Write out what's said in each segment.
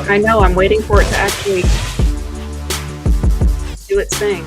I know, I'm waiting for it to actually do its thing.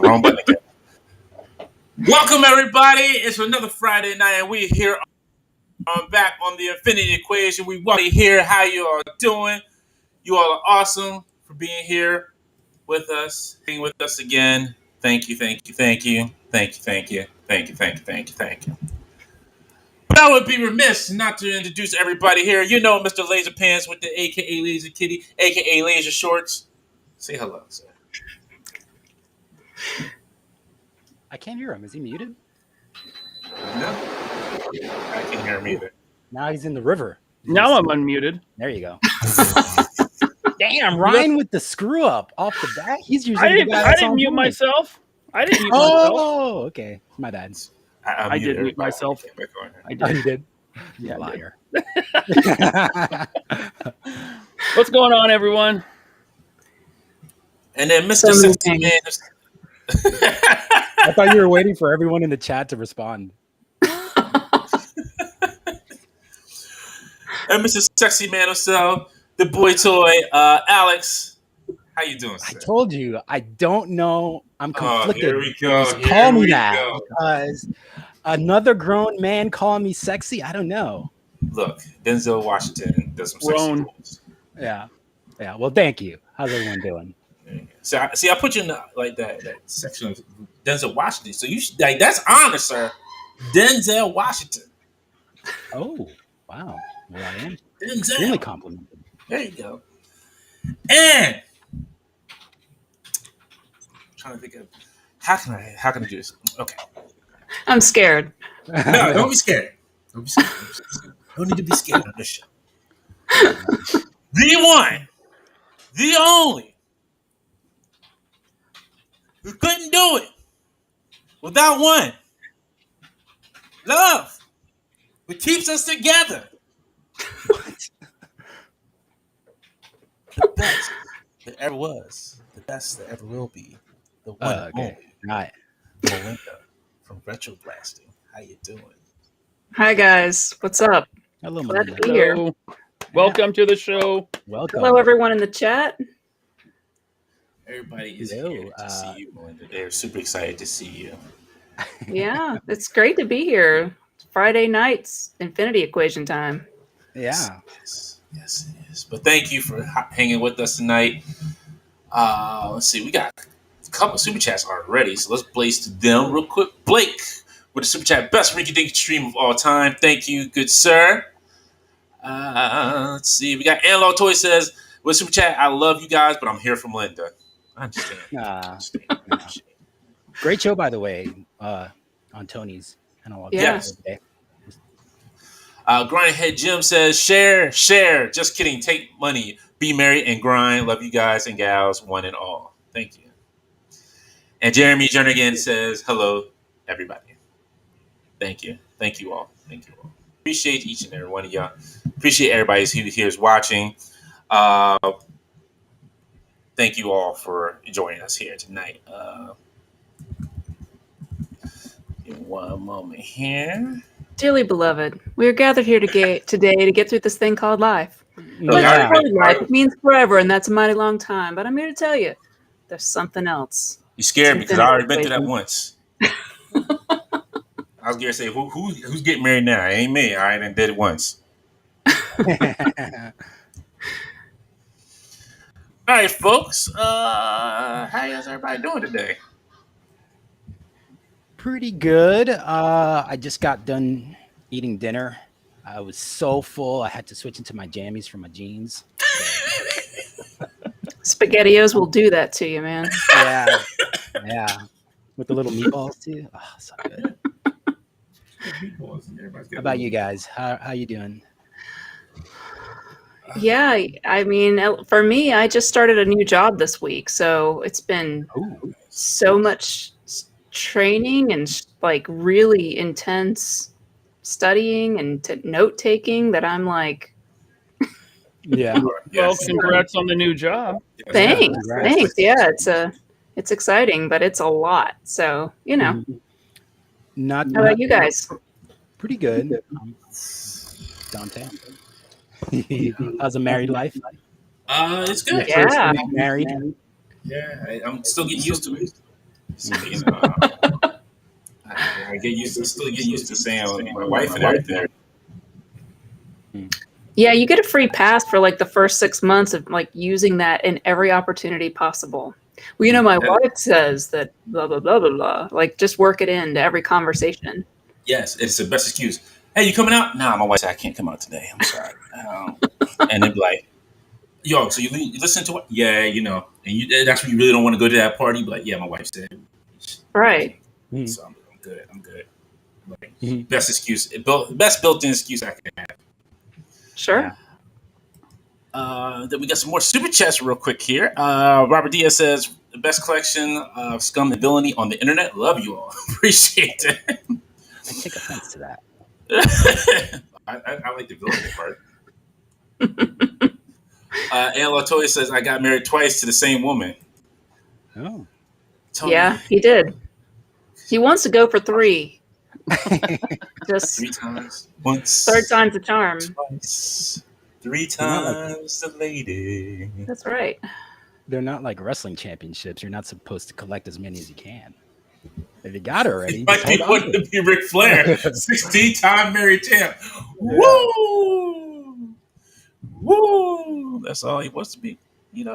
Wrong button again. Welcome everybody. It's another Friday night, and we're here back on the Infinity Equation. We want to hear how you are doing. You all are awesome for being here with us, being with us again. Thank you, thank you, thank you, thank you, thank you, thank you, thank you, thank you, thank you. But I would be remiss not to introduce everybody here. You know Mr. Laser Pants with the AKA Laser Kitty, AKA Laser Shorts. Say hello, sir. I can't hear him. Is he muted? No, I can't hear him either. Now he's in the river. Now I'm unmuted. There you go. Damn, Ryan with the screw up off the bat. He's usually I didn't mute myself. I didn't mute myself. Oh, okay. My bad. I did mute myself. I did. Oh, you did? Yeah, liar. What's going on, everyone? And then Mr. Sexy Man. I thought you were waiting for everyone in the chat to respond. And Mr. Sexy Man himself, the boy toy, Alex. How you doing, sir? I told you, I don't know. I'm conflicted. Here we go. Call me that because another grown man calling me sexy. I don't know. Look, Denzel Washington does some sexy roles. Yeah. Well, thank you. How's everyone doing? See, I put you in that section of Denzel Washington. So you should, that's honor, sir. Denzel Washington. Oh, wow. Well, I am Denzel. really complimented. There you go. And I'm trying to think of how can I do this? Okay. I'm scared. No, don't be scared. Don't be scared. Don't need to be scared on this show. The one, the only, who couldn't do it without one. Love. What keeps us together. What? The best that ever was. The best that ever will be. The one and only. Right. Melinda from Retroblasting. How you doing? Hi, guys. What's up? Hello, Glad Melinda. to be here. Welcome to the show. Welcome. Hello, everyone in the chat. Everybody is here to see you, Melinda. They're super excited to see you. Yeah, it's great to be here. Friday nights, Infinity Equation time. Yeah. Yes, it is. But thank you for hanging with us tonight. Let's see. We got a couple of super chats already, so let's blaze to them real quick. Blake with the super chat, best Rinky Dinky stream of all time. Thank you, good sir. Let's see. We got Anlo Toy says, with super chat, I love you guys, but I'm here from Linda. I understand. Great show, by the way. on Tony's analog. Yes. Today. Grindhead Jim says, share. Just kidding. Take money. Be merry and grind. Love you guys and gals, one and all. Thank you. And Jeremy Jernigan says, hello, everybody. Thank you. Thank you all. Appreciate each and every one of y'all. Appreciate everybody who here is watching. Thank you all for joining us here tonight. Give me one moment here. Dearly beloved, we are gathered here today to get through this thing called life. But Yeah. life, it means forever, and that's a mighty long time. But I'm here to tell you, there's something else. You scared me because I already been through that once. I was going to say, who's getting married now? It ain't me. I done did it once. All right, folks. How is everybody doing today? Pretty good. I just got done eating dinner. I was so full, I had to switch into my jammies for my jeans. SpaghettiOs will do that to you, man. Yeah. With the little meatballs too. Oh, so good. How about you guys? How you doing? Yeah, I mean, for me, I just started a new job this week, so it's been so much training and like really intense studying and note taking that I'm like, yeah. Well, congrats on the new job. thanks. Yeah, it's exciting, but it's a lot. So Not how about you guys? Pretty good. Dante. How's a married life? It's good. Yeah. Married. Yeah, I'm still getting used to it. So, I still get used to saying my wife and everything. Yeah, you get a free pass for like the first 6 months of like using that in every opportunity possible. Well, my wife says that blah, blah, blah, blah, blah. Like, just work it into every conversation. Yes, it's the best excuse. Hey, you coming out? Nah, my wife said I can't come out today. I'm sorry. And they'd be like, yo, so you listen to what? Yeah, and that's when you really don't want to go to that party. But like, yeah, my wife said. Right. So I'm good. Like, best excuse, best built-in excuse I can have. Sure. Then we got some more super chats real quick here. Robert Diaz says, the best collection of scum and villainy on the internet. Love you all. Appreciate it. I take offense to that. I like the villainy part. Ann Latoya says, I got married twice to the same woman. Oh. Tony, Yeah, he did. He wants to go for 3. Just 3 times. Once. third time's a charm. Twice. 3 times the lady. That's right. They're not like wrestling championships. You're not supposed to collect as many as you can. If you got it already, Might be wanting to be Ric Flair, 16-time married champ. Woo! That's all he wants to be.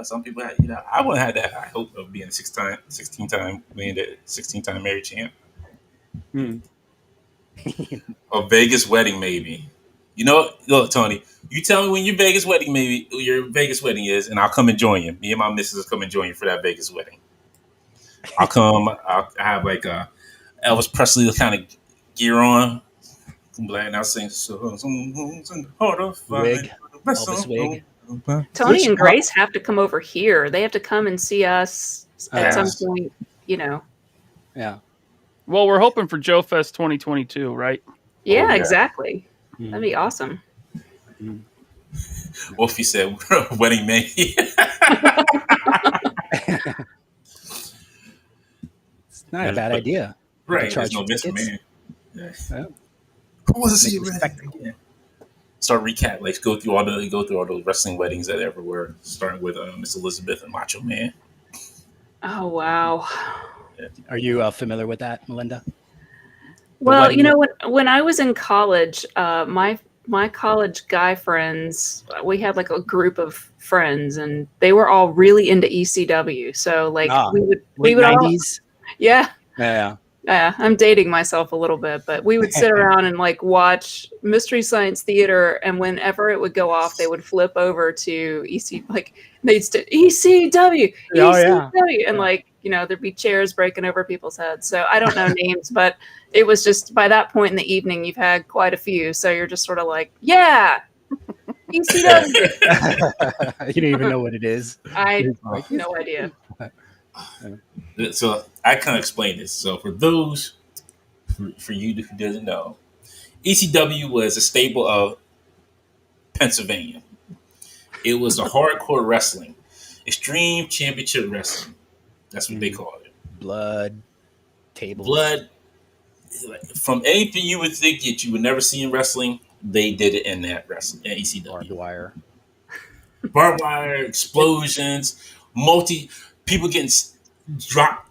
Some people, I wouldn't have that high hope of being 16-time married champ. A Vegas wedding, maybe. Look, Tony, you tell me when your Vegas wedding is, and I'll come and join you. Me and my missus will come and join you for that Vegas wedding. I'll come. I have like a Elvis Presley kind of gear on. And I'll sing wig. Elvis wig. Tony and Grace have to come over here. They have to come and see us at some point, Yeah. Well, we're hoping for Joe Fest 2022, right? Yeah, exactly. That'd be awesome. Wolfie said, wedding man. It's not a bad idea. Right. There's no missing man. Who wants to see it? Start recap. Like go through all those wrestling weddings that ever were, starting with Miss Elizabeth and Macho Man. Oh wow! Are you familiar with that, Melinda? Well, when I was in college, my college guy friends, we had like a group of friends, and they were all really into ECW. So like we would 90s? Yeah. Yeah. I'm dating myself a little bit, but we would sit around and like watch Mystery Science Theater, and whenever it would go off, they would flip over to ECW, and like, and like there'd be chairs breaking over people's heads. So I don't know names, but it was just by that point in the evening, you've had quite a few. So you're just sort of like, yeah, ECW. You don't even know what it is. I have no idea. So I kind of explain this. So for those, for you who doesn't know, ECW was a stable of Pennsylvania. It was a hardcore wrestling, extreme championship wrestling. That's what they called it. Blood, tables. Blood. From anything you would think that you would never see in wrestling, they did it in that wrestling, at ECW. Barbed wire, explosions, people getting dropped,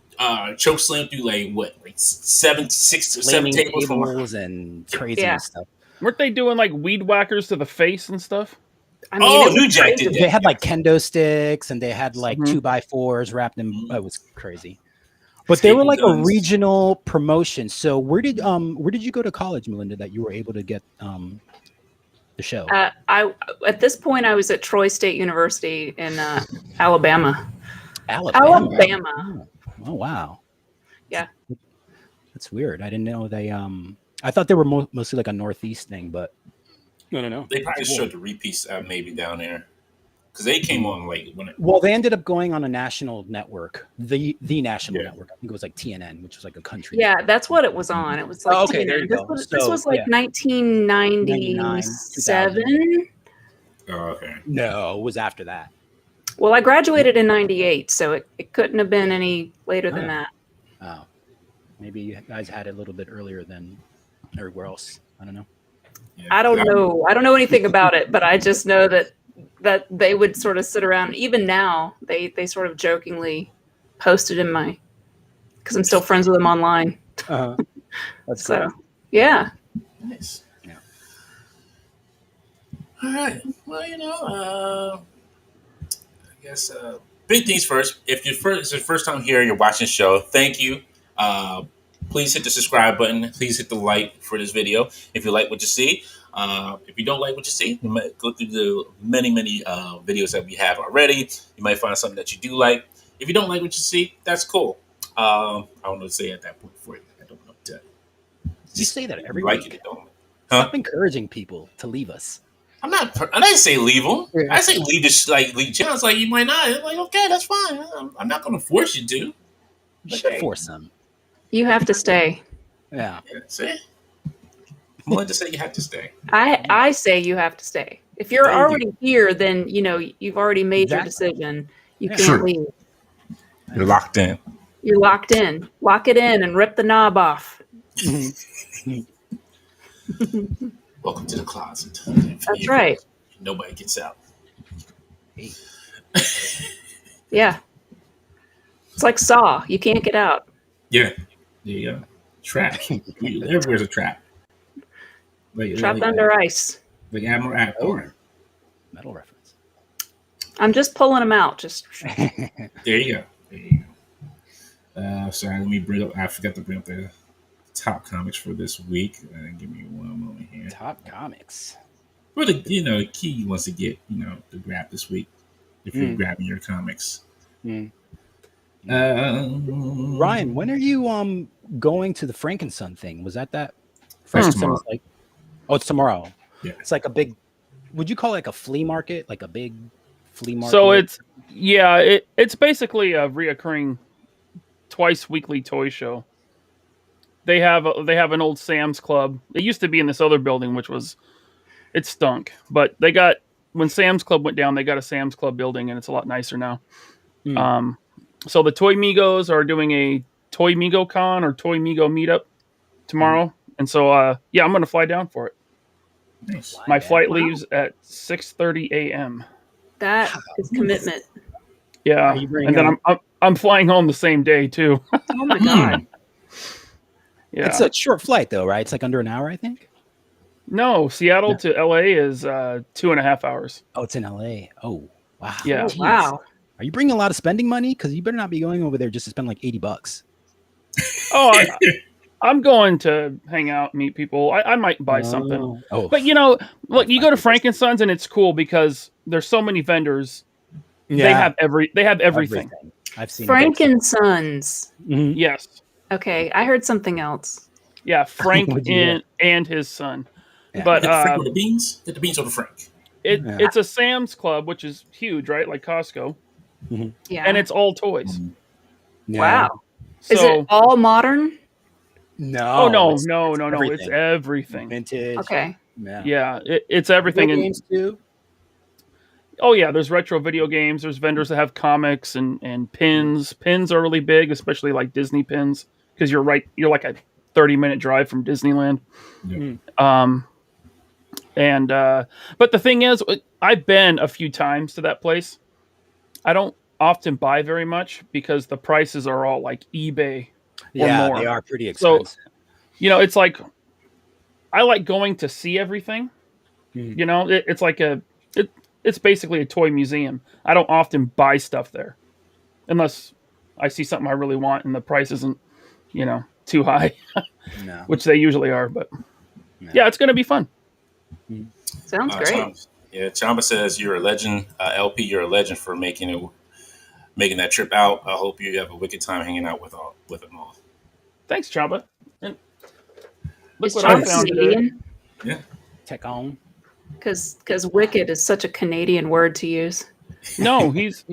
choke slammed through like 7 tables and crazy stuff. Weren't they doing like weed whackers to the face and stuff? I mean, New Jack did that. They had like kendo sticks and they had like 2x4s wrapped in. It was crazy. But they were like a regional promotion. So where did you go to college, Melinda, that you were able to get the show? At this point I was at Troy State University in Alabama. Alabama. Oh wow. Yeah. That's weird. I didn't know they I thought they were mostly like a Northeast thing, but no. They probably showed the repeats maybe down there. Because they came on like well, they ended up going on a national network, the national network. I think it was like TNN, which was like a country. Yeah, network. That's what it was on. It was like okay, there you go. This was like 1997. Oh, okay. No, it was after that. Well, I graduated in 98, so it couldn't have been any later than that. Oh, maybe you guys had it a little bit earlier than everywhere else. I don't know. Yeah, I don't know. I don't know anything about it, but I just know that they would sort of sit around. Even now, they sort of jokingly posted in my, because I'm still friends with them online. That's so cool. Yeah. Nice. Yeah. All right. Well, I guess big things first. If it's your first time here, you're watching the show, thank you. Please hit the subscribe button. Please hit the like for this video if you like what you see. If you don't like what you see, you might go through the many videos that we have already. You might find something that you do like. If you don't like what you see, that's cool. I don't know what to say at that point for you. I don't know what to you say that every like week. It, don't. Stop encouraging people to leave us. I didn't say leave them. I say leave this leave channels. Like you might not. I'm like, okay, that's fine. I'm not going to force you to. You should force them. You have to stay. Yeah. See? I'm willing to say you have to stay. I say you have to stay. If you're already here, then you've already made your decision. You can't leave. You're locked in. You're locked in. Lock it in and rip the knob off. Welcome to the closet. That's right. Nobody gets out. Yeah. It's like Saw. You can't get out. Yeah. There you go. Trap. Everywhere's a trap. Trapped under ice. Like Admiral Akbar. Metal reference. I'm just pulling them out. Just There you go. Sorry, let me bring up. I forgot to bring up the top comics for this week. Give me one moment here. Top comics. For the key you wants to get to grab this week if you're grabbing your comics. Ryan, when are you going to the Frankenson thing? Was that Frankenson was like? Oh, it's tomorrow. Yeah. It's like a big. Would you call it like a flea market? Like a big flea market? So it's basically a reoccurring twice weekly toy show. They have an old Sam's Club. It used to be in this other building, it stunk. But when Sam's Club went down, they got a Sam's Club building, and it's a lot nicer now. So the Toy Migos are doing a Toy Migo Con or Toy Migo meetup tomorrow. And so, I'm going to fly down for it. Nice. My flight leaves at 6:30 a.m. That is commitment. Yeah. And then I'm flying home the same day too. Oh my God. Yeah. It's a short flight though, right? It's like under an hour, I think. No, Seattle to LA is 2.5 hours. Oh, it's in LA. Oh, wow. Yeah. Oh, wow. Are you bringing a lot of spending money? Because you better not be going over there just to spend like $80. Oh, I'm going to hang out, meet people. I might buy something. Oh. But look, you go to Frankenson's and it's cool because there's so many vendors. Yeah. They have everything. I've seen Frank and Sons. Mhm. Yes. Okay, I heard something else. Yeah, Frank What'd you hear? and his son. Yeah. But Get the Frank or the beans? Get the beans or the Frank? Yeah. it's a Sam's Club, which is huge, right? Like Costco. Yeah. And it's all toys. No. Wow. So, Is it all modern? No. oh no, it's no. It's everything. everything. Vintage. Okay. Yeah. Yeah, it's everything. Video And games too. oh yeah, there's retro video games. There's vendors that have comics and pins. Pins are really big, especially like Disney pins, because you're like a 30-minute drive from Disneyland. Yeah. But the thing is, I've been a few times to that place. I don't often buy very much because the prices are all like eBay or Yeah, more. they are pretty So, expensive. it's like I like going to see everything. Mhm. It's like it's basically a toy museum. I don't often buy stuff there unless I see something I really want and the price isn't, too high, No. which they usually are. But No. yeah, it's going to be fun. Sounds great. Chamba says you're a legend. LP, you're a legend for making that trip out. I hope you have a wicked time hanging out with them all. Thanks, Chamba. And look Is what I Chamba found today. Canadian? Yeah. Tech on. Because wicked is such a Canadian word to use. No, he's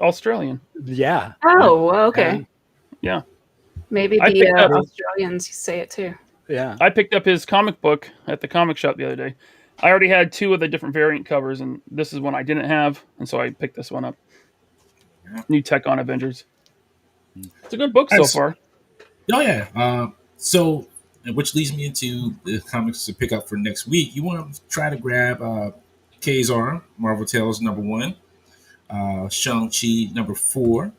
Australian. Yeah. Oh, well, okay. Yeah. Maybe I the picked up- Australians say it too. Yeah. I picked up his comic book at the comic shop the other day. I already had 2 of the different variant covers, and this is one I didn't have, and so I picked this one up. Yeah. New Tech on Avengers. It's a good book so Nice. far. Oh yeah. Which leads me into the comics to pick up for next week. You want to try to grab Kazar, Marvel Tales #1, Shang-Chi #4,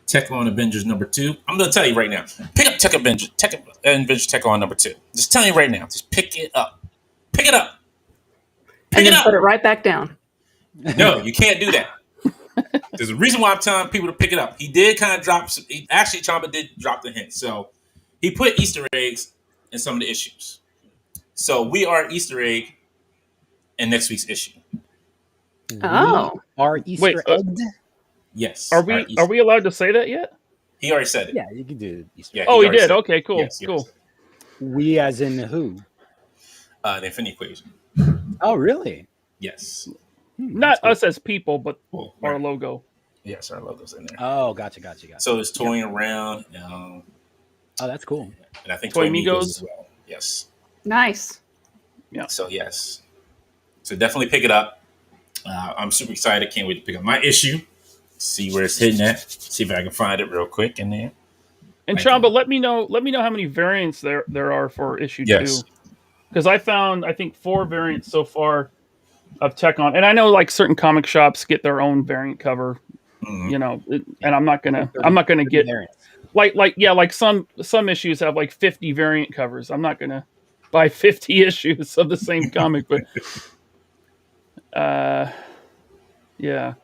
Tech on Avengers #2. I'm going to tell you right now. Pick up Tech Avengers Tech on #2. Just telling you right now. Just pick it up. Pick it up. Pick And it then up. put it right back down. No, you can't do that. There's a reason why I'm telling people to pick it up. He did kind of drop some. Actually, Chamba did drop the hint. So he put Easter eggs in some of the issues. So we are Easter egg in next week's issue. Oh. Are Easter egged? Yes. Are we allowed to say that yet? He already said it. Yeah, you can do Easter. Yeah, Oh, he already did. said it. Okay, cool. Yes, Cool. We as in who? The Infinity Equation. Oh, really? Yes. Not us as people, but Cool. our Right. logo. Yes, our logo's in there. Oh, gotcha. So it's toying around, Oh, that's cool. and I think Toy Toy Migos Migos. as well. Yes. Nice. So yes. So definitely pick it up. I'm super excited. Can't wait to pick up my issue. See where it's hitting at. See if I can find it real quick in there. And Thank Chamba, let me know how many variants there are for issue 2. Because I found, I think, 4 variants so far of Tech on, and I know like certain comic shops get their own variant cover, Mhm. and I'm not gonna get Variants. like some issues have like 50 variant covers. I'm not gonna buy 50 issues of the same comic, but yeah.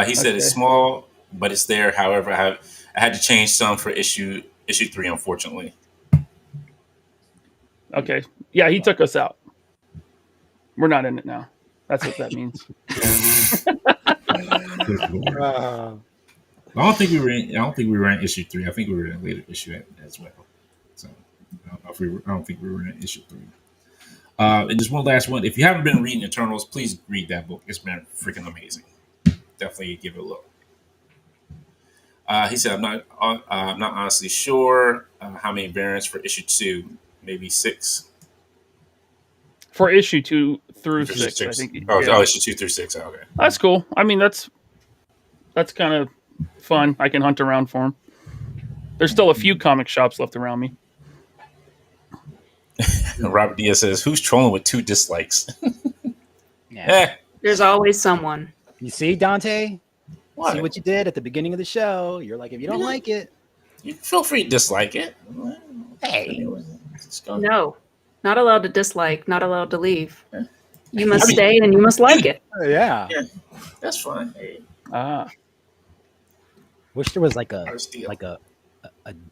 He said it's small, but it's there. However, I had to change some for issue 3, unfortunately. Okay. Yeah, he took us out. We're not in it now. That's what that means. I don't think we were in issue 3. I think we were in a later issue as well. So I don't think we were in issue 3. And just one last one. If you haven't been reading Eternals, please read that book. It's been freaking amazing. Definitely give it a look. He said, I'm not honestly sure how many variants for issue 2. Maybe 6. For issue 2 through 6, I think. Oh, issue 2 through 6. Oh, okay. That's cool. I mean, that's kind of fun. I can hunt around for them. There's still a few comic shops left around me. Robert Diaz says, "Who's trolling with 2 dislikes?" Yeah. There's always someone. You see, Dante? What? See what you did at the beginning of the show. You're like, if you don't like it, You feel free to dislike it. hey. No. Not allowed to dislike, not allowed to leave. You must I mean- stay and you must like it. Yeah. That's fine. Hey, Wish there was like a Steal.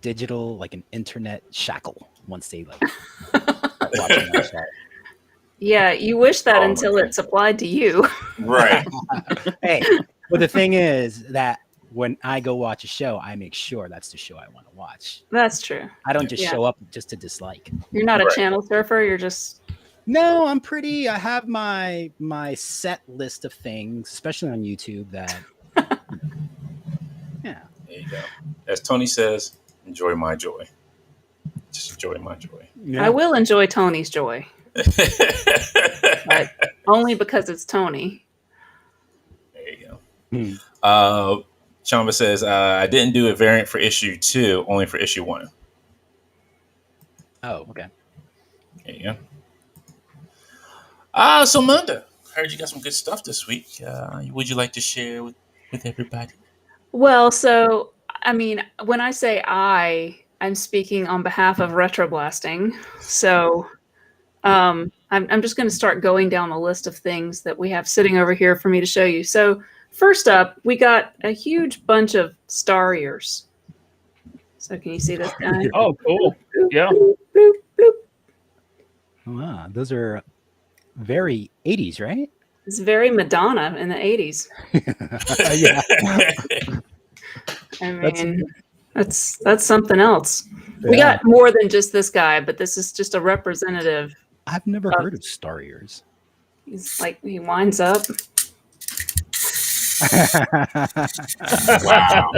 digital, like an internet shackle once they like watching that show. Yeah, you wish that Oh, until okay. it's applied to you. Right. Hey, But the thing is that when I go watch a show, I make sure that's the show I want to watch. That's true. I don't just show up just to dislike. You're not a channel surfer. You're just. No, I'm pretty. I have my set list of things, especially on YouTube. That. Yeah. There you go. As Tony says, enjoy my joy. Just enjoy my joy. Yeah. I will enjoy Tony's joy, but only because it's Tony. There you go. Chamba says, I didn't do a variant for issue 2, only for issue 1. Oh, okay. There you go. So Melinda, heard you got some good stuff this week. Would you like to share with everybody? Well, so I mean, when I say I'm speaking on behalf of Retroblasting. So I'm just going to start going down the list of things that we have sitting over here for me to show you. So first up, we got a huge bunch of star ears. So can you see this guy? Oh, cool. Yeah. Bloop, bloop, bloop. Wow, those are very 80s, right? It's very Madonna in the 80s. Yeah. I mean, that's something else. Yeah. We got more than just this guy, but this is just a representative. I've never heard of star ears. He's like, he winds up. Wow.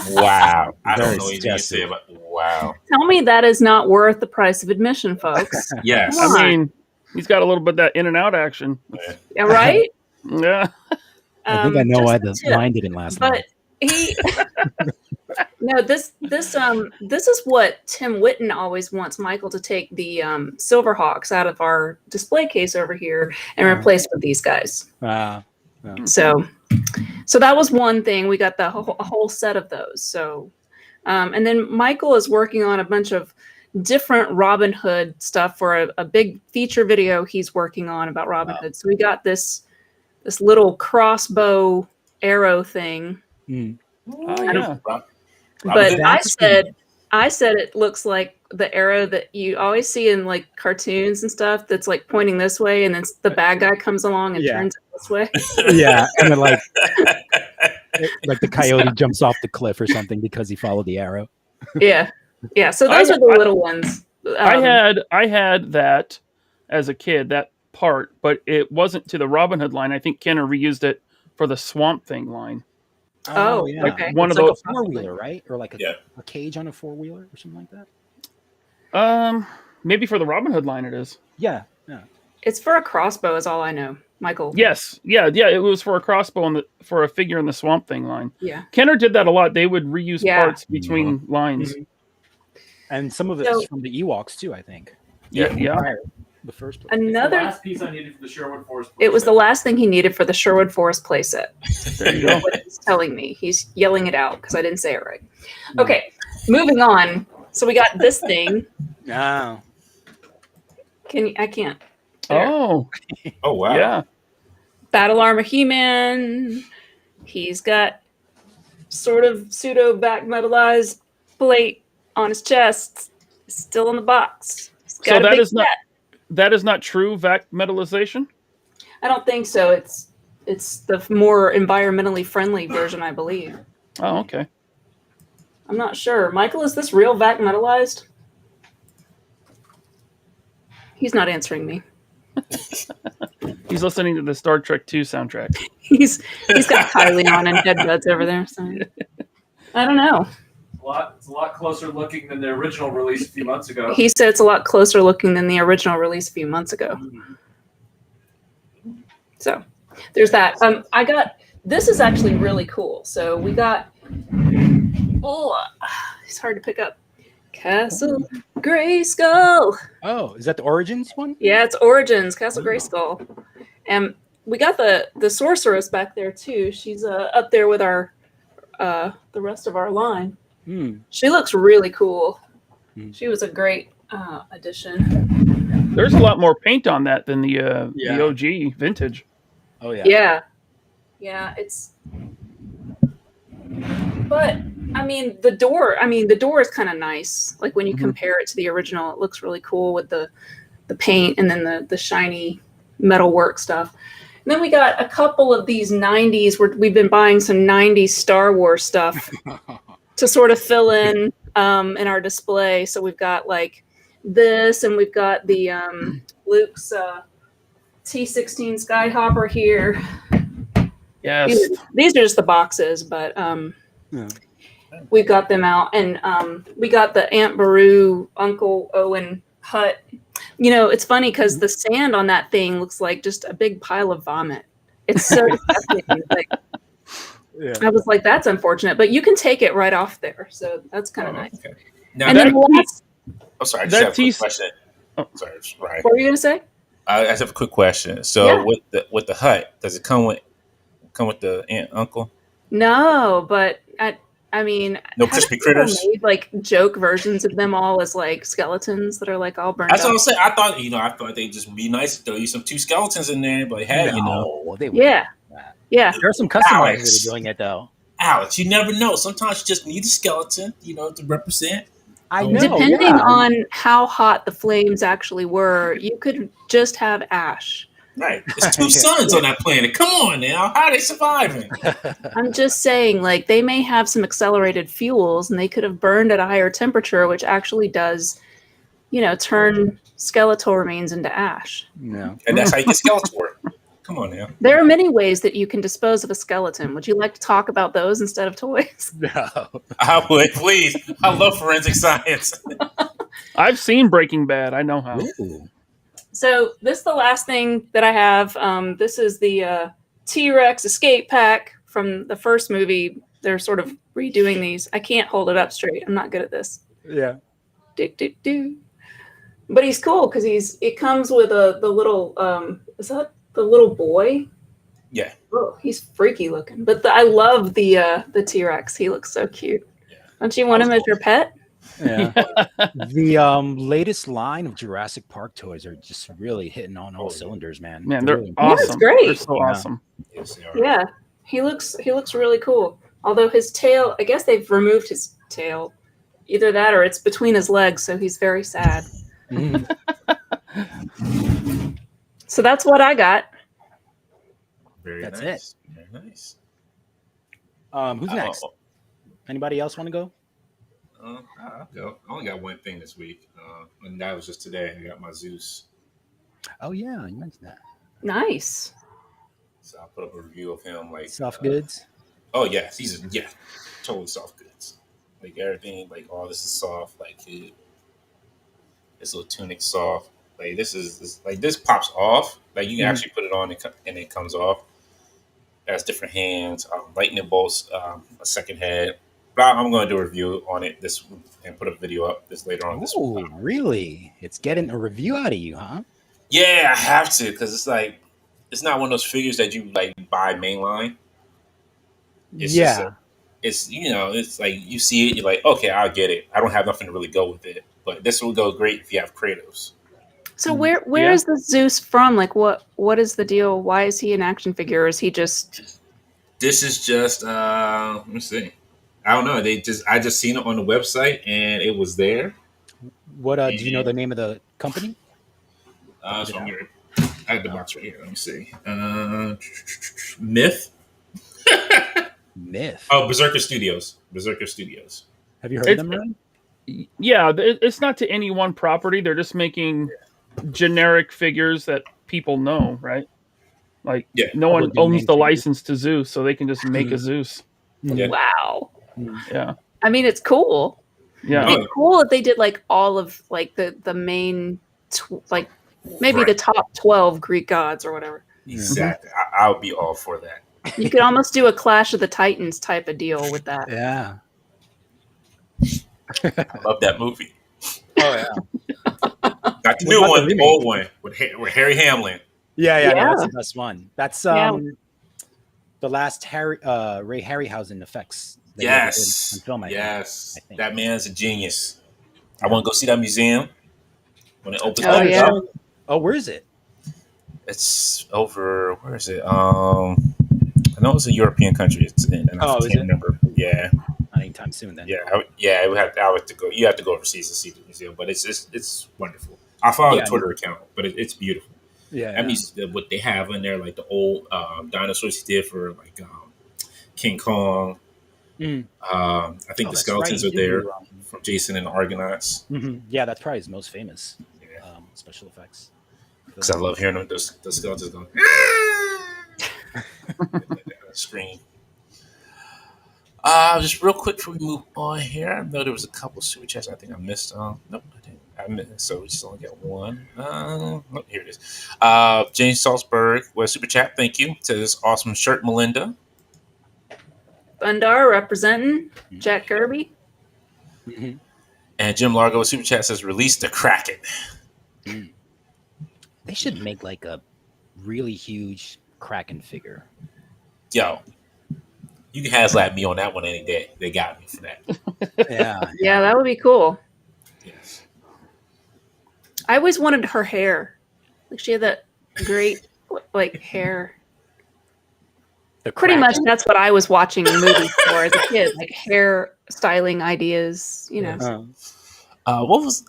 Wow. I don't know anything to say about wow. Tell me that is not worth the price of admission, folks. Yes. I mean, he's got a little bit of that in and out action. Yeah, right? Yeah. I think I know why the line didn't last long. But he no, this is what Tim Whitten always wants Michael to take the Silverhawks out of our display case over here and replace with these guys. So that was one thing. We got a whole set of those. So and then Michael is working on a bunch of different Robin Hood stuff for a big feature video he's working on about Robin Hood. So we got this little crossbow arrow thing. Yeah. But I said it looks like the arrow that you always see in like cartoons and stuff that's like pointing this way, and then the bad guy comes along and turns it this way. Yeah, and then like the coyote jumps off the cliff or something because he followed the arrow. Yeah. So those are the little ones. I had that as a kid, that part, but it wasn't to the Robin Hood line. I think Kenner reused it for the Swamp Thing line. Oh, yeah. Like okay. One it's of like those, a four-wheeler, right? Or like a cage on a four-wheeler or something like that? Maybe for the Robin Hood line it is. Yeah. It's for a crossbow is all I know. Michael. Yes. Yeah, it was for a crossbow for a figure in the Swamp Thing line. Yeah. Kenner did that a lot. They would reuse parts between lines. Mm-hmm. And some of it is from the Ewoks too, I think. Yeah. The first place. Another the last piece I needed for the Sherwood Forest playset. It was the last thing he needed for the Sherwood Forest playset. There you go. What he's telling me. He's yelling it out because I didn't say it right. Okay, moving on. So we got this thing. Oh. I can't. There. Oh wow. Yeah. Battle Armor He-Man. He's got sort of pseudo back metalized plate on his chest. Still in the box. So that is not true vac metallization? I don't think so. It's the more environmentally friendly version, I believe. Oh, okay. I'm not sure. Michael, is this real vac metallized? He's not answering me. He's listening to the Star Trek II soundtrack. He's got Kylie on and Deadbuds over there. So I don't know. It's a lot closer looking than the original release a few months ago. He said it's a lot closer looking than the original release a few months ago. So there's that. This is actually really cool. So we got, it's hard to pick up. Castle Grayskull. Oh, is that the Origins one? Yeah, it's Origins, Castle Grayskull. And we got the Sorceress back there too. She's up there with our the rest of our line. She looks really cool. She was a great addition. There's a lot more paint on that than the OG vintage. Oh yeah. Yeah, it's. But I mean, the door is kind of nice. Like when you compare it to the original, it looks really cool with the paint and then the shiny metalwork stuff. then we got a couple of these 90s where we've been buying some 90s Star Wars stuff to sort of fill in our display. So we've got like this, and we've got the Luke's T-16 Skyhopper here. Yes. These are just the boxes, but we've got them out. And we got the Aunt Beru, Uncle Owen hut. You know, it's funny because the sand on that thing looks like just a big pile of vomit. It's so disgusting. Like, I was like, that's unfortunate, but you can take it right off there. So that's kind of nice. Okay. Now, and then the last, sorry, I just have a quick question. Sorry, right. What were you going to say? I just have a quick question. So with the hut, does it come with the aunt uncle? No, but I mean, no crispy critters. Made, like joke versions of them all as like skeletons that are like all burned. That's up. what I'm saying. I thought they'd just be nice to throw you some 2 skeletons in there, but hey, yeah. There are some customizers that are doing it though. Alex, you never know. Sometimes you just need a skeleton, to represent. I know. Depending on how hot the flames actually were, you could just have ash. Right. It's 2 suns on that planet. Come on now. How are they surviving? I'm just saying, like, they may have some accelerated fuels and they could have burned at a higher temperature, which actually does, turn skeletal remains into ash. Yeah. And that's how you get Skeletor. Come on now. There are many ways that you can dispose of a skeleton. Would you like to talk about those instead of toys? No. I would, please. I love forensic science. I've seen Breaking Bad. I know how. Ooh. So this is the last thing that I have. This is the T-Rex escape pack from the first movie. They're sort of redoing these. I can't hold it up straight. I'm not good at this. Yeah. Do. But he's cool because it comes with the little is that the little boy? Yeah. Oh, he's freaky looking. But I love the T-Rex. He looks so cute. Yeah. Don't you want him as your pet? Yeah. The latest line of Jurassic Park toys are just really hitting on all cylinders, man. Man, they're really awesome. Yeah, it's great. They're so awesome. Yes, they are. Yeah. He looks really cool. Although his tail, I guess they've removed his tail. Either that or it's between his legs, so he's very sad. So that's what I got. That's it. Very nice. Who's next? Anybody else want to go? I'll go. I only got one thing this week, and that was just today. I got my Zeus. Oh yeah, you mentioned that. Nice. So I put up a review of him, like soft goods. Oh yeah, he's totally soft goods. Like everything, like all this is soft. Like his little tunic soft. Like this pops off. Like you can actually put it on and it comes off. It has different hands, lightning bolts, a second head. But I'm going to do a review on it and put a video up this later on this week. Oh, really? It's getting a review out of you, huh? Yeah, I have to because it's not one of those figures that you like buy mainline. It's it's like you see it, you're like, okay, I'll get it. I don't have nothing to really go with it, but this will go great if you have Kratos. So where is the Zeus from? Like what is the deal? Why is he an action figure? Or is he just? This is just let me see. I don't know. I just seen it on the website and it was there. What do you know the name of the company? So I have the box right here. Let me see. Myth. Myth. Oh, Berserker Studios. Have you heard of them, Ryan? Yeah, it's not to any one property. They're just making generic figures that people know, right? Like no one owns the license to Zeus, so they can just make a Zeus. Yeah. Wow. Yeah. I mean, it's cool. Yeah. It's cool if they did like all of like the main like maybe the top 12 Greek gods or whatever. Exactly. I would be all for that. You could almost do a Clash of the Titans type of deal with that. Yeah. I love that movie. Oh yeah. Not the new one, the old one with Harry Hamlin. Yeah. No, that's the best one. That's the last Ray Harryhausen effects. Yes. Film, yes. That man's a genius. I want to go see that museum when it opens back up. Oh, where is it? It's over. Where is it? I know it's a European country. It's in. And I can't remember. Yeah. Not anytime soon, then. Yeah. I would have to go. You have to go overseas to see the museum, but it's wonderful. I follow the Twitter account, but it's beautiful. Yeah. That means what they have in there, like the old dinosaurs he did for like King Kong. I think the skeletons are there from Jason and the Argonauts. Yeah, that's probably his most famous special effects. Because I love hearing them, the skeletons going scream. Just real quick before we move on here, I know there was a couple super chats I think I missed. Nope, I didn't. I missed, so we just only got one. Nope, here it is. James Salzberg with super chat. Thank you to this awesome shirt, Melinda. Bundar representing Jack Kirby. And Jim Largo with super chat says, "Release the Kraken." They should make like a really huge Kraken figure. Yo, you can Haslab me on that one any day. They got me for that. Yeah, that would be cool. Yes. I always wanted her hair. Like she had that great like hair. Pretty much that's what I was watching movies for as a kid, like hair styling ideas, you know. What was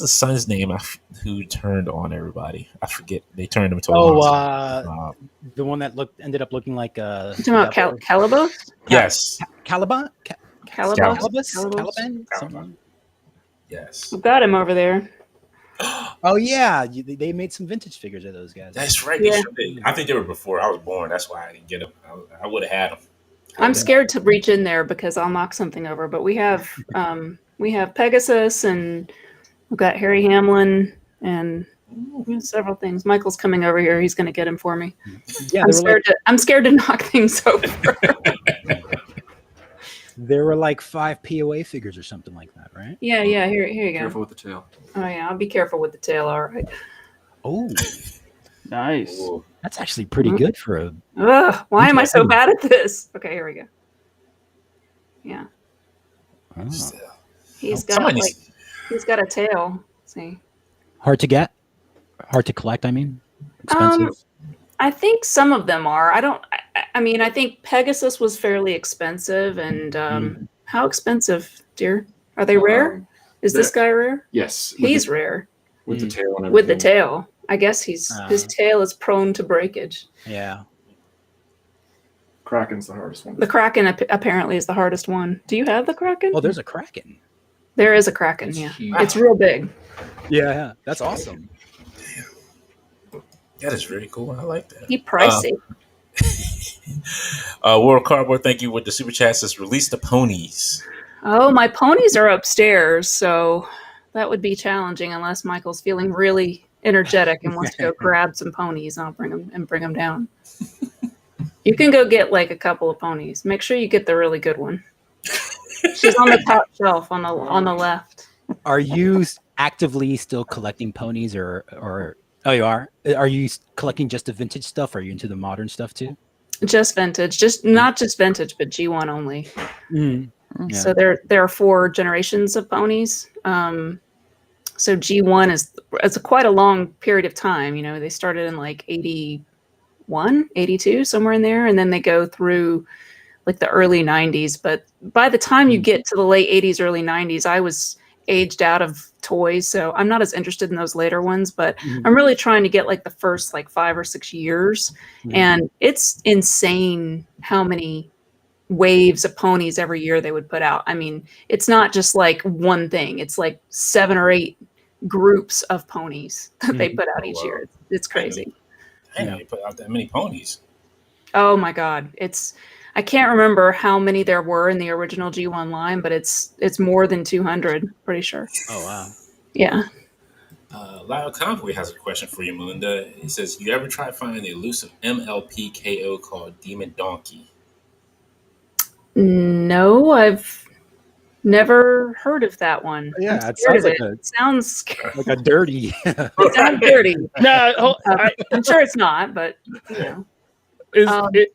the son's name who turned on everybody? I forget. They turned him into the one that ended up looking like you talking about Calibos? Yes. Caliban? Calibos? Someone? Yes. We've got him over there. Oh yeah, they made some vintage figures of those guys. That's right. Yeah. I think they were before I was born. That's why I didn't get them. I would have had them. I'm scared to reach in there because I'll knock something over. But we have Pegasus, and we've got Harry Hamlin, and several things. Michael's coming over here. He's going to get him for me. Yeah, I'm scared to knock things over. There were like 5 POA figures or something like that, right? Yeah. Here you go. Careful with the tail. Oh yeah, I'll be careful with the tail. All right. Oh, nice. Ooh. That's actually pretty good for a. Ugh, why am I so bad at this? Okay, here we go. Yeah. Oh. He's got a tail. Let's see. Hard to get, hard to collect. I mean, expensive. I think some of them are. I think Pegasus was fairly expensive, and how expensive, dear? Are they rare? Is this guy rare? Yes. He's rare. With the tail and everything. With the tail. I guess his tail is prone to breakage. Yeah. Kraken's the hardest one. The Kraken apparently is the hardest one. Do you have the Kraken? Oh, there's a Kraken. There is a Kraken, It's yeah. huge. It's real big. Yeah. That's awesome. That is very cool. I like that. He pricey. World Cardboard, thank you with the super chat says, "Release the ponies." Oh, my ponies are upstairs, so that would be challenging unless Michael's feeling really energetic and wants to go grab some ponies. I'll bring them down. You can go get like a couple of ponies. Make sure you get the really good one. She's on the top shelf on the left. Are you actively still collecting ponies, or oh, you are? Are you collecting just the vintage stuff? Or are you into the modern stuff too? Just vintage, not just vintage, but G1 only. Yeah. So there are 4 generations of ponies. So G1 is quite a long period of time. You know, they started in like 81, 82, somewhere in there, and then they go through like the early 90s. But by the time you get to the late 80s, early 90s, I was aged out of toys, so I'm not as interested in those later ones, but I'm really trying to get like the first like 5 or 6 years. And it's insane how many waves of ponies every year they would put out. I mean, it's not just like one thing, it's like 7 or 8 groups of ponies that they put out each year. It's crazy. I didn't put out that many ponies. Oh my god, I can't remember how many there were in the original G1 line, but it's more than 200, pretty sure. Oh wow. Yeah. Lyle Convoy has a question for you, Melinda. He says, "You ever try finding the elusive MLP KO called Demon Donkey?" No, I've never heard of that one. Yeah, it sounds like it sounds like a dirty. It sounds dirty. No, I'm sure it's not, but you know.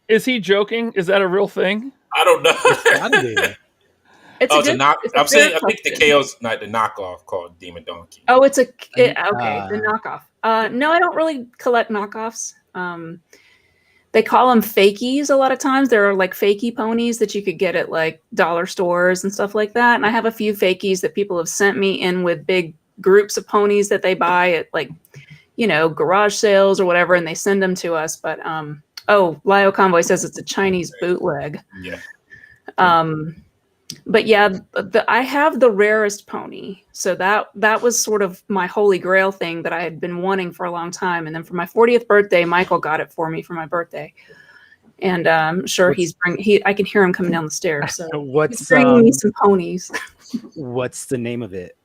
Is he joking? Is that a real thing? I don't know. It's I think the KO's not the knockoff called Demon Donkey. Oh, it's the knockoff. No, I don't really collect knockoffs. They call them fakies a lot of times. There are like fakey ponies that you could get at like dollar stores and stuff like that. And I have a few fakies that people have sent me in with big groups of ponies that they buy at like, garage sales or whatever, and they send them to us. But Lio Convoy says it's a Chinese bootleg. Yeah. But yeah, I have the rarest pony. So that was sort of my holy grail thing that I had been wanting for a long time. And then for my 40th birthday, Michael got it for me for my birthday. And I'm sure I can hear him coming down the stairs. So he's bringing me some ponies. What's the name of it?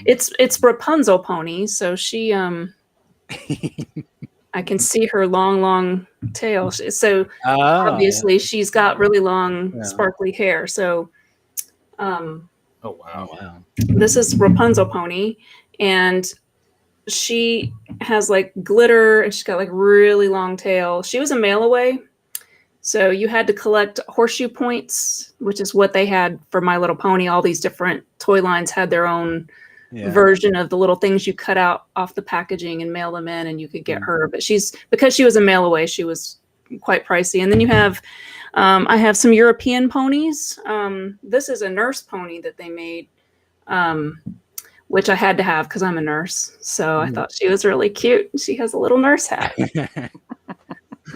It's Rapunzel pony. So she I can see her long tail. So obviously she's got really long sparkly hair. So oh wow. This is Rapunzel pony, and she has like glitter, and she's got like really long tail. She was a mail away, so you had to collect horseshoe points, which is what they had for My Little Pony. All these different toy lines had their own version of the little things you cut out off the packaging and mail them in, and you could get her. But because she was a mail away, she was quite pricey. And then you have I have some European ponies. This is a nurse pony that they made, which I had to have because I'm a nurse. So I thought she was really cute. She has a little nurse hat.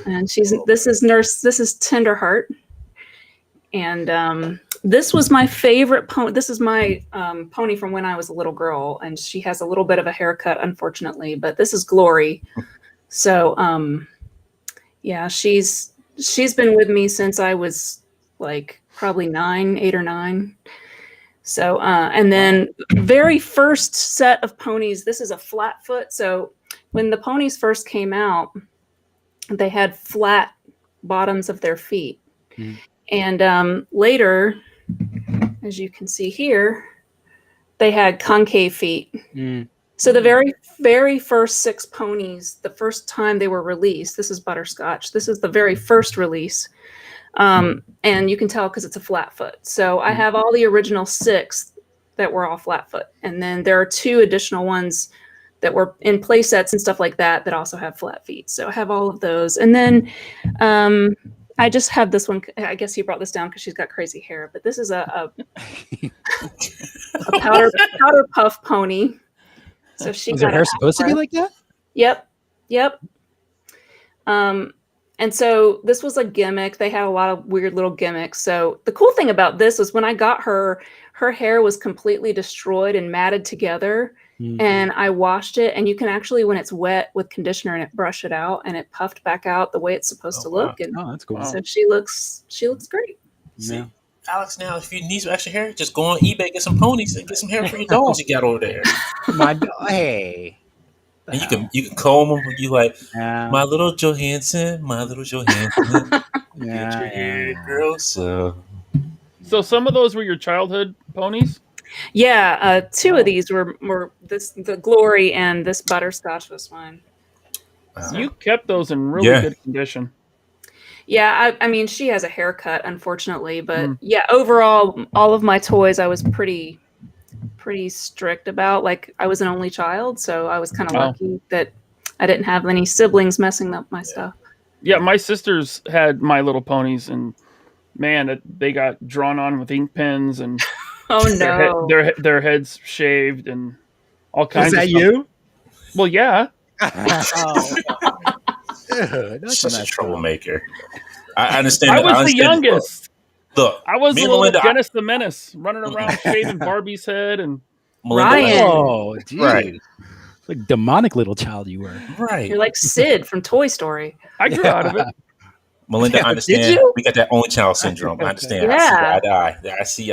And this is Tenderheart. And this was my favorite pony. This is my pony from when I was a little girl. And she has a little bit of a haircut, unfortunately. But this is Glory. So yeah, she's been with me since I was like probably 8 or 9. So, and then very first set of ponies, this is a flat foot. So when the ponies first came out, they had flat bottoms of their feet. And later, as you can see here, they had concave feet. So the very, very first 6 ponies, the first time they were released, this is Butterscotch. This is the very first release. And you can tell because it's a flat foot. So I have all the original 6 that were all flat foot. And then there are 2 additional ones that were in play sets and stuff like that also have flat feet. So I have all of those. And then I just have this one. I guess he brought this down because she's got crazy hair. But this is a powder puff pony. So she is her hair supposed to be like that? Yep. And so this was a gimmick. They had a lot of weird little gimmicks. So the cool thing about this is when I got her hair was completely destroyed and matted together. And I washed it, and you can actually, when it's wet with conditioner, and it brush it out, and it puffed back out the way it's supposed to look. And that's cool. So she looks great. See, Alex, now if you need some extra hair, just go on eBay, get some ponies, and get some hair for your dogs you got over there. Hey. And you can comb them. You like my little Johansson. Get your hair, girl. So some of those were your childhood ponies. Yeah, 2 of these were the Glory, and this Butterscotch was mine. So you kept those in really good condition. Yeah, I mean, she has a haircut, unfortunately, but yeah, overall, all of my toys I was pretty strict about. Like, I was an only child, so I was kind of lucky that I didn't have any siblings messing up my stuff. Yeah, my sisters had My Little Ponies, and man, they got drawn on with ink pens and oh no, their heads shaved and all kinds. Is that of stuff. you? Well, yeah. That's such a troublemaker. I understand. I was the youngest. Look, I was the little Dennis the Menace running around shaving Barbie's head and Ryan. Oh, geez. Right. Like demonic little child you were. Right. You're like Sid from Toy Story. I grew out of it. Melinda, I understand. We got that only child syndrome. I understand. Yeah. I see.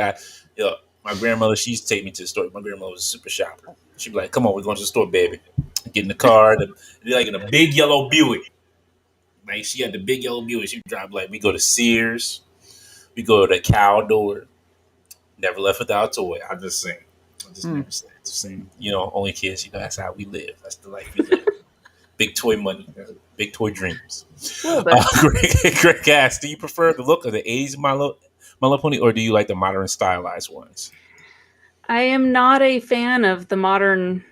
My grandmother, she used to take me to the store. My grandmother was a super shopper. She'd be like, "Come on, we're going to the store, baby." Get in the car. Like in a big yellow Buick. Like she had the big yellow Buick. She'd drive like, we go to Sears. We go to the cow door. Never left without a toy. I'm just saying. Never said it's the same. Only kids. That's how we live. That's the life we live. Big toy money. Big toy dreams. Greg asked, do you prefer the look of the 80s My Little Pony, or do you like the modern stylized ones? I am not a fan of the modern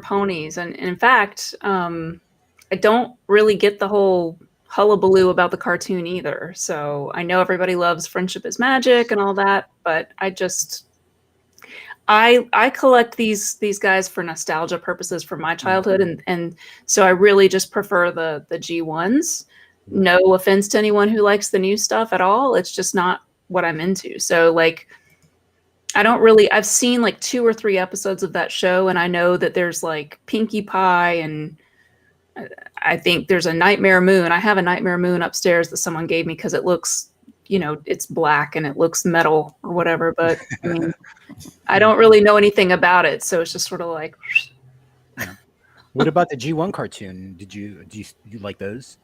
ponies, and in fact, I don't really get the whole hullabaloo about the cartoon either. So I know everybody loves Friendship is Magic and all that, but I collect these guys for nostalgia purposes from my childhood, and so I really just prefer the G1s. No offense to anyone who likes the new stuff at all. It's just not what I'm into. So like, I've seen like 2 or 3 episodes of that show, and I know that there's like Pinkie Pie, and I think there's a Nightmare Moon. I have a Nightmare Moon upstairs that someone gave me because it looks, it's black and it looks metal or whatever. But I mean, I don't really know anything about it, so it's just sort of like. Yeah. What about the G1 cartoon? Do you like those?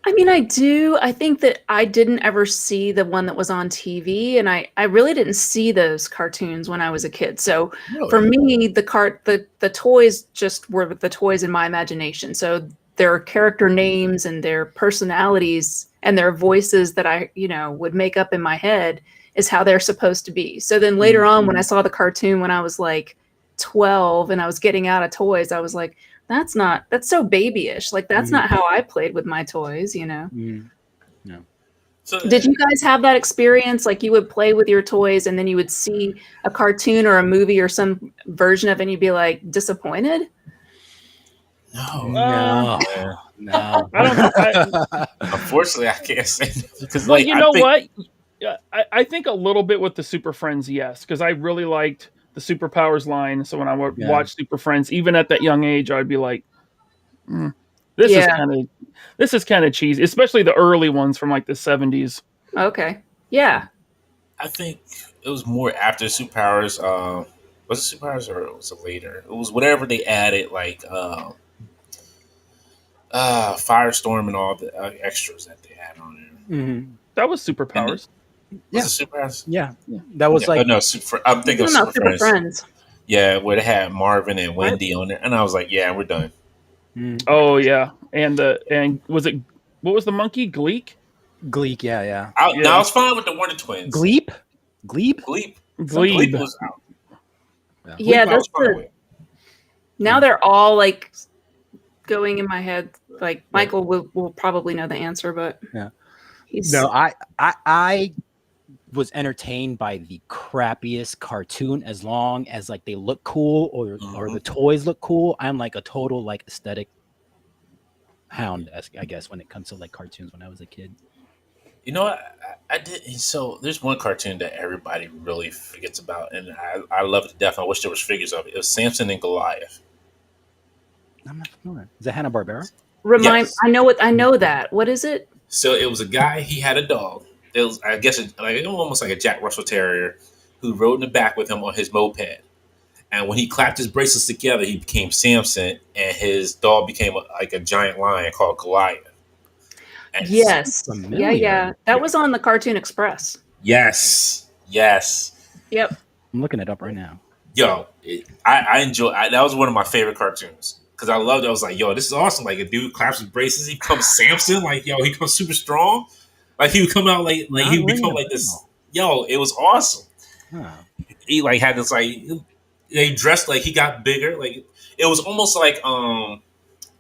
I mean, I do. I think that I didn't ever see the one that was on TV, and I really didn't see those cartoons when I was a kid. So for me, the toys just were the toys in my imagination. So their character names and their personalities and their voices that I, would make up in my head is how they're supposed to be. So then later on, when I saw the cartoon when I was like 12 and I was getting out of toys, I was like, that's so babyish. Like, that's not how I played with my toys, No. So did you guys have that experience? Like, you would play with your toys and then you would see a cartoon or a movie or some version of it and you'd be like disappointed? No. Unfortunately, I can't say that because, well, what? I think a little bit with the Super Friends, yes, because I really liked the Superpowers line. So when I would watch Super Friends, even at that young age, I'd be like, this is kind of cheesy, especially the early ones from like the 70s. Okay. Yeah. I think it was more after Superpowers. Was it Superpowers or was it later? It was whatever they added, like Firestorm and all the extras that they had on there. Mm-hmm. That was Superpowers. Was it Superpowers? Yeah. That was like... no, I'm thinking of Super Friends. Yeah, where they had Marvin and Wendy on there. And I was like, yeah, we're done. Oh, yeah. And was it... What was the monkey? Gleek? Gleek, yeah. I was fine with the Wonder Twins. Gleep? Gleep was out. Yeah, that's good. Now they're all like going in my head. Like Michael will probably know the answer, but no, I was entertained by the crappiest cartoon as long as like they look cool or the toys look cool. I'm like a total like aesthetic hound, I guess, when it comes to like cartoons when I was a kid. You know what? I did. So there's one cartoon that everybody really forgets about, and I love it to death. I wish there was figures of it. It was Samson and Goliath. I'm not familiar. Is that Hanna-Barbera? Yes. I know that. What is it? So it was a guy. He had a dog. It was, I guess, almost like a Jack Russell Terrier, who rode in the back with him on his moped. And when he clapped his bracelets together, he became Samson, and his dog became like a giant lion called Goliath. And yes. Yeah. That was on the Cartoon Express. Yes. Yep. I'm looking it up right now. Yo, I enjoy. That was one of my favorite cartoons because I loved it. I was like, yo, this is awesome. Like, a dude claps his braces, he becomes Samson. Like, yo, he becomes super strong. Like, he would come out like he would become like this. Yo, it was awesome. Huh. He like had this like they dressed like he got bigger. Like, it was almost like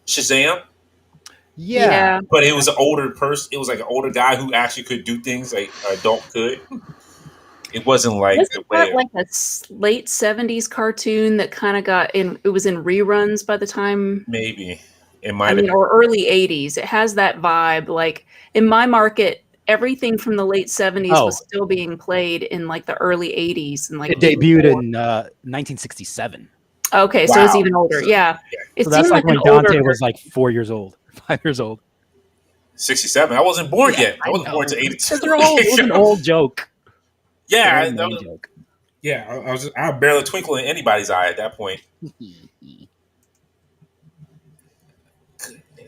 Shazam. Yeah. But it was an older person. It was like an older guy who actually could do things like an adult could. It wasn't like Wasn't that like a late 70s cartoon that kind of got in? It was in reruns by the time. Maybe it might have been. Or early 80s. It has that vibe. Like, in my market, everything from the late 70s was still being played in like the early 80s, and like it debuted in 1967. Okay, so it's even older. Yeah. So that's like when Dante was like 4 years old. 5 years old. 67. I wasn't born yet. I wasn't born to 82. It was an old joke. Yeah, joke. Yeah. I was barely twinkle in anybody's eye at that point. Goodness,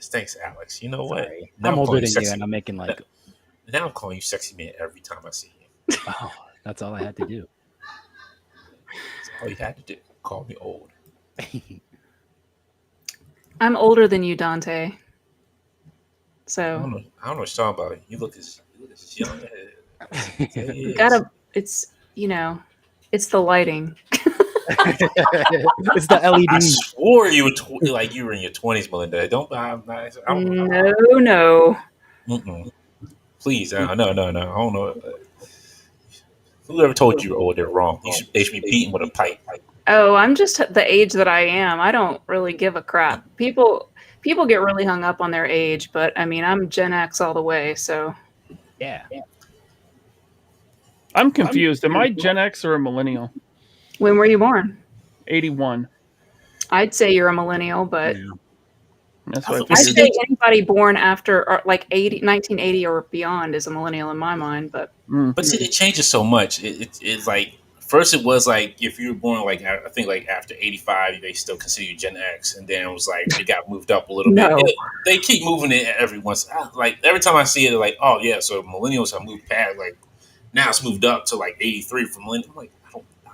thanks, Alex. You know what? I'm older than you, and I'm making like. Now I'm calling you sexy man every time I see you. Oh, that's all I had to do. That's all you had to do. Call me old. I'm older than you, Dante. So I don't know what you're talking about. You look as young. It's it's the lighting. It's the LED. I swore you were like you were in your 20s, Melinda. No. Mm-mm. Please, no. I don't know. Whoever told you, oh, they're wrong. They should be beaten with a pipe. Oh, I'm just the age that I am. I don't really give a crap. People get really hung up on their age, but I mean, I'm Gen X all the way, so. Yeah. I'm confused. Am I Gen X or a millennial? When were you born? 81. I'd say you're a millennial, but Yeah. That's what I I'd figured. say anybody born after or like 1980 or beyond is a millennial in my mind. But But see, it changes so much. It's like first it was like if you were born like I think like after 85, they still consider you Gen X, and then it was like it got moved up a little No. bit. They keep moving it every once. Like every time I see it, like oh yeah, so millennials have moved past like now it's moved up to like 83 from millennials. I'm like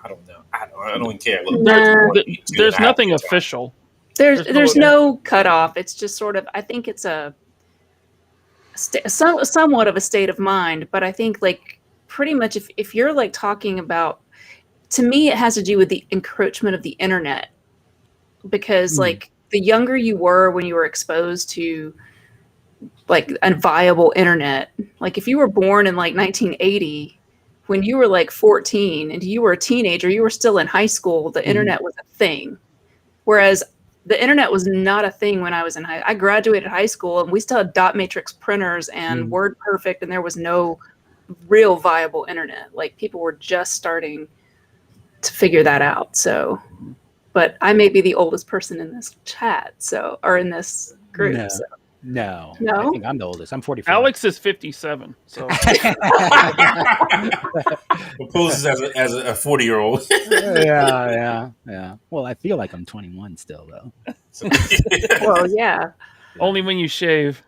I don't know. I don't even care. Look, Nah. There's nothing official. There's no cutoff. It's just sort of. I think it's a somewhat of a state of mind. But I think like pretty much if you're like talking about, to me, it has to do with the encroachment of the internet, because like the younger you were when you were exposed to like a viable internet, like if you were born in like 1980, when you were like 14 and you were a teenager, you were still in high school, the internet was a thing. Whereas the internet was not a thing when I was in I graduated high school and we still had dot matrix printers and WordPerfect, and there was no real viable internet. Like people were just starting to figure that out. So, but I may be the oldest person in this chat, so, or in this group. No. So. No, No? I think I'm the oldest. I'm 44. Alex is 57. So proposes as a 40-year-old. yeah. Well, I feel like I'm 21 still, though. Well, yeah. only when you shave.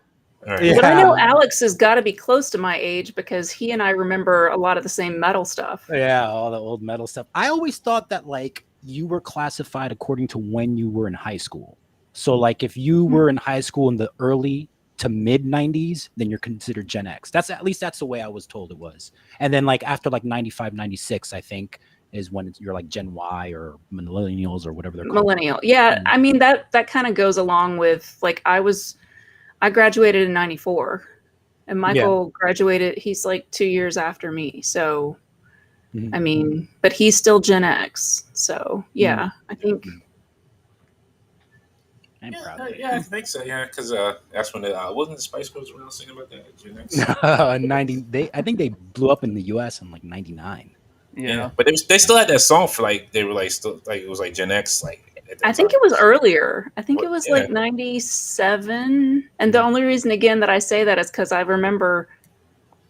Right. Yeah. But I know Alex has got to be close to my age because he and I remember a lot of the same metal stuff. Yeah, all the old metal stuff. I always thought that like you were classified according to when you were in high school. So like if you were in high school in the early to mid 90s, then you're considered Gen X. That's the way I was told it was. And then like after like 95, 96, I think is when you're like Gen Y or millennials or whatever they're called. Millennial. Yeah, I mean that kind of goes along with like I graduated in 94 and Michael graduated, he's like 2 years after me. So I mean, but he's still Gen X. So yeah, I think I'm proud of it. Yeah, I think so. Yeah, because that's when wasn't the Spice Girls around singing about that? Gen X? 90. I think they blew up in the U.S. in like 99. Yeah. But they still had that song for like they were like still like it was like Gen X like. I think it was earlier. I think it was like 97. And the only reason again that I say that is because I remember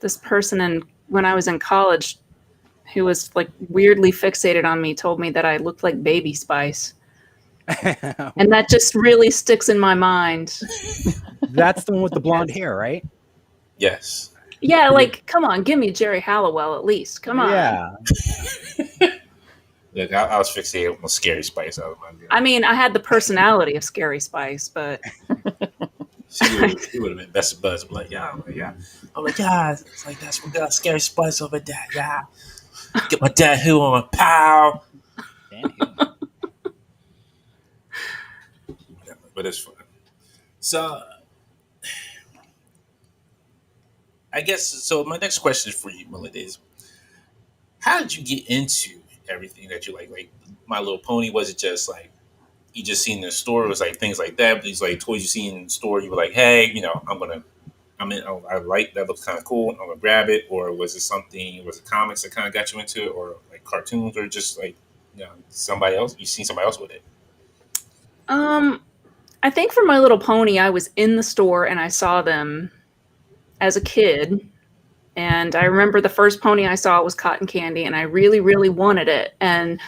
this person when I was in college who was like weirdly fixated on me told me that I looked like Baby Spice. And that just really sticks in my mind. That's the one with the blonde hair, right? Yes. Yeah, like, come on, give me Jerry Halliwell at least. Come on. Yeah. Look, I was fixated on Scary Spice. I mean, I had the personality of Scary Spice, but she would have been best of buzz. I'm like, yeah. I'm like, yeah. It's like that's what got Scary Spice over there. Yeah. Get my dad who on my pal. But it's fun. So, I guess so. My next question for you, Melinda, is how did you get into everything that you like? Like My Little Pony, was it just like you just seen in the store? It was like things like that. These like toys you see in the store. You were like, hey, I like that, looks kind of cool. I'm gonna grab it. Or was it something? Was it comics that kind of got you into it, or like cartoons, or just like somebody else? You seen somebody else with it? I think for My Little Pony, I was in the store and I saw them as a kid. And I remember the first pony I saw was Cotton Candy, and I really, really wanted it. And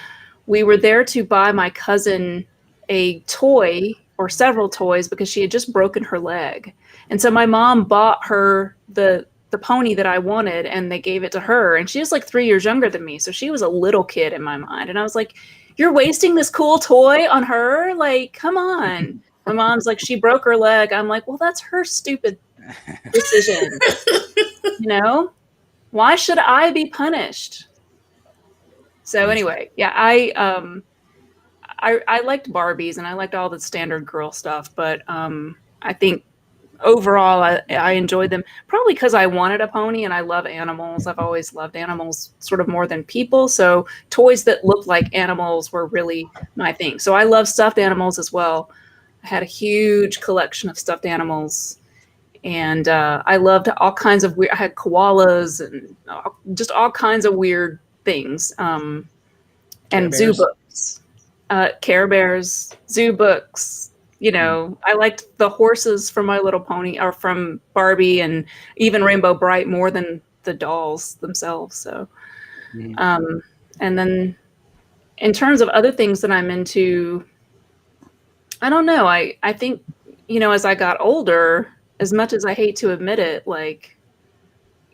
we were there to buy my cousin a toy or several toys because she had just broken her leg. And so my mom bought her the pony that I wanted, and they gave it to her. And she was like 3 years younger than me. So she was a little kid in my mind. And I was like, you're wasting this cool toy on her? Like, come on. My mom's like, she broke her leg. I'm like, well, that's her stupid decision. Why should I be punished? So anyway, yeah, I liked Barbies and I liked all the standard girl stuff, but I think overall, I enjoyed them. Probably because I wanted a pony and I love animals. I've always loved animals sort of more than people. So toys that look like animals were really my thing. So I love stuffed animals as well. I had a huge collection of stuffed animals. And I loved all kinds of weird. I had koalas and just all kinds of weird things. And zoo books, Care Bears, zoo books. You know, I liked the horses from My Little Pony or from Barbie and even Rainbow Bright more than the dolls themselves. So, and then in terms of other things that I'm into, I don't know. I think, you know, as I got older, as much as I hate to admit it, like,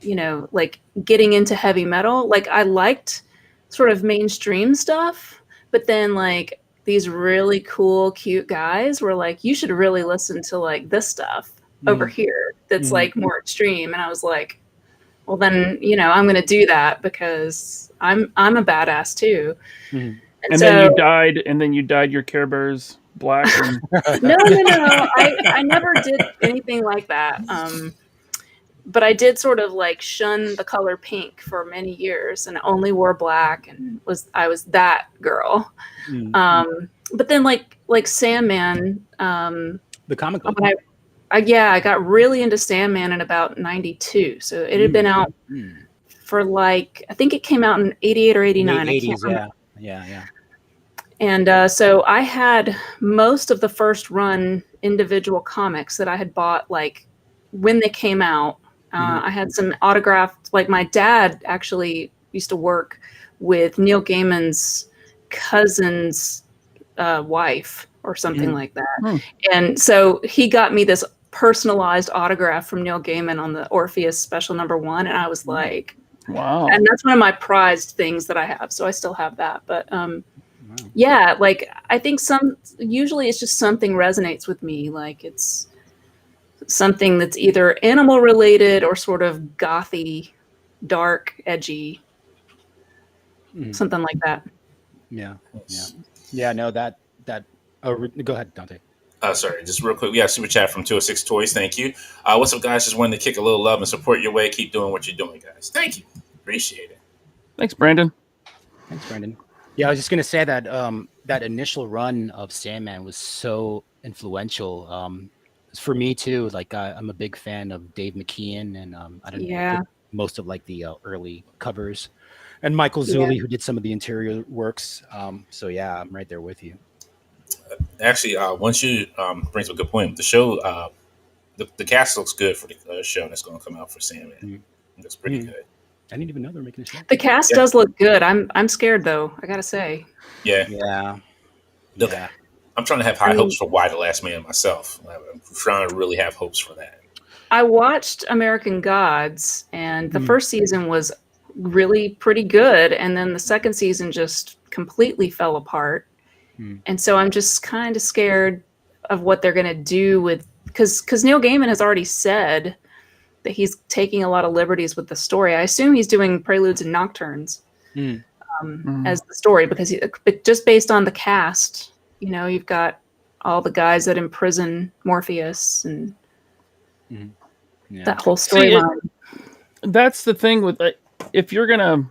you know, like getting into heavy metal, like I liked sort of mainstream stuff, but then like these really cool, cute guys were like, you should really listen to like this stuff over here that's like more extreme. And I was like, well then, you know, I'm going to do that because I'm a badass too. And then you dyed your Care Bears black. And... No. I never did anything like that. But I did sort of like shun the color pink for many years and only wore black and I was that girl. But then like Sandman, the comic book. I got really into Sandman in about 92. So it had been out for like, I think it came out in 88 or 89. Late 80s, yeah. And so I had most of the first run individual comics that I had bought like when they came out. I had some autographed, like my dad actually used to work with Neil Gaiman's cousin's wife or something like that. And so he got me this personalized autograph from Neil Gaiman on the Orpheus special #1. And I was like, wow. And that's one of my prized things that I have. So I still have that. But yeah, like I think usually it's just something resonates with me. Like it's something that's either animal related or sort of gothy, dark, edgy, something like that. Yeah. No, that. Go ahead, Dante. Sorry, just real quick. We have super chat from 206 Toys. Thank you. What's up, guys? Just wanted to kick a little love and support your way. Keep doing what you're doing, guys. Thank you. Appreciate it. Thanks, Brandon. Yeah, I was just gonna say that that initial run of Sandman was so influential. For me too. Like I'm a big fan of Dave McKeon, and I don't know most of like the early covers, and Michael Zulli, who did some of the interior works. So yeah, I'm right there with you. Actually, once you brings up a good point. The show, the cast looks good for the show that's going to come out for Sandman. It looks pretty good. I didn't even know they were making a show. The cast does look good. I'm scared though. I gotta say. Yeah. Look, I'm trying to have high hopes for Why the Last Man myself. I'm trying to really have hopes for that. I watched American Gods, and the first season was really pretty good, and then the second season just completely fell apart. And so I'm just kind of scared of what they're going to do with, because Neil Gaiman has already said that he's taking a lot of liberties with the story. I assume he's doing Preludes and Nocturnes as the story, because just based on the cast, you know, you've got all the guys that imprison Morpheus and that whole storyline. That's the thing with if you're gonna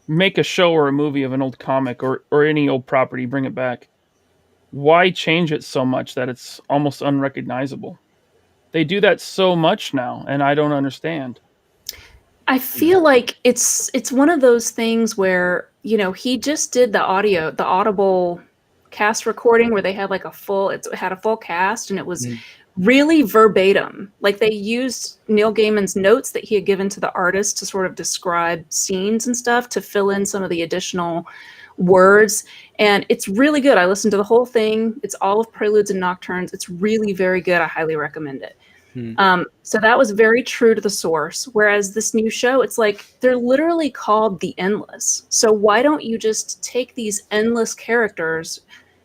make a show or a movie of an old comic or any old property, bring it back, why change it so much that it's almost unrecognizable? They do that so much now, and I don't understand. I feel like it's one of those things where, you know, he just did the Audible cast recording where they had like it had a full cast, and it was really verbatim. Like they used Neil Gaiman's notes that he had given to the artist to sort of describe scenes and stuff to fill in some of the additional words. And it's really good. I listened to the whole thing. It's all of Preludes and Nocturnes. It's really very good. I highly recommend it. So that was very true to the source. Whereas this new show, it's like they're literally called The Endless. So why don't you just take these endless characters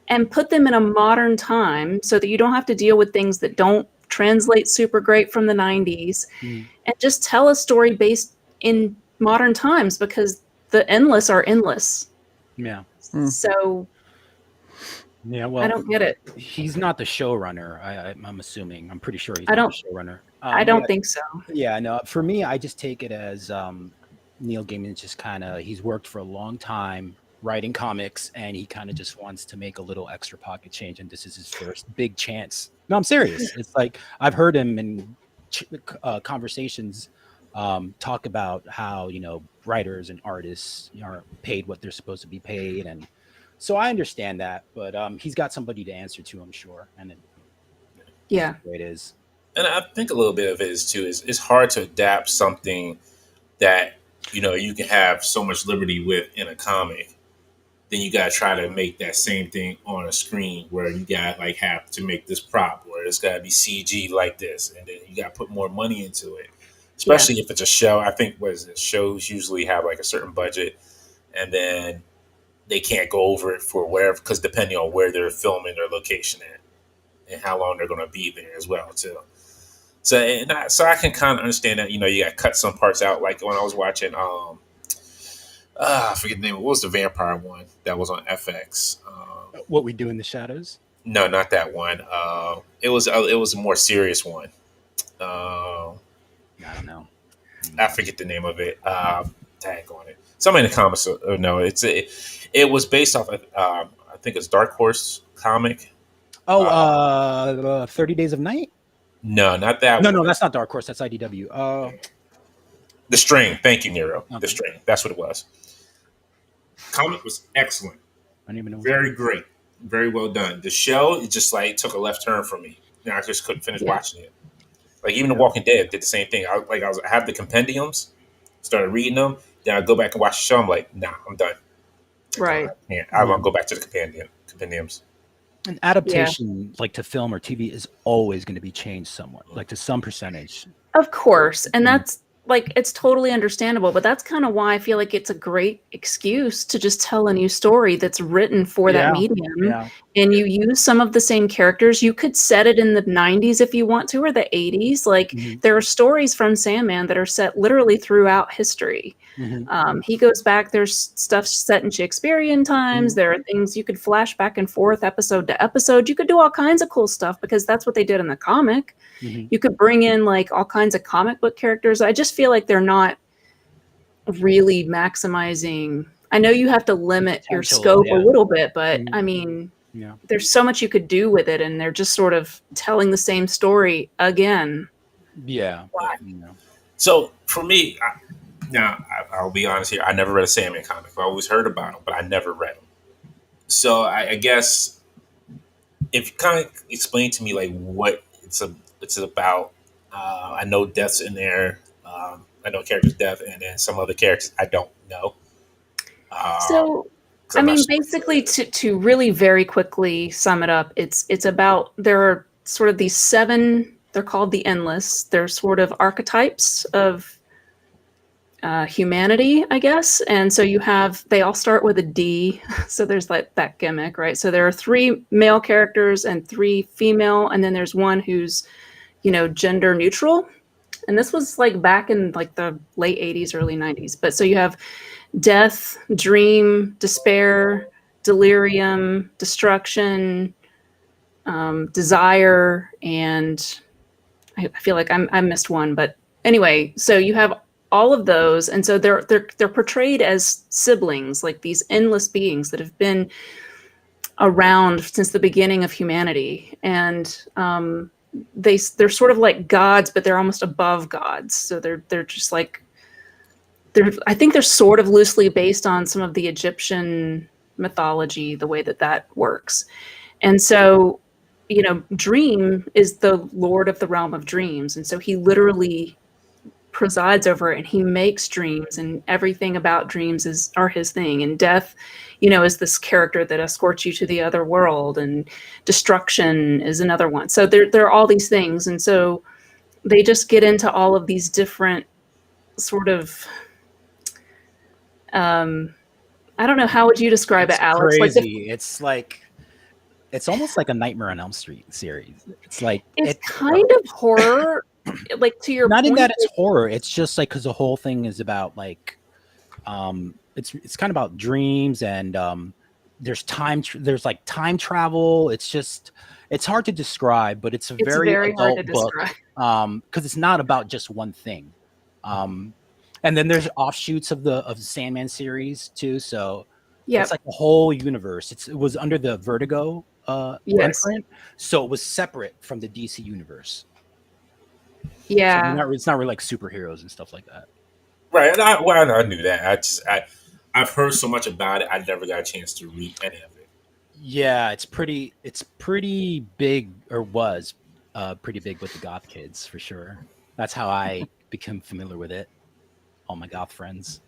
and put them in a modern time so that you don't have to deal with things that don't translate super great from the 90s and just tell a story based in modern times, because the endless are endless. Yeah. So Yeah, well, I don't get it. he's not the showrunner. I'm assuming. I'm pretty sure he's I not don't. the showrunner. I don't think so. Yeah, no. For me, I just take it as Neil Gaiman is just kind of he's worked for a long time writing comics, and he kind of just wants to make a little extra pocket change, and this is his first big chance. No, I'm serious. It's like I've heard him in conversations talk about how writers and artists aren't paid what they're supposed to be paid, and so I understand that, but he's got somebody to answer to, I'm sure, and Yeah, it is. And I think a little bit of it is too is it's hard to adapt something that you can have so much liberty with in a comic. Then you gotta try to make that same thing on a screen where you gotta like have to make this prop where it's gotta be CG like this, and then you gotta put more money into it. Especially if it's a show. I think shows usually have like a certain budget, and then they can't go over it for whatever because depending on where they're filming their location at and how long they're gonna be there as well too. So I can kind of understand that you got to cut some parts out. Like when I was watching, I forget the name. What was the vampire one that was on FX? What We Do in the Shadows? No, not that one. It was a more serious one. I don't know. I forget the name of it. Tag on it. Somebody in the comments. No, it was based off of I think it's Dark Horse comic. 30 Days of Night? No, not that No, one. no, that's not Dark Horse. That's IDW. The String. Thank you, Nero. Okay. The String. That's what it was. Comic was excellent. I don't even know. Very great. Very well done. The show, it just like took a left turn for me. I just couldn't finish watching it. Like even The Walking Dead did the same thing. I have the compendiums, started reading them, then I go back and watch the show. I'm like, nah, I'm done. right. I won't go back to the compendiums. An adaptation, like to film or TV, is always going to be changed somewhat, like to some percentage. Of course. And that's like, it's totally understandable, but that's kind of why I feel like it's a great excuse to just tell a new story that's written for that medium. Yeah. And you use some of the same characters. You could set it in the 90s if you want to, or the 80s. Like there are stories from Sandman that are set literally throughout history. He goes back, there's stuff set in Shakespearean times. There are things you could flash back and forth episode to episode. You could do all kinds of cool stuff because that's what they did in the comic. You could bring in like all kinds of comic book characters. I just feel like they're not really maximizing. I know you have to limit your scope a little bit, but I mean, there's so much you could do with it, and they're just sort of telling the same story again. Yeah. So for me, I'll be honest here. I never read a Sandman comic. I always heard about them, but I never read them. So I guess if you kind of explain to me like what it's about. I know Death's in there. I know characters Death, and then some other characters I don't know. So, I mean, basically, to really very quickly sum it up, it's about, there are sort of these 7. They're called the Endless. They're sort of archetypes of humanity, I guess. And so they all start with a D. So there's like that gimmick, right? So there are 3 male characters and 3 female, and then there's one who's gender neutral. And this was like back in like the late 80s, early 90s. But so you have death, dream, despair, delirium, destruction, desire, and I feel like I missed one. But anyway, so you have all of those, and so they're portrayed as siblings, like these endless beings that have been around since the beginning of humanity, and they're sort of like gods, but they're almost above gods. So they're just like I think they're sort of loosely based on some of the Egyptian mythology, the way that works. And so, Dream is the lord of the realm of dreams, and so he literally presides over it, and he makes dreams, and everything about dreams are his thing. And Death, is this character that escorts you to the other world, and Destruction is another one. So there are all these things, and so they just get into all of these different sort of I don't know, how would you describe it, Alex? Crazy. It's almost like a Nightmare on Elm Street series. It's like it's kind of horror. Like, to your not point, in that it's horror. It's just like, because the whole thing is about like it's kind of about dreams and there's there's like time travel. It's hard to describe, but it's a very hard to adult book describe. because it's not about just one thing. And then there's offshoots of the Sandman series too. So it's like a whole universe. It was under the Vertigo imprint, so it was separate from the DC universe. Yeah, so it's not really like superheroes and stuff like that. Right. I knew that. I've heard so much about it. I never got a chance to read any of it. Yeah, it's pretty big, or was pretty big with the goth kids for sure. That's how I became familiar with it. All my goth friends.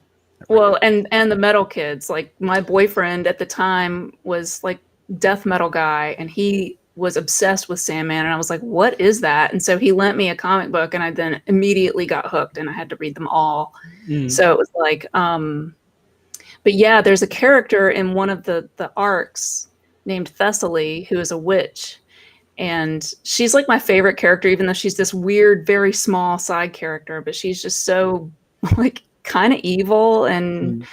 Well, and the metal kids. Like my boyfriend at the time was like death metal guy, and he was obsessed with Sandman, and I was like, what is that? And so he lent me a comic book, and I then immediately got hooked, and I had to read them all. So it was like, but yeah, there's a character in one of the arcs named Thessaly, who is a witch, and she's like my favorite character, even though she's this weird, very small side character, but she's just so like kind of evil and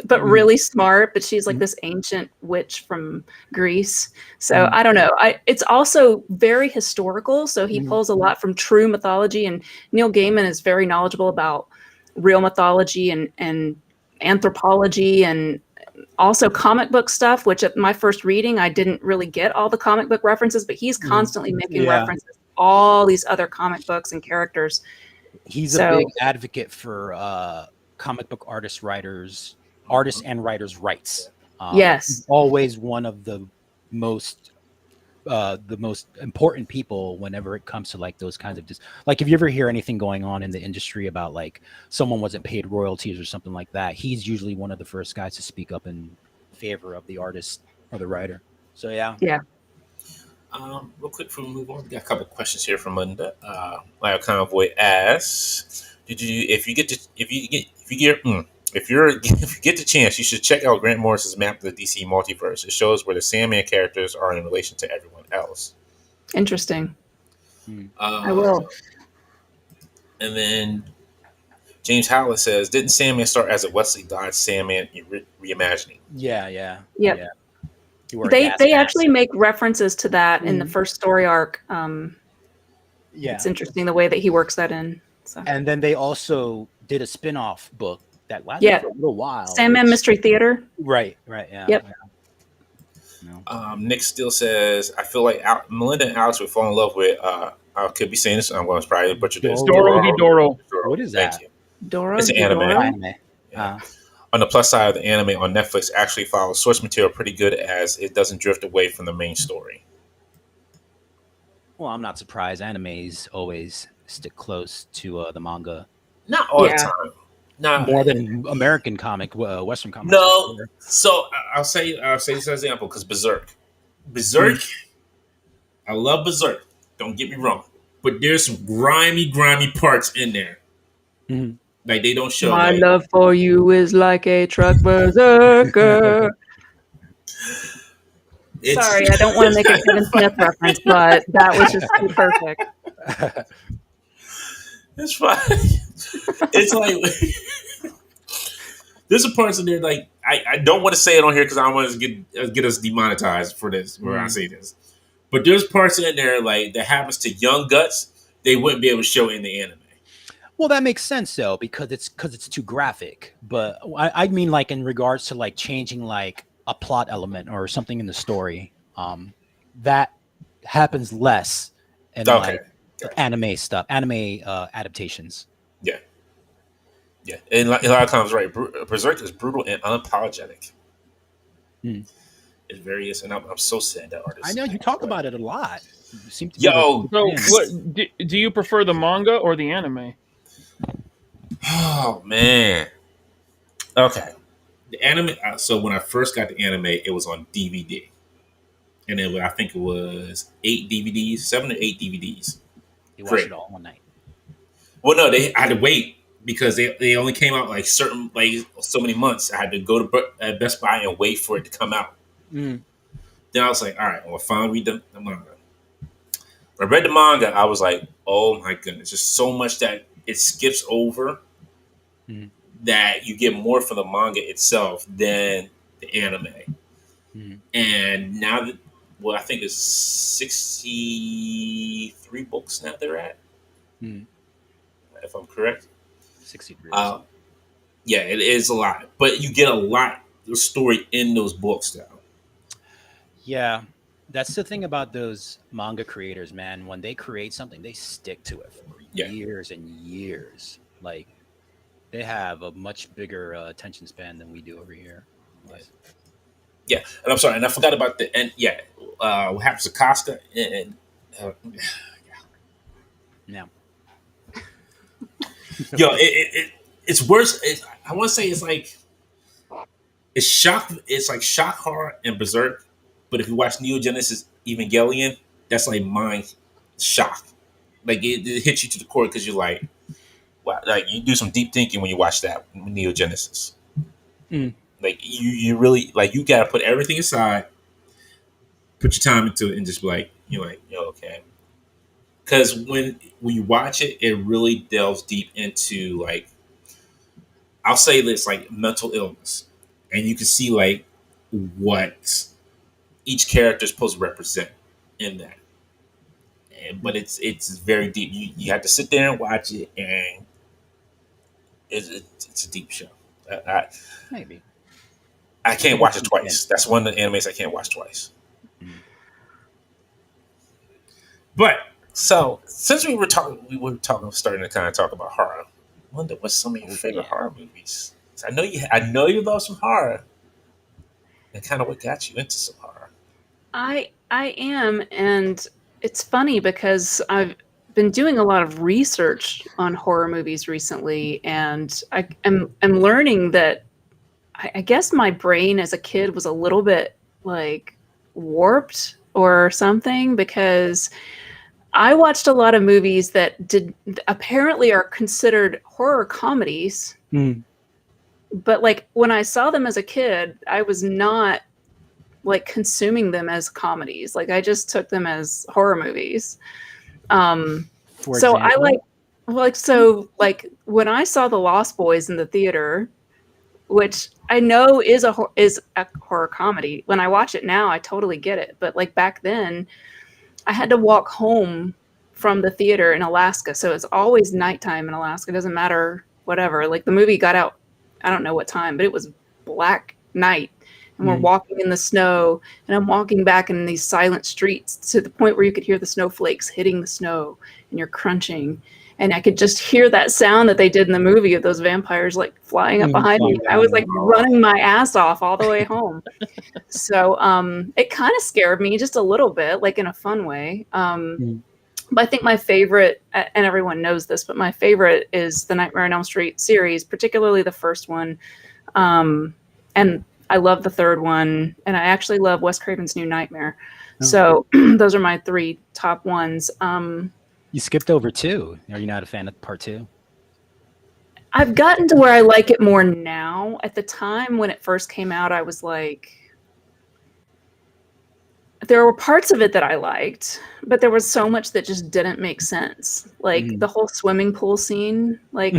but really smart. But she's like this ancient witch from Greece. So I don't know. It's also very historical. So he pulls a lot from true mythology, and Neil Gaiman is very knowledgeable about real mythology and anthropology, and also comic book stuff, which at my first reading, I didn't really get all the comic book references, but he's constantly making references to all these other comic books and characters. He's a big advocate for comic book artists and writers' rights. He's always one of the most important people whenever it comes to like those kinds of like if you ever hear anything going on in the industry about like someone wasn't paid royalties or something like that, he's usually one of the first guys to speak up in favor of the artist or the writer. So yeah. Real quick before we move on, we got a couple of questions here from Linda. Lyle Convoy asks, if you get the chance, you should check out Grant Morrison's map of the DC multiverse. It shows where the Sandman characters are in relation to everyone else. Interesting. I will. And then James Howlett says, didn't Sandman start as a Wesley Dodds Sandman reimagining? Yeah. They actually make references to that in the first story arc. It's interesting the way that he works that in. So. And then they also did a spin-off book that lasted for a little while. Sandman Mystery Theater. Right, yeah. Yep. Yeah. Nick still says, I feel like Melinda and Alex would fall in love with, I could be saying this, I'm going to probably butcher this. Doro. What is that? Thank you. Doro. It's an anime. Yeah. On the plus side of the anime on Netflix actually follows source material pretty good, as it doesn't drift away from the main story. Well, I'm not surprised. Animes always stick close to the manga. Not all the time. Not more than American Western comics. No. So I'll say this as an example, because Berserk. I love Berserk. Don't get me wrong, but there's some grimy parts in there. Like they don't show. My love for you is like a truck berserker. Sorry, I don't want to make a Kevin Smith reference, but that was just too perfect. It's fine. It's like there's some parts in there like I don't want to say it on here because I don't want to get us demonetized for this where I say this. But there's parts in there like that happens to young guts they wouldn't be able to show in the anime. Well, that makes sense though, because it's too graphic. But I mean, like in regards to like changing like a plot element or something in the story, that happens less in like anime stuff, anime adaptations. Yeah, and a lot of times, right? Berserk is brutal and unapologetic. It's various, and I'm so sad that artist. I know you talk about it a lot. You seem to so, what do you prefer, the manga or the anime? Oh man. Okay. The anime. So when I first got the anime, it was on DVD, and then I think it was 7 or 8 DVDs. You watched it all one night. Well, no, I had to wait because they only came out like so many months. I had to go to Best Buy and wait for it to come out. Then I was like, all right, well, finally read the manga. When I read the manga, I was like, oh my goodness, there's so much that it skips over that you get more from the manga itself than the anime. And now that, well, I think it's 63 books now they're at, if I'm correct. 63. Yeah, it is a lot, but you get a lot of story in those books now. Yeah, that's the thing about those manga creators, man. When they create something, they stick to it for years and years. Like, they have a much bigger attention span than we do over here. Yeah, and I'm sorry, and I forgot about the end. Yeah, what happens to Costa and yeah. Yo, it's worse. I want to say it's like shock. It's like shock horror and Berserk. But if you watch Neo Genesis Evangelion, that's like mind shock. Like it hits you to the core because you're like, wow, like you do some deep thinking when you watch that Neo Genesis. Like you really like you gotta put everything aside, put your time into it, and just be like you're like, yo, okay. Because when you watch it, it really delves deep into like, I'll say this, like mental illness, and you can see like what each character is supposed to represent in that. But it's very deep. You have to sit there and watch it, and it's a deep show. Maybe I can't watch it twice. That's one of the animes I can't watch twice. But so since we were starting to kind of talk about horror. I wonder what's some of your favorite horror movies. So I know you love some horror, and kind of what got you into some horror. I am, and it's funny because I've been doing a lot of research on horror movies recently, and I'm learning that I guess my brain as a kid was a little bit like warped or something, because I watched a lot of movies that apparently are considered horror comedies. But like when I saw them as a kid, I was not like consuming them as comedies. Like I just took them as horror movies. So I like when I saw The Lost Boys in the theater, which I know is a horror comedy. When I watch it now, I totally get it. But like back then, I had to walk home from the theater in Alaska. So it's always nighttime in Alaska. It doesn't matter, whatever. Like the movie got out, I don't know what time, but it was black night. And we're walking in the snow, and I'm walking back in these silent streets to the point where you could hear the snowflakes hitting the snow, and you're crunching. And I could just hear that sound that they did in the movie of those vampires like flying up behind me. I was like running my ass off all the way home. So it kind of scared me just a little bit, like in a fun way. But I think my favorite, and everyone knows this, but my favorite is the Nightmare on Elm Street series, particularly the first one. And I love the third one, and I actually love Wes Craven's New Nightmare. So those are my three top ones. You skipped over 2. Are you not a fan of part 2? I've gotten to where I like it more now. At the time when it first came out, I was like, there were parts of it that I liked, but there was so much that just didn't make sense. Like the whole swimming pool scene. Like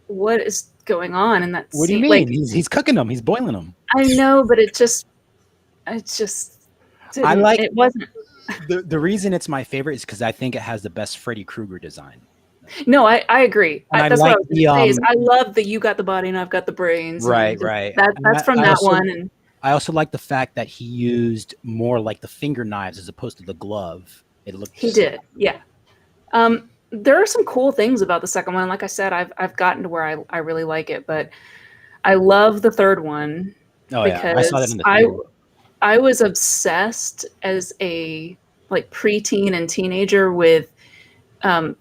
what is going on in that scene? What do you mean? Like, he's cooking them. He's boiling them. I know, but it just I like it wasn't. The reason it's my favorite is because I think it has the best Freddy Krueger design. No, I agree. That's like what I was going to say. Is I love that you got the body and I've got the brains. Right. That's from that one. And I also like the fact that he used more like the finger knives as opposed to the glove. He did, yeah. There are some cool things about the second one. Like I said, I've gotten to where I really like it, but I love the third one. Oh yeah, I saw that in the theater. I was obsessed as a like preteen and teenager with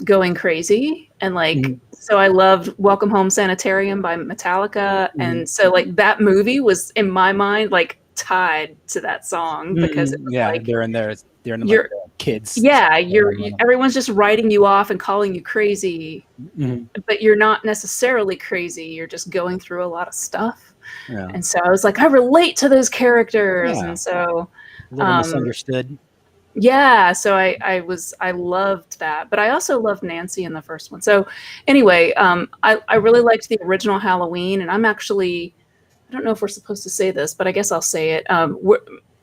going crazy, and like so I loved Welcome Home Sanitarium by Metallica, and so like that movie was in my mind like tied to that song because it was, like, they're in like kids. Yeah, everyone's just writing you off and calling you crazy, but you're not necessarily crazy. You're just going through a lot of stuff. Yeah. And so I was like, I relate to those characters, and so a little misunderstood. Yeah, so I loved that, but I also loved Nancy in the first one. So anyway, I really liked the original Halloween, and I'm actually I don't know if we're supposed to say this, but I guess I'll say it.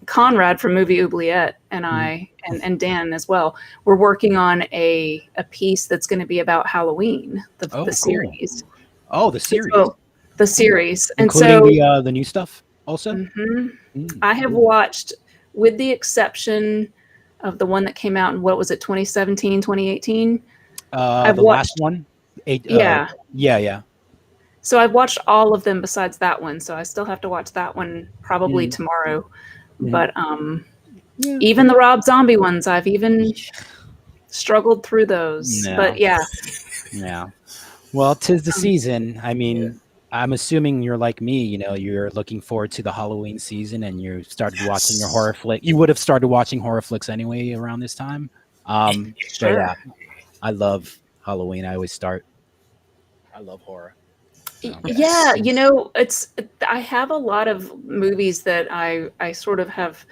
Conrad from Movie Oubliette and I, and Dan as well, we're working on a piece that's going to be about Halloween, the series. Oh, the series. So, the series. Including the new stuff also? I have watched, with the exception of the one that came out in, what was it, 2017, 2018? The last one? Yeah. Yeah. So I've watched all of them besides that one. So I still have to watch that one probably tomorrow. But even the Rob Zombie ones, I've even struggled through those. No. But yeah. Yeah. Well, 'tis the season. I mean, I'm assuming you're like me, you're looking forward to the Halloween season and you started watching your horror flick. You would have started watching horror flicks anyway around this time. Sure. But yeah, I love Halloween. I love horror. So. Yeah, I have a lot of movies that I sort of have,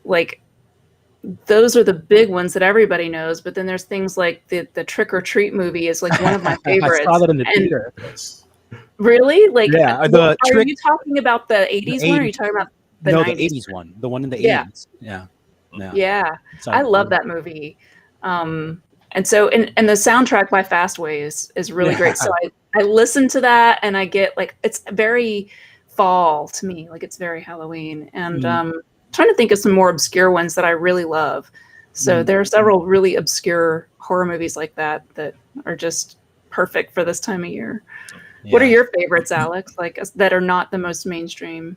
like, those are the big ones that everybody knows, but then there's things like the Trick or Treat movie is like one of my favorites. I saw that in the theater. Really? Like, yeah, are you talking about the 80s one, or are you talking about the 90s? The 80s one, the one in the 80s. Yeah. I love that movie. And so, and the soundtrack by Fastway is really great. So I listen to that and I get, like, it's very fall to me. Like, it's very Halloween. And trying to think of some more obscure ones that I really love. So there are several really obscure horror movies like that are just perfect for this time of year. Yeah. What are your favorites, Alex? Like, that are not the most mainstream?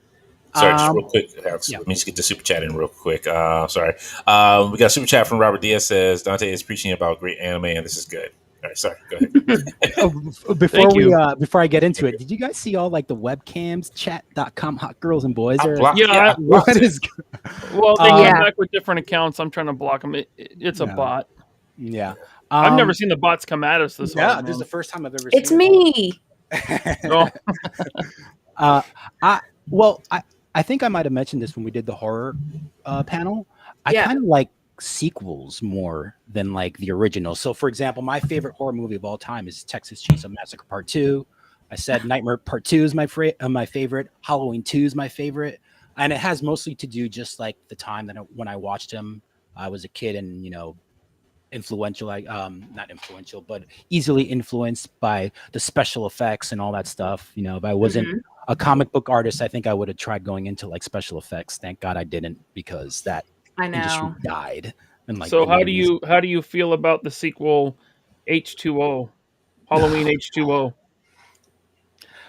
Sorry, just real quick, Alex. Let me just get the super chat in real quick. Sorry. We got a super chat from Robert Diaz says, Dante is preaching about great anime, and this is good. All right, sorry. Go ahead. Before I get into it, did you guys see all like the webcams, chat.com, hot girls and boys? Well, they came back with different accounts. I'm trying to block them. It's a bot. Yeah. I've never seen the bots come at us this way. Yeah, this is the first time I've ever seen it. It's me. I think I might have mentioned this when we did the horror panel. I kind of like sequels more than like the original. So, for example, my favorite horror movie of all time is Texas Chainsaw Massacre Part 2. I said Nightmare Part 2 is my favorite. Halloween 2 is my favorite. And it has mostly to do just like the time that when I watched them. I was a kid and, influential, not influential, but easily influenced by the special effects and all that stuff. If I wasn't a comic book artist, I think I would have tried going into like special effects. Thank God I didn't, because that industry died. And like, so how do you feel about the sequel H2O, Halloween H2O?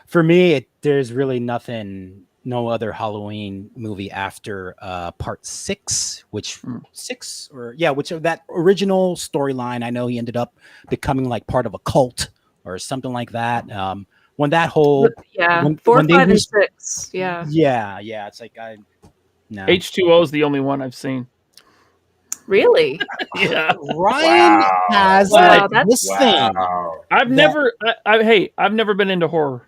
For me, there's really no other Halloween movie after part 6, which that original storyline. I know he ended up becoming like part of a cult or something like that. When that whole 4, 5, and 6, it's like H2O is the only one I've seen. Really? Yeah. Ryan has this thing. I've never been into horror.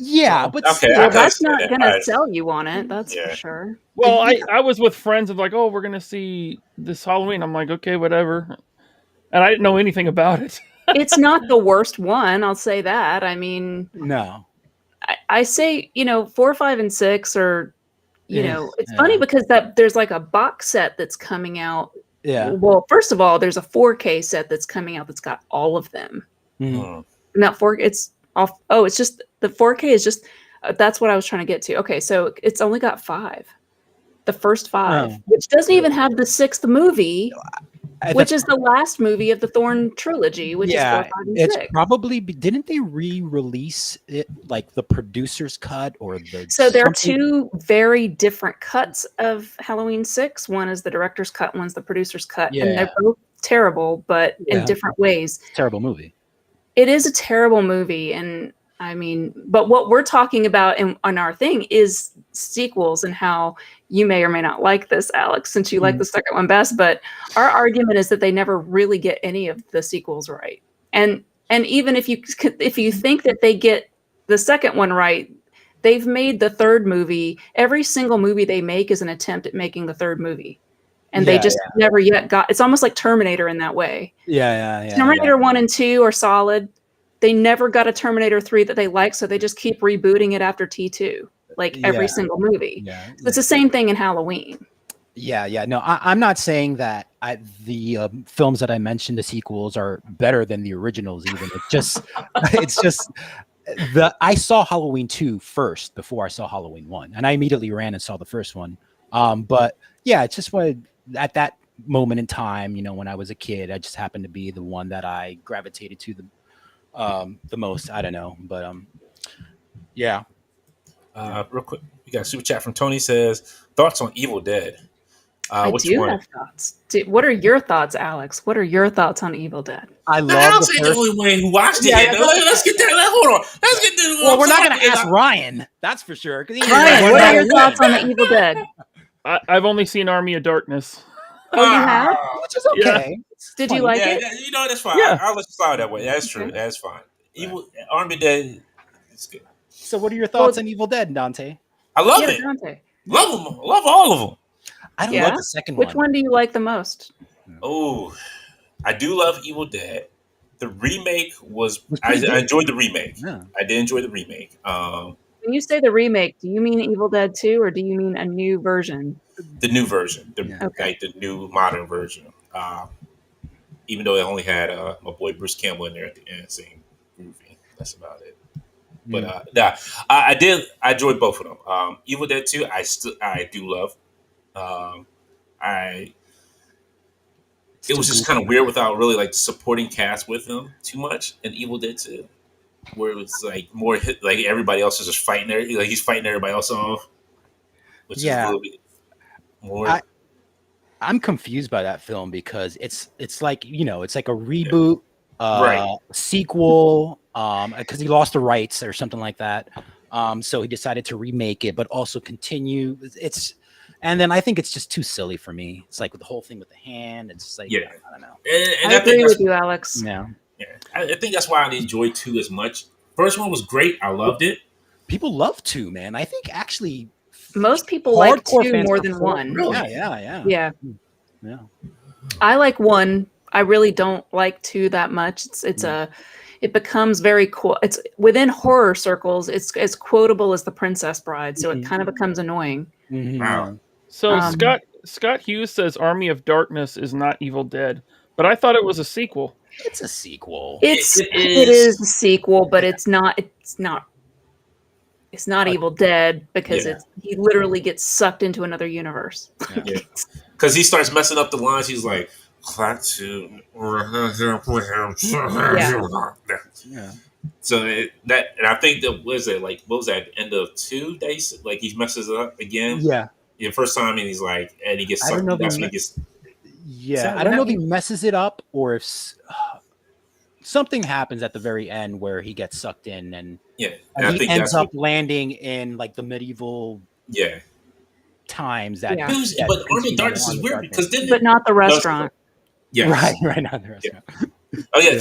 Yeah, but that's not going to sell you on it. That's for sure. Well, I was with friends of like, oh, we're going to see this Halloween. I'm like, okay, whatever. And I didn't know anything about it. It's not the worst one. I'll say that. I mean, no, I say, 4, 5, and 6 are, it's funny because there's like a box set that's coming out. Yeah. Well, first of all, there's a 4K set that's coming out that's got all of them. Not 4K. It's just the 4K is just, that's what I was trying to get to. Okay. So it's only got 5, the first 5, which doesn't even have the 6th movie, which is the last movie of the Thorn trilogy, which is 4, 5, and 6. It's probably, didn't they re-release it like the producer's cut or the? So there are 2 very different cuts of Halloween 6. One is the director's cut, one's the producer's cut, and they're both terrible, but in different ways. Terrible movie. It is a terrible movie, and I mean, but what we're talking about on our thing is sequels and how you may or may not like this, Alex, since you like the second one best. But our argument is that they never really get any of the sequels right, and even if you think that they get the second one right, they've made the third movie. Every single movie they make is an attempt at making the third movie. And they just never yet got. It's almost like Terminator in that way. Yeah. Terminator 1 and 2 are solid. they never got a Terminator 3 that they liked, so they just keep rebooting it after T2, like every single movie. Yeah, So it's the same thing in Halloween. Yeah. No, I'm not saying that the films that I mentioned, the sequels, are better than the originals. Even it's just I saw Halloween 2 first before I saw Halloween 1, and I immediately ran and saw the first one. But yeah, it's just what at that moment in time, when I was a kid, I just happened to be the one that I gravitated to the most. I don't know, but yeah. Real quick, we got a super chat from Tony. Says thoughts on Evil Dead. I Which do one? have thoughts. What are your thoughts, Alex? What are your thoughts on Evil Dead? I love Alex the ain't first. the only one who watched it. Yeah, Yet. Let's get that. Hold on. Let's get this. Well, we're not going to ask Ryan. That's for sure. Ryan, what are your thoughts on the Evil Dead? I've only seen Army of Darkness. Oh, you have? Which is okay. Did you like it? Yeah, that's fine. Yeah. I'll let you slide that way. That's true. Okay. That's fine. Evil Army Dead. It's good. So, what are your thoughts on Evil Dead, Dante? I love it. Dante. Love them. Love all of them. I don't love the second one. Which one do you like the most? Oh, I do love Evil Dead. The remake was I pretty good. enjoyed the remake. Yeah. I did enjoy the remake. When you say the remake, do you mean Evil Dead 2 or do you mean a new version? The new version, Okay. like the new modern version. Even though it only had my boy Bruce Campbell in there at the end saying groovy. That's about it. But I enjoyed both of them. Evil Dead 2, I do love. It was just kind of weird without really like the supporting cast with him too much in Evil Dead 2, where it was like more like everybody else is just fighting there, like he's fighting everybody else off, which is a little bit more. I'm confused by that film because it's like it's like a reboot, sequel, because he lost the rights or something like that. So he decided to remake it, but also continue. And then I think it's just too silly for me. It's like with the whole thing with the hand. It's like I don't know. And I agree with you, Alex. Yeah. I think that's why I enjoyed 2 as much. First one was great. I loved it. People love 2, man. I think actually most people like 2 fans more than 1. Really? Yeah. I like 1. I really don't like 2 that much. It becomes very cool. It's within horror circles. It's as quotable as The Princess Bride, so it kind of becomes annoying. Mm-hmm. Wow. So Scott Hughes says Army of Darkness is not Evil Dead, but I thought it was a sequel. It's a sequel. It is a sequel, but it's not Evil Dead because he literally gets sucked into another universe. Yeah, because he starts messing up the lines. He's like, So and I think that what was that end of 2 days? Like he messes it up again. Yeah. The first time, and he's like, and he gets sucked. That's when he gets. Yeah, I don't know if he messes it up or if something happens at the very end where he gets sucked in and and I think ends up landing in like the medieval times. That but Army of Darkness is weird because but not the restaurant. Yes. Right, not the restaurant. Yeah. Oh yeah,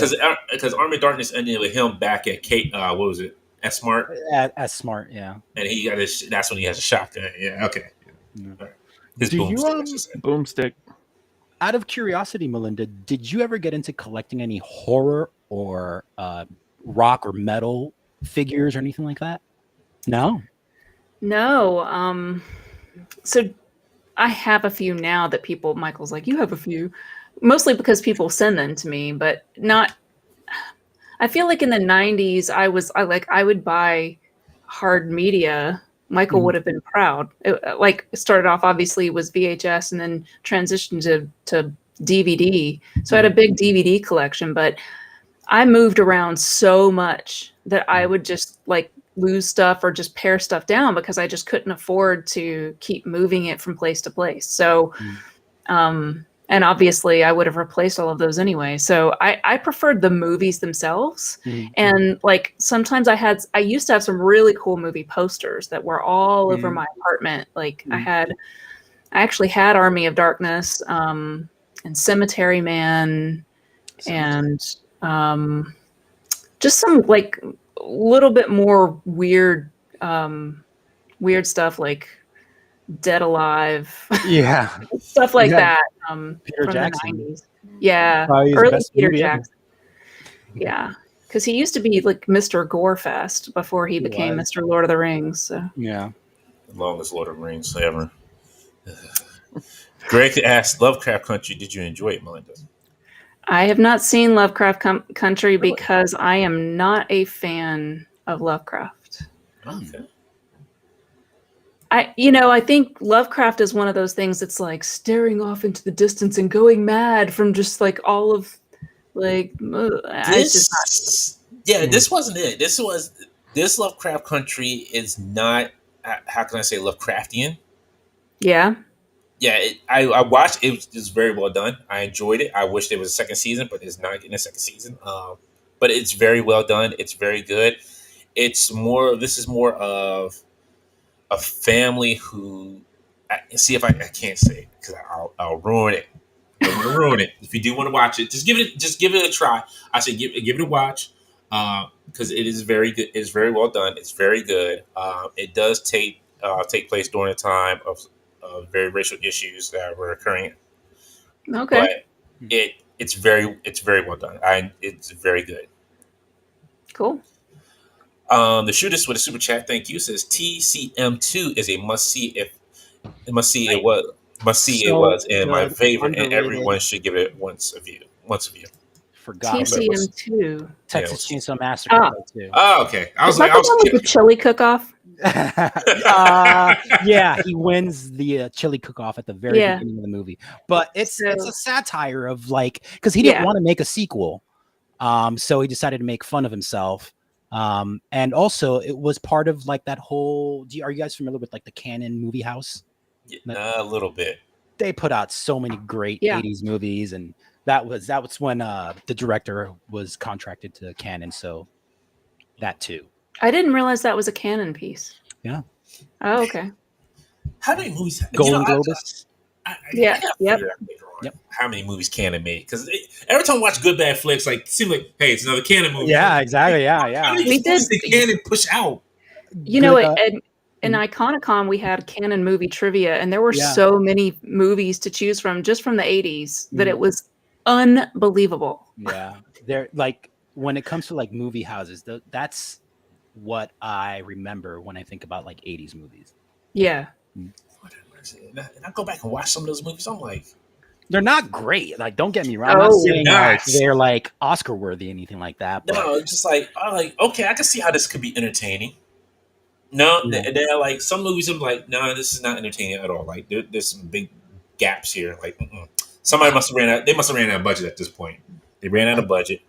because Army of Darkness ended with him back at Kate. What was it? S Smart. S Smart, yeah. And he got his. That's when he has a shotgun. Yeah. Okay. Yeah. His boomstick. Out of curiosity, Melinda, did you ever get into collecting any horror or rock or metal figures or anything like that? No. So I have a few now that Michael's like, you have a few, mostly because people send them to me, but not. I feel like in the 90s, I would buy hard media. Michael would have been proud. It started off, obviously, was VHS and then transitioned to DVD. So I had a big DVD collection, but I moved around so much that I would just lose stuff or just pare stuff down because I just couldn't afford to keep moving it from place to place. So, and obviously I would have replaced all of those anyway. So I preferred the movies themselves. And sometimes I used to have some really cool movie posters that were all over my apartment. I actually had Army of Darkness, and Cemetery Man and just some little bit more weird stuff like Dead Alive, stuff like that. Peter from Jackson. the 90s. Yeah, early Peter Jackson. Yeah, Because he used to be like Mr. Gorefest before he became Mr. Lord of the Rings. So. Yeah. The longest Lord of the Rings ever. Greg asked, Lovecraft Country, did you enjoy it, Melinda? I have not seen Lovecraft Country because I am not a fan of Lovecraft. Okay. I think Lovecraft is one of those things that's like staring off into the distance and going mad from just like all of like this wasn't it. This Lovecraft Country is not, how can I say, Lovecraftian? Yeah. Yeah, I watched it. It was very well done. I enjoyed it. I wish there was a second season, but it's not getting a second season. But it's very well done. It's very good. This is more of a family who, see if I can't say it because I'll ruin it. I'm going to ruin it. If you do want to watch it, just give it a try. I say give it a watch because it is very good. It's very well done. It's very good. It does take place during a time of very racial issues that were occurring. Okay. But it's very well done. It's very good. Cool. The shootist with a super chat, thank you, says TCM2 is a must see. It was and my favorite, and everyone should give it once a view. Forgot TCM2. Texas Chainsaw Massacre too. Oh, okay. I was like, the chili cook-off. Yeah, he wins the chili cook-off at the very beginning of the movie. But it's a satire of like, because he didn't want to make a sequel, so he decided to make fun of himself. And also it was part of like that whole. Are you guys familiar with like the Canon movie house? A little bit. They put out so many great 80s movies, and that was when the director was contracted to Canon, so that too. I didn't realize that was a Canon piece. Yeah. Oh, okay. How many movies? Golden Globus. Yep. How many movies Canon made? Because every time I watch Good Bad Flicks, like it seems like, hey, it's another Canon movie. Yeah, exactly. Yeah. How many movies did Canon push out? You know, in Iconicon, we had Canon movie trivia, and there were so many movies to choose from just from the 80s that it was unbelievable. Yeah. They're like, when it comes to like movie houses, that's what I remember when I think about like 80s movies. Yeah. And I go back and watch some of those movies. I'm like, they're not great. Like, don't get me wrong. I'm not saying like they're like Oscar worthy, anything like that. But no, it's just like, I'm like, okay, I can see how this could be entertaining. No, they're like some movies. I'm like, no, this is not entertaining at all. Like, there's some big gaps here. Like, somebody must have ran out. They must have ran out of budget at this point. They ran out of budget.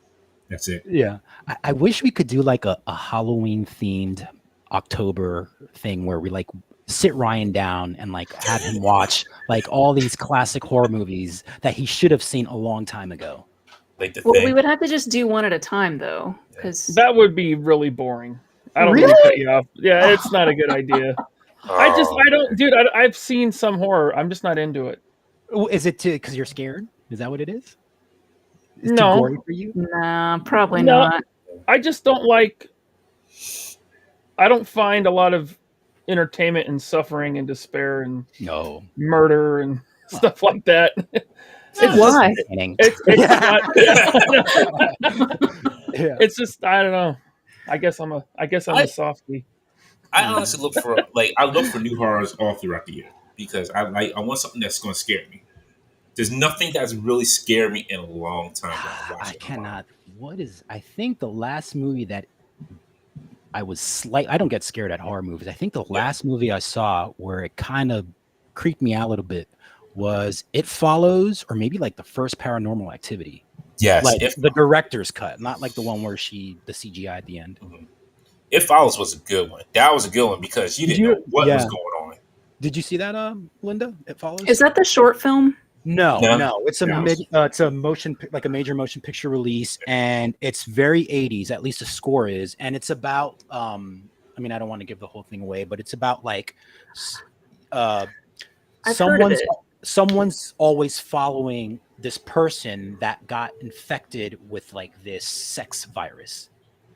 That's it. Yeah, I wish we could do like a Halloween themed October thing where we like sit Ryan down and like have him watch like all these classic horror movies that he should have seen a long time ago. Like we would have to just do one at a time though, because that would be really boring. I don't really cut you off. Yeah, it's not a good idea. I don't, dude. I've seen some horror. I'm just not into it. Is it because you're scared? Is that what it is? It's no, too gory for you? Nah, probably not. I just don't like. I don't find a lot of entertainment in suffering and despair and murder and stuff like that. Why? It's just I don't know. I guess I'm a softie. I honestly look for new horrors all throughout the year because I want something that's going to scare me. There's nothing that's really scared me in a long time. I cannot. I think the last movie that I was I don't get scared at horror movies. I think the last movie I saw where it kind of creeped me out a little bit was It Follows, or maybe like the first Paranormal Activity. Yes, like the director's cut, not like the one where the CGI at the end. Mm-hmm. It Follows was a good one. That was a good one because you didn't know what was going on. Did you see that, Linda? It Follows. Is that the short film? No. It's it's a major motion picture release, and it's very 80s. At least the score is, and it's about. I mean, I don't want to give the whole thing away, but it's about like, someone's always following this person that got infected with like this sex virus.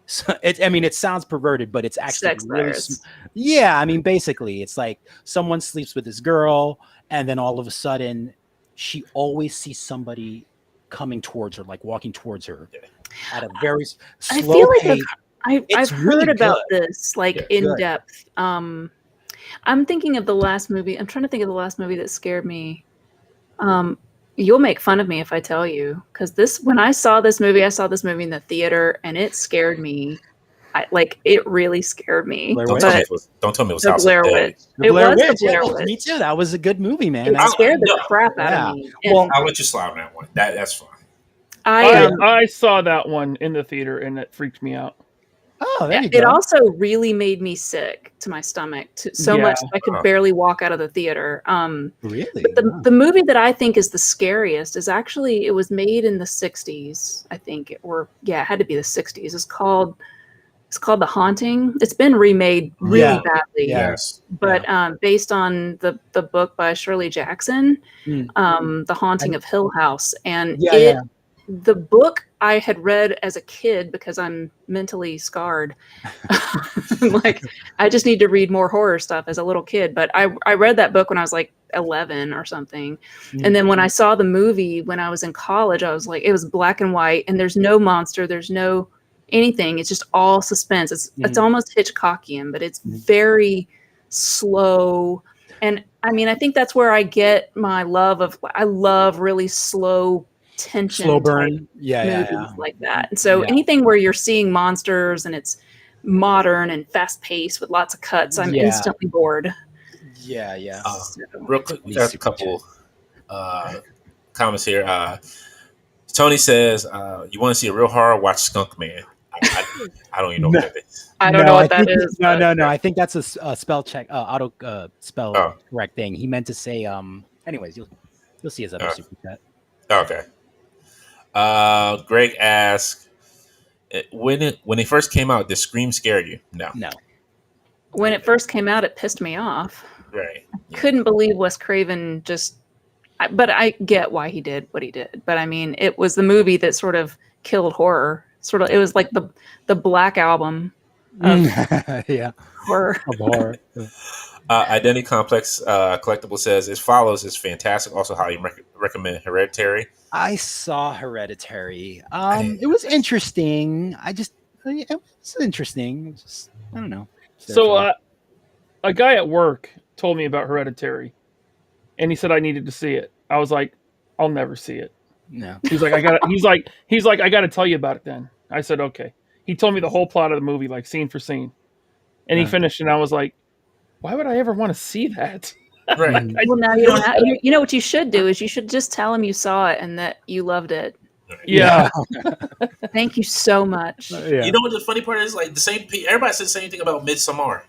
So it sounds perverted, but it's actually sex virus. Yeah, I mean, basically, it's like someone sleeps with this girl, and then all of a sudden, she always sees somebody coming towards her, like walking towards her. at a very slow I feel like pace. I've really heard about good. this, like, It's in good. depth. I'm thinking of the last movie. I'm trying to think of the last movie that scared me. You'll make fun of me if I tell you, because when I saw this movie in the theater, and it scared me. It really scared me. Blair Don't Witch? tell me But it was. Don't tell me it was the House Blair of Dead. Witch. The It Blair was the Witch. Blair Yeah, Witch. me too. That was a good movie, man. It scared the no. crap out Yeah. of me. Well, I'll let you slide on that one. That's fine. I saw that one in the theater and it freaked me out. oh, there you It go. also really made me sick to my stomach, so much I could barely walk out of the theater. Really? But the movie that I think is the scariest is actually, it was made in the 60s, I think, it had to be the 60s. It's called The Haunting. It's been remade really badly. Yes. But based on the book by Shirley Jackson, The Haunting of Hill House. And the book I had read as a kid, because I'm mentally scarred. Like, I just need to read more horror stuff as a little kid. But I read that book when I was like 11 or something. And then when I saw the movie when I was in college, I was like, it was black and white, and there's no monster, there's no anything. It's just all suspense. It's almost Hitchcockian, but it's very slow. And I mean, I think that's where I get my love of. I love really slow tension, slow burn, movies like that. And so anything where you're seeing monsters and it's modern and fast paced with lots of cuts, I'm instantly bored. Real quick, we got a couple comments here. Tony says, "You want to see a real horror? Watch Skunk Man." I don't even know what that is. I don't know what that is. No. I think that's a spell check, auto spell correct thing. He meant to say. Anyways, you'll see his other super chat. Okay. Greg asks, when it first came out, did Scream scare you? No. When it first came out, it pissed me off. Right. I couldn't believe Wes Craven but I get why he did what he did. But I mean, it was the movie that sort of killed horror. It was like the Black Album of horror. Of horror. Identity Complex Collectible says, "It follows is fantastic. Also, highly recommend Hereditary." I saw Hereditary. It was interesting. It was interesting. I don't know. So, a guy at work told me about Hereditary, and he said I needed to see it. I was like, I'll never see it. No. He's like, I gotta tell you about it then. I said, okay. He told me the whole plot of the movie, like scene for scene. And he finished, and I was like, why would I ever want to see that? Right. Well, now you don't have, you know what you should do is you should just tell him you saw it and that you loved it. Yeah. Thank you so much. You know what the funny part is? Like, everybody said the same thing about Midsommar.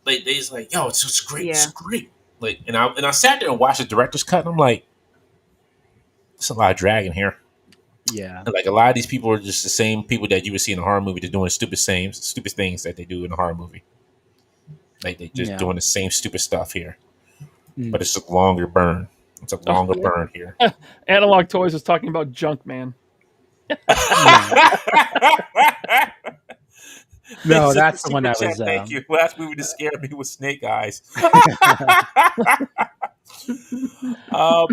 Like, they just like, yo, it's great. Yeah. It's great. Like, and I sat there and watched the director's cut, and I'm like, there's a lot of drag in here. Yeah. And like, a lot of these people are just the same people that you would see in a horror movie. They're doing stupid things that they do in a horror movie. Like, they just doing the same stupid stuff here. But it's a longer burn. It's a longer burn here. Analog Toys was talking about Junk Man. No, that's the one that was. Thank you. Last movie that scared me was Snake Eyes.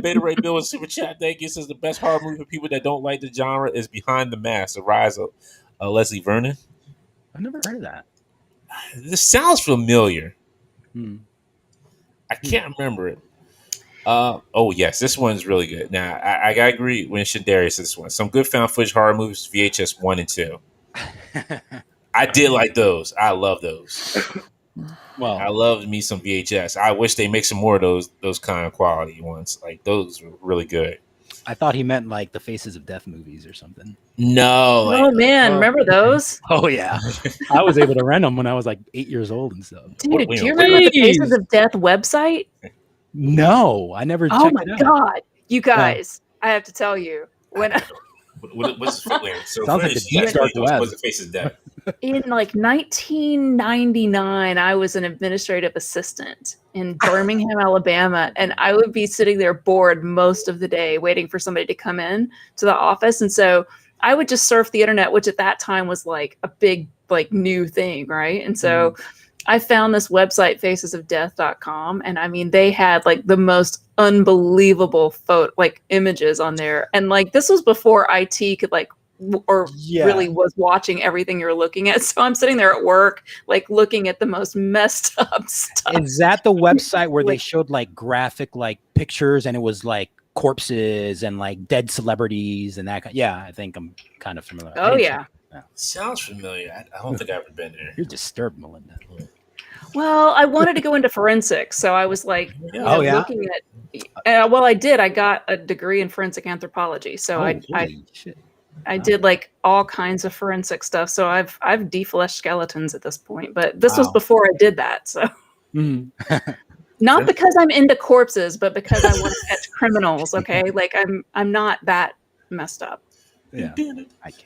Beta Ray Bill with Super Chat. Thank you. Says the best horror movie for people that don't like the genre is Behind the Mask, The Rise of Leslie Vernon. I've never heard of that. This sounds familiar. I can't remember it. Oh yes, this one's really good. Now I gotta agree when Shadarius this one. Some good found footage horror movies, VHS 1 and 2. I did like those. I love those. Well, I love me some VHS. I wish they make some more of those kind of quality ones. Like, those were really good. I thought he meant like the Faces of Death movies or something. No. Oh man, remember those? Oh yeah, I was able to rent them when I was like 8 years old and stuff. Dude, do you remember the Faces of Death website? No, I never. Oh my god, you guys! I have to tell you, when what's so sounds like a dark web. What's the Faces of Death? In like 1999, I was an administrative assistant in Birmingham, Alabama, and I would be sitting there bored most of the day waiting for somebody to come in to the office. And so I would just surf the internet, which at that time was like a big, like new thing, right? And so I found this website, facesofdeath.com, and I mean, they had like the most unbelievable images on there. And like, this was before IT could like or Yeah. really was watching everything you're looking at. So I'm sitting there at work, like looking at the most messed up stuff. Is that the website where they showed like graphic like pictures and it was like corpses and like dead celebrities and that kind? Yeah, I think I'm kind of familiar. Oh yeah. Sounds familiar. I don't think I've ever been there. You're disturbed, Melinda. Well, I wanted to go into forensics, so I was like, looking at. Well, I did. I got a degree in forensic anthropology, so I did like all kinds of forensic stuff. So I've defleshed skeletons at this point, but this was before I did that. So not because I'm into corpses, but because I want to catch criminals. Okay, like I'm not that messed up. Yeah,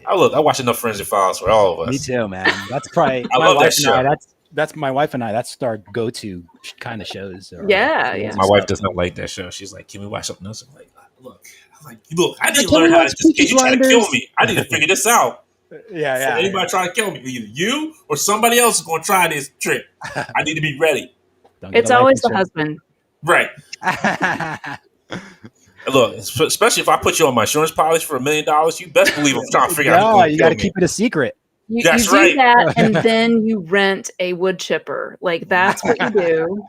I watch enough Forensic Files for all of us. Me too, man. That's probably I love that show. That's my wife and I. That's our go-to kind of shows. Yeah. My wife does not like that show. She's like, "Can we watch something else?" I'm like, "Look, I need to learn how to just you trying to kill me. I need to figure this out." Yeah. Anybody trying to kill me, either you or somebody else is going to try this trick. I need to be ready. It's always the husband, right? Look, especially if I put you on my insurance policy for $1 million, you best believe I'm trying to figure out. No, you got to keep it a secret. You do that, and then you rent a wood chipper. Like that's what you do.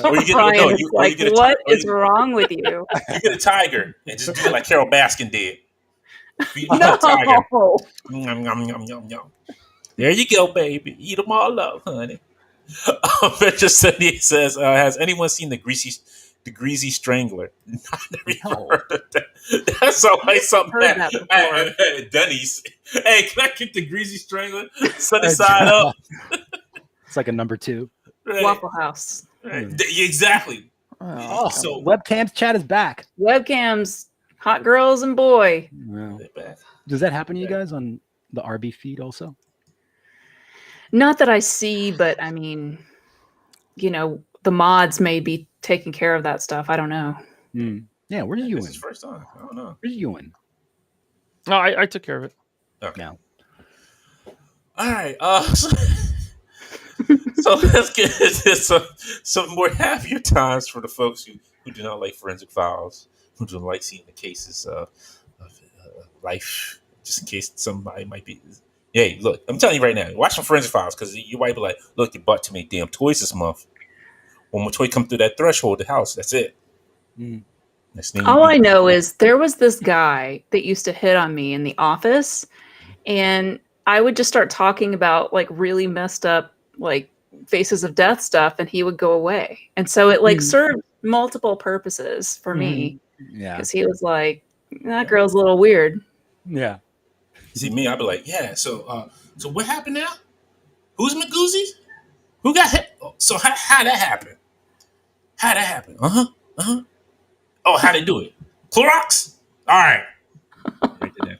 Or you get what is wrong with you? You get a tiger and just do it like Carol Baskin did. Feed No. the tiger. Yum, yum, yum, yum, yum. There you go, baby. Eat them all up, honey. Venture Cindy says, has anyone seen the Greasy Strangler? No. Heard of that. That's always something Heard that before. Denny's. Hey, can I get the Greasy Strangler? Sunny side up. It's like a number 2. Right. Waffle House. Right. Exactly. Oh, So webcams chat is back. Webcams, hot girls and boy. Wow. Does that happen to you guys on the RB feed also? Not that I see, but I mean, the mods may be taking care of that stuff. I don't know. Yeah, where's you in? This is first time. I don't know. Where's you in? No, I took care of it. Okay. No. All right. So let's get into some more happier times for the folks who do not like Forensic Files, who don't like seeing the cases of life, just in case somebody might be. Hey, look, I'm telling you right now, watch some Forensic Files because you might be like, look, you bought too many damn toys this month. When my toy come through that threshold of the house, that's it. All I know is there was this guy that used to hit on me in the office, and I would just start talking about like really messed up like faces of death stuff, and he would go away. And so it like served multiple purposes for me. Yeah, because he was like, that girl's a little weird. Yeah. See me, I'd be like, yeah. So what happened now? Who's Magoozy? Who got hit? So how that happen? How that happen? Oh, how they do it? Clorox? All right.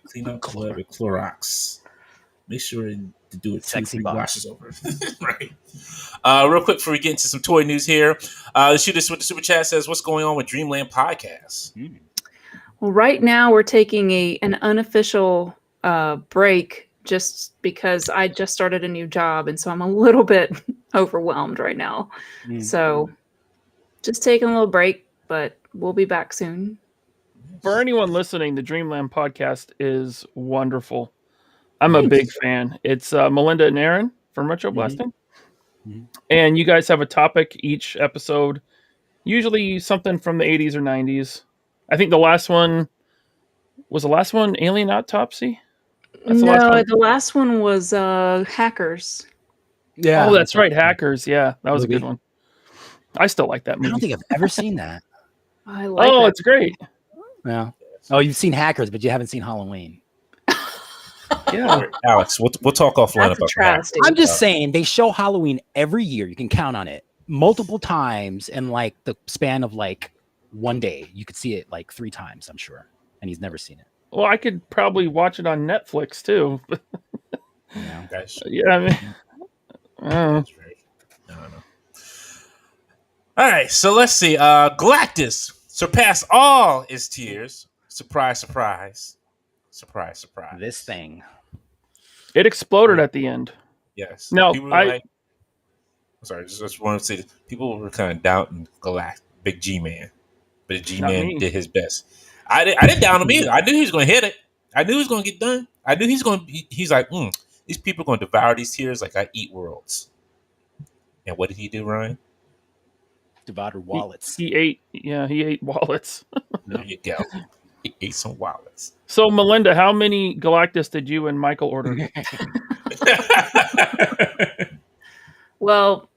Clean up club with Clorox. Make sure to do it Sexy 2-3 box. washes over. Right. Real quick before we get into some toy news here, the shooter with the super chat says, "What's going on with Dreamland Podcast?" Well, right now we're taking an unofficial break just because I just started a new job, and so I'm a little bit overwhelmed right now. So just taking a little break, but we'll be back soon. For anyone listening, the Dreamland podcast is wonderful. I'm a big fan. It's Melinda and Aaron from Retroblasting. And you guys have a topic each episode, usually something from the 80s or 90s. I think the last one Alien Autopsy? The last one was hackers. Yeah. Oh, that's right. Hackers. Yeah, that was a good one. I still like that movie. I don't think I've ever seen that. I like that. It's great. Yeah. Oh, you've seen Hackers, but you haven't seen Halloween. Yeah. Alex, we'll talk offline That's a about that. travesty. I'm just saying they show Halloween every year. You can count on it multiple times in like the span of like one day. You could see it like 3 times, I'm sure. And he's never seen it. Well, I could probably watch it on Netflix too. Yeah. Yeah, I mean, I don't know. I don't know. All right, so let's see. Galactus surpassed all his tiers. Surprise, surprise. Surprise, surprise. This thing. It exploded at the end. Yes. No, People were I'm sorry, just want to say this. People were kind of doubting Galactus, Big G Man. But G Man did his best. I didn't doubt him either. I knew he was going to hit it. I knew he was going to get done. I knew he's going. He's like, these people are going to devour these tears like I eat worlds. And what did he do, Ryan? Devoured wallets. He ate wallets. There you go. He ate some wallets. So, Melinda, how many Galactus did you and Michael order? Well,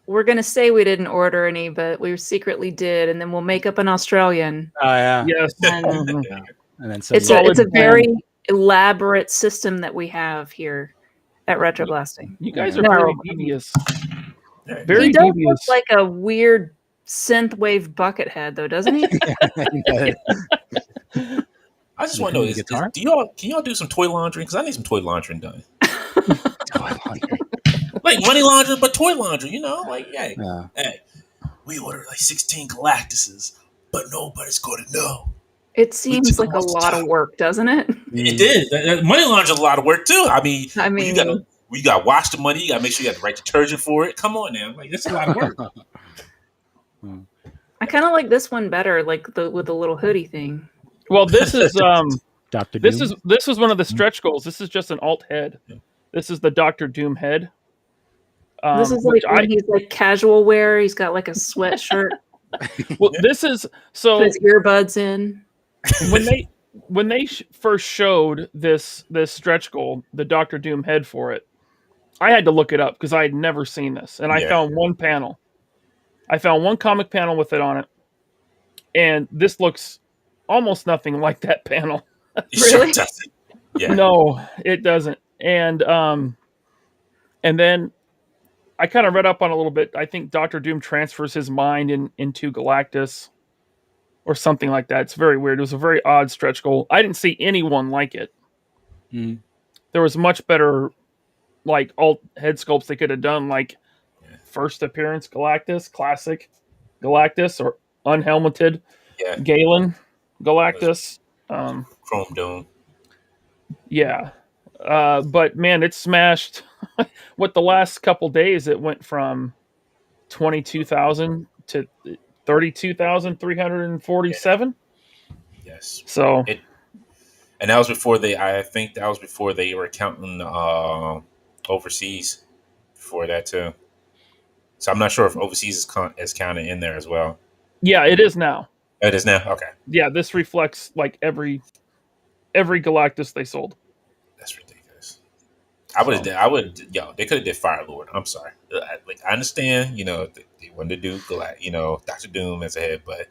we're going to say we didn't order any, but we secretly did, and then we'll make up an Australian. Oh, yeah. Yes. And And then it's a very elaborate system that we have here at Retroblasting. You guys are very devious. Very He does look devious. like a weird synthwave bucket head, though, doesn't he? I just want to know, can y'all do some toy laundering? Because I need some toy laundering done. Toy laundry. Like money laundering, but toy laundering, like, hey, Yeah. hey, we ordered like 16 Galactuses, but nobody's going to know. It seems like a lot of work, doesn't it? It did. Money laundering is a lot of work, too. I mean, you got to wash the money. You got to make sure you got the right detergent for it. Come on now. Like, that's a lot of work. I kind of like this one better, like with the little hoodie thing. Well, this is Dr. this Doom. is one of the stretch goals. This is just an alt head. This is the Dr. Doom head. This is like when he's like casual wear. He's got like a sweatshirt. Well, this is so put his earbuds in. When they first showed this stretch goal, the Dr. Doom head for it, I had to look it up because I had never seen this, and I found one panel. I found one comic panel with it on it, and this looks almost nothing like that panel. Really? Yeah. No, it doesn't. And then I kind of read up on it a little bit. I think Dr. Doom transfers his mind into Galactus or something like that. It's very weird. It was a very odd stretch goal. I didn't see anyone like it. There was much better like alt head sculpts they could have done, like first appearance Galactus, classic Galactus, or unhelmeted Galen Galactus. Chrome Dome. Yeah. But man, it smashed. What the last couple days, it went from 22,000 to 32,347. Yes. So, and that was before I think that was before they were counting overseas. Before that too. So I'm not sure if overseas is counted in there as well. Yeah, it is now. It is now. Okay. Yeah, this reflects like every Galactus they sold. That's ridiculous. They could have did Fire Lord. I'm sorry. I understand, they wanted to do Dr. Doom as a head, but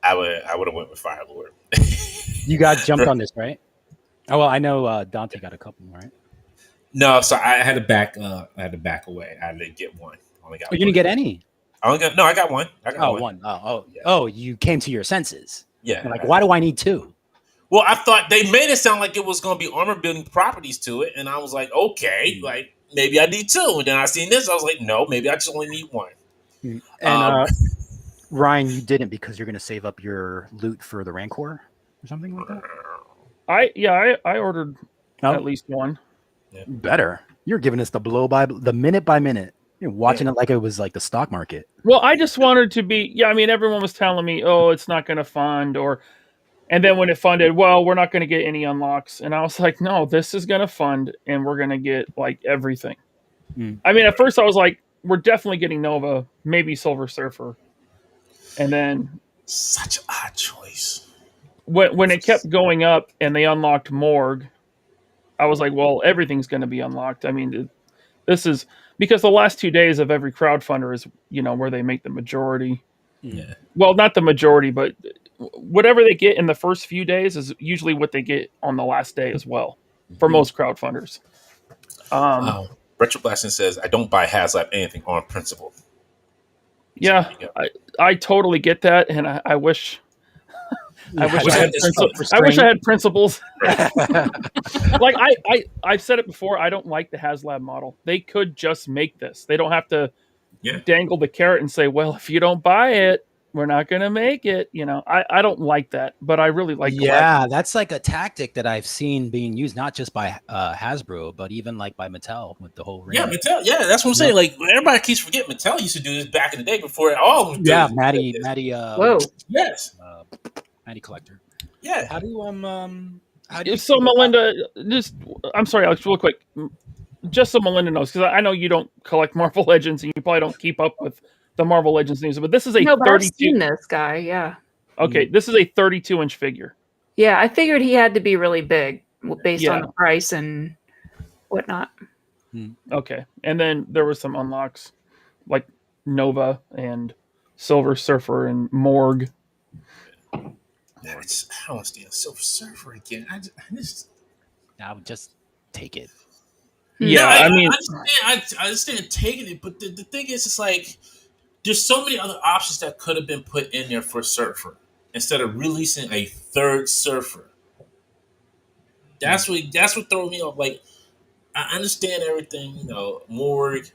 I would have went with Fire Lord. You got jumped on this, right? Oh well, I know Dante got a couple, right? No, so I had to back. I had to back away. I didn't get one. Only got. You didn't get any. I got one. I got one. Oh, you came to your senses. Yeah. You're like, why do I need two? Well, I thought they made it sound like it was going to be armor building properties to it, and I was like, okay, like maybe I need two. And then I seen this, I was like, no, maybe I just only need one. And Ryan, you didn't because you're going to save up your loot for the Rancor or something like that. I ordered at least one. Yeah. Better. You're giving us the minute by minute. You're watching it like it was like the stock market. Well, I just wanted to be. Yeah, I mean, everyone was telling me, oh, it's not going to fund And then when it funded, well, we're not going to get any unlocks. And I was like, no, this is going to fund and we're going to get like everything. I mean, at first I was like, we're definitely getting Nova, maybe Silver Surfer. And then such an odd choice. When it kept going up and they unlocked Morgue, I was like, well, everything's going to be unlocked. I mean, this is because the last 2 days of every crowdfunder is, where they make the majority. Yeah. Well, not the majority, but whatever they get in the first few days is usually what they get on the last day as well for most crowdfunders. Retroblasting says, I don't buy HasLab anything on principle. Yeah, I totally get that. And I wish I wish I had principles. Like I've said it before. I don't like the HasLab model. They could just make this. They don't have to dangle the carrot and say, well, if you don't buy it, we're not going to make it. I don't like that, but I really like. Yeah, that's like a tactic that I've seen being used not just by Hasbro, but even like by Mattel with the whole ring. Yeah, Mattel. Yeah, that's what I'm saying. Like everybody keeps forgetting Mattel used to do this back in the day before all of them. Yeah, Maddie. Whoa. Yes. Maddie Collector. Yeah. How do So Melinda, I'm sorry, Alex, real quick. Just so Melinda knows, because I know you don't collect Marvel Legends and you probably don't keep up with the Marvel Legends news, but this is a 32. But I've seen this guy, yeah. Okay, this is a 32-inch figure. Yeah, I figured he had to be really big based on the price and whatnot. Okay, and then there were some unlocks like Nova and Silver Surfer and Morgue. I don't understand Silver Surfer again. I would just take it. Yeah, I mean, I understand taking it, but the thing is, it's like there's so many other options that could have been put in there for Surfer instead of releasing a third Surfer. That's what throws me off. Like, I understand everything, Morgue,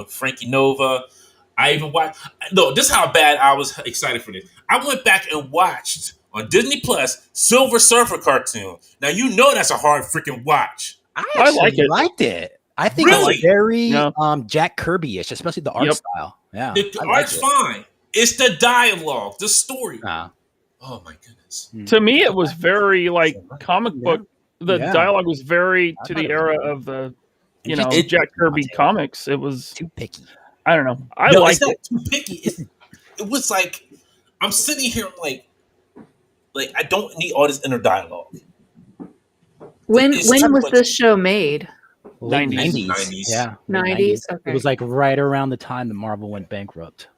Frankie Nova. I even watched. No, this is how bad I was excited for this. I went back and watched on Disney Plus Silver Surfer cartoon. Now you know that's a hard freaking watch. I liked it. I think Really? it's very Jack Kirby-ish, especially the art style. Yeah, the art's fine. It's the dialogue, the story. Ah. Oh my goodness! To me, it was very like comic book. The dialogue was very to the era of the, Jack Kirby comics. It was too picky. I don't know. I liked it. Too picky. It was like I'm sitting here like I don't need all this inner dialogue. When was this show made? 90s. Yeah. 90s. Okay. It was like right around the time that Marvel went bankrupt.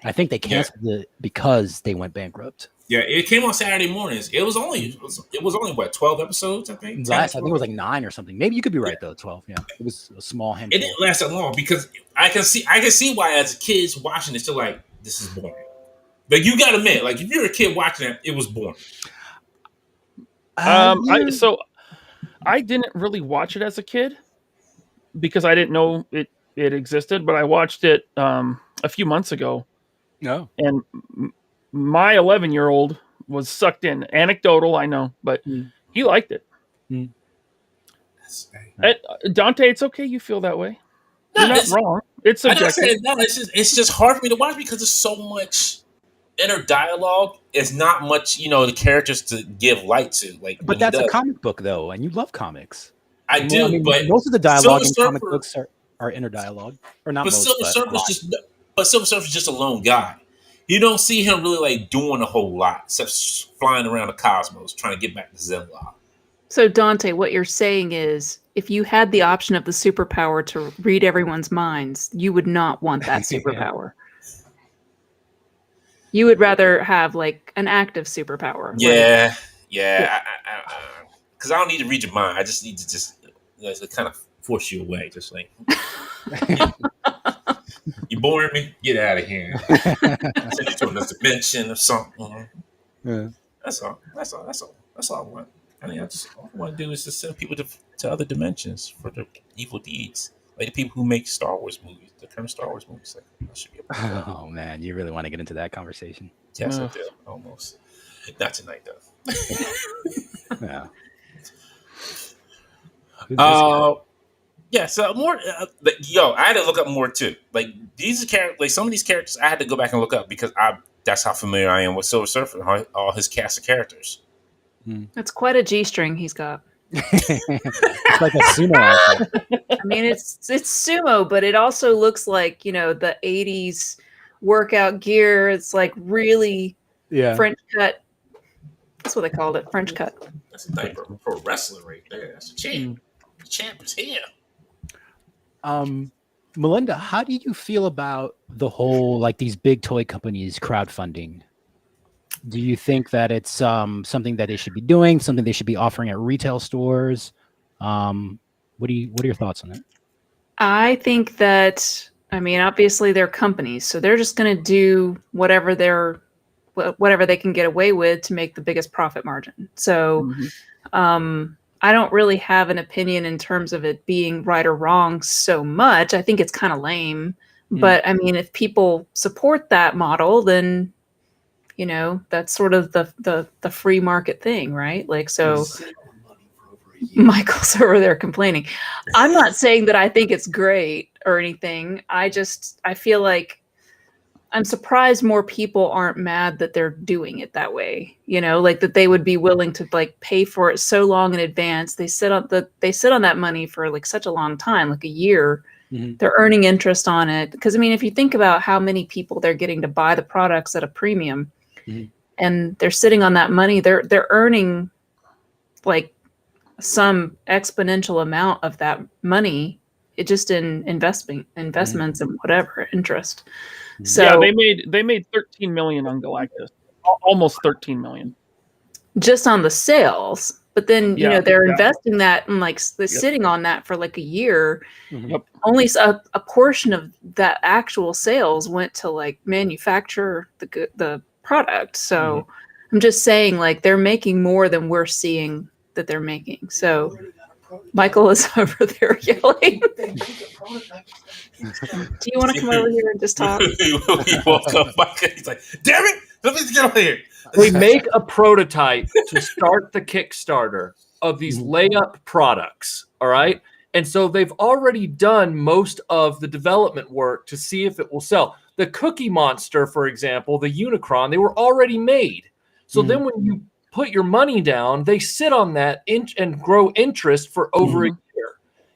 I think they canceled it because they went bankrupt. Yeah, it came on Saturday mornings. It was only what, 12 episodes, I think. I think it was like 9 or something. Maybe you could be right though. 12. Yeah, it was a small handful. It didn't last that long because I can see why as kids watching it, you're like, this is boring. Like you gotta admit, like if you're a kid watching it, it was boring. So I didn't really watch it as a kid because I didn't know it existed, but I watched it a few months ago. No. And my 11-year-old was sucked in. Anecdotal, I know, but he liked it. Dante, it's okay you feel that way. You're not wrong. It's subjective. It's just hard for me to watch because there's so much inner dialogue. It's not much, the characters to give light to. But that's a comic book, though, and you love comics. I do, but most of the dialogue in comic books are inner dialogue, or not. But Silver Surfer's just a lone guy. You don't see him really like doing a whole lot, except flying around the cosmos trying to get back to Zenla. So Dante, what you're saying is, if you had the option of the superpower to read everyone's minds, you would not want that superpower. You would rather have like an active superpower. Yeah. Because I don't need to read your mind. I just need to kind of force you away. Just like, you boring me? Get out of here. Send you to another dimension or something. Yeah. That's all I want. I mean, all I want to do is to send people to other dimensions for their evil deeds. Like the people who make Star Wars movies, the current Star Wars movies. Like, I should be able to do that. Oh man, you really want to get into that conversation? Yes, I do. Almost. Not tonight, though. Yeah. Yeah. So more. I had to look up more too. Like these characters, like some of these characters, I had to go back and look up because that's how familiar I am with Silver Surfer and all his cast of characters. That's quite a G-string he's got. It's like a sumo outfit. I mean, it's sumo, but it also looks like, the 80s workout gear. It's like really French cut. That's what they called it, French cut. That's a type of pro wrestler right there. That's a champ. The champ is here. Melinda, how do you feel about the whole, like these big toy companies crowdfunding? Do you think that it's something that they should be doing, something they should be offering at retail stores? What are your thoughts on it? I think that, obviously they're companies, so they're just going to do whatever they can get away with to make the biggest profit margin. So I don't really have an opinion in terms of it being right or wrong so much. I think it's kind of lame. But if people support that model, then that's sort of the free market thing, right? Like, so Michael's over there complaining. I'm not saying that I think it's great or anything. I feel like, I'm surprised more people aren't mad that they're doing it that way. Like that they would be willing to like pay for it so long in advance. They sit on that money for like such a long time, like a year. Mm-hmm. They're earning interest on it. Because I mean, if you think about how many people they're getting to buy the products at a premium, mm-hmm. and they're sitting on that money, they're earning like some exponential amount of that money. It just in investments and whatever interest. So yeah, they made 13 million on Galactus, almost 13 million just on the sales. But then they're investing that and like sitting on that for like a year. Yep. Only a portion of that actual sales went to like manufacture the product. So I'm just saying, like they're making more than we're seeing that they're making. So Michael is over there yelling. Do you want to come over here and just talk? He woke up. He's like, "Damn it! Let me get over here." We make a prototype to start the Kickstarter of these layup products. All right. And so they've already done most of the development work to see if it will sell. The Cookie Monster, for example, the Unicron, they were already made. So then when you put your money down, they sit on that and grow interest for over a year.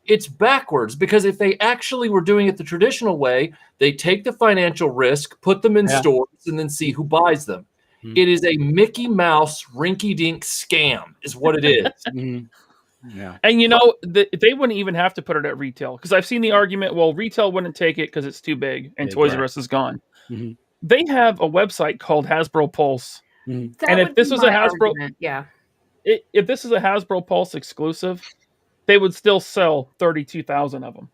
It's backwards, because if they actually were doing it the traditional way, they take the financial risk, put them in stores, and then see who buys them. It is a Mickey Mouse rinky-dink scam is what it is. Yeah. And they wouldn't even have to put it at retail, because I've seen the argument, well, retail wouldn't take it because it's too big and Toys R Us is gone. They have a website called Hasbro Pulse. And if this was a Hasbro if this is a Hasbro Pulse exclusive, they would still sell 32,000 of them.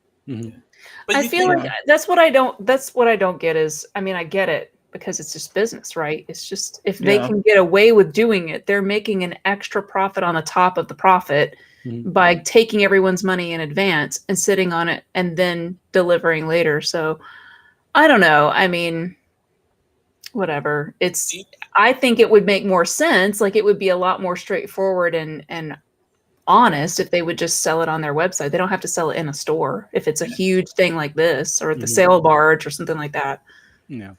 But I feel like that's what I don't get is, I mean, I get it because it's just business, right? It's just, if they can get away with doing it, they're making an extra profit on the top of the profit by taking everyone's money in advance and sitting on it and then delivering later. So I don't know. I mean, whatever. I think it would make more sense. Like it would be a lot more straightforward and honest if they would just sell it on their website. They don't have to sell it in a store if it's a huge thing like this, or at the sale barge or something like that. Yeah.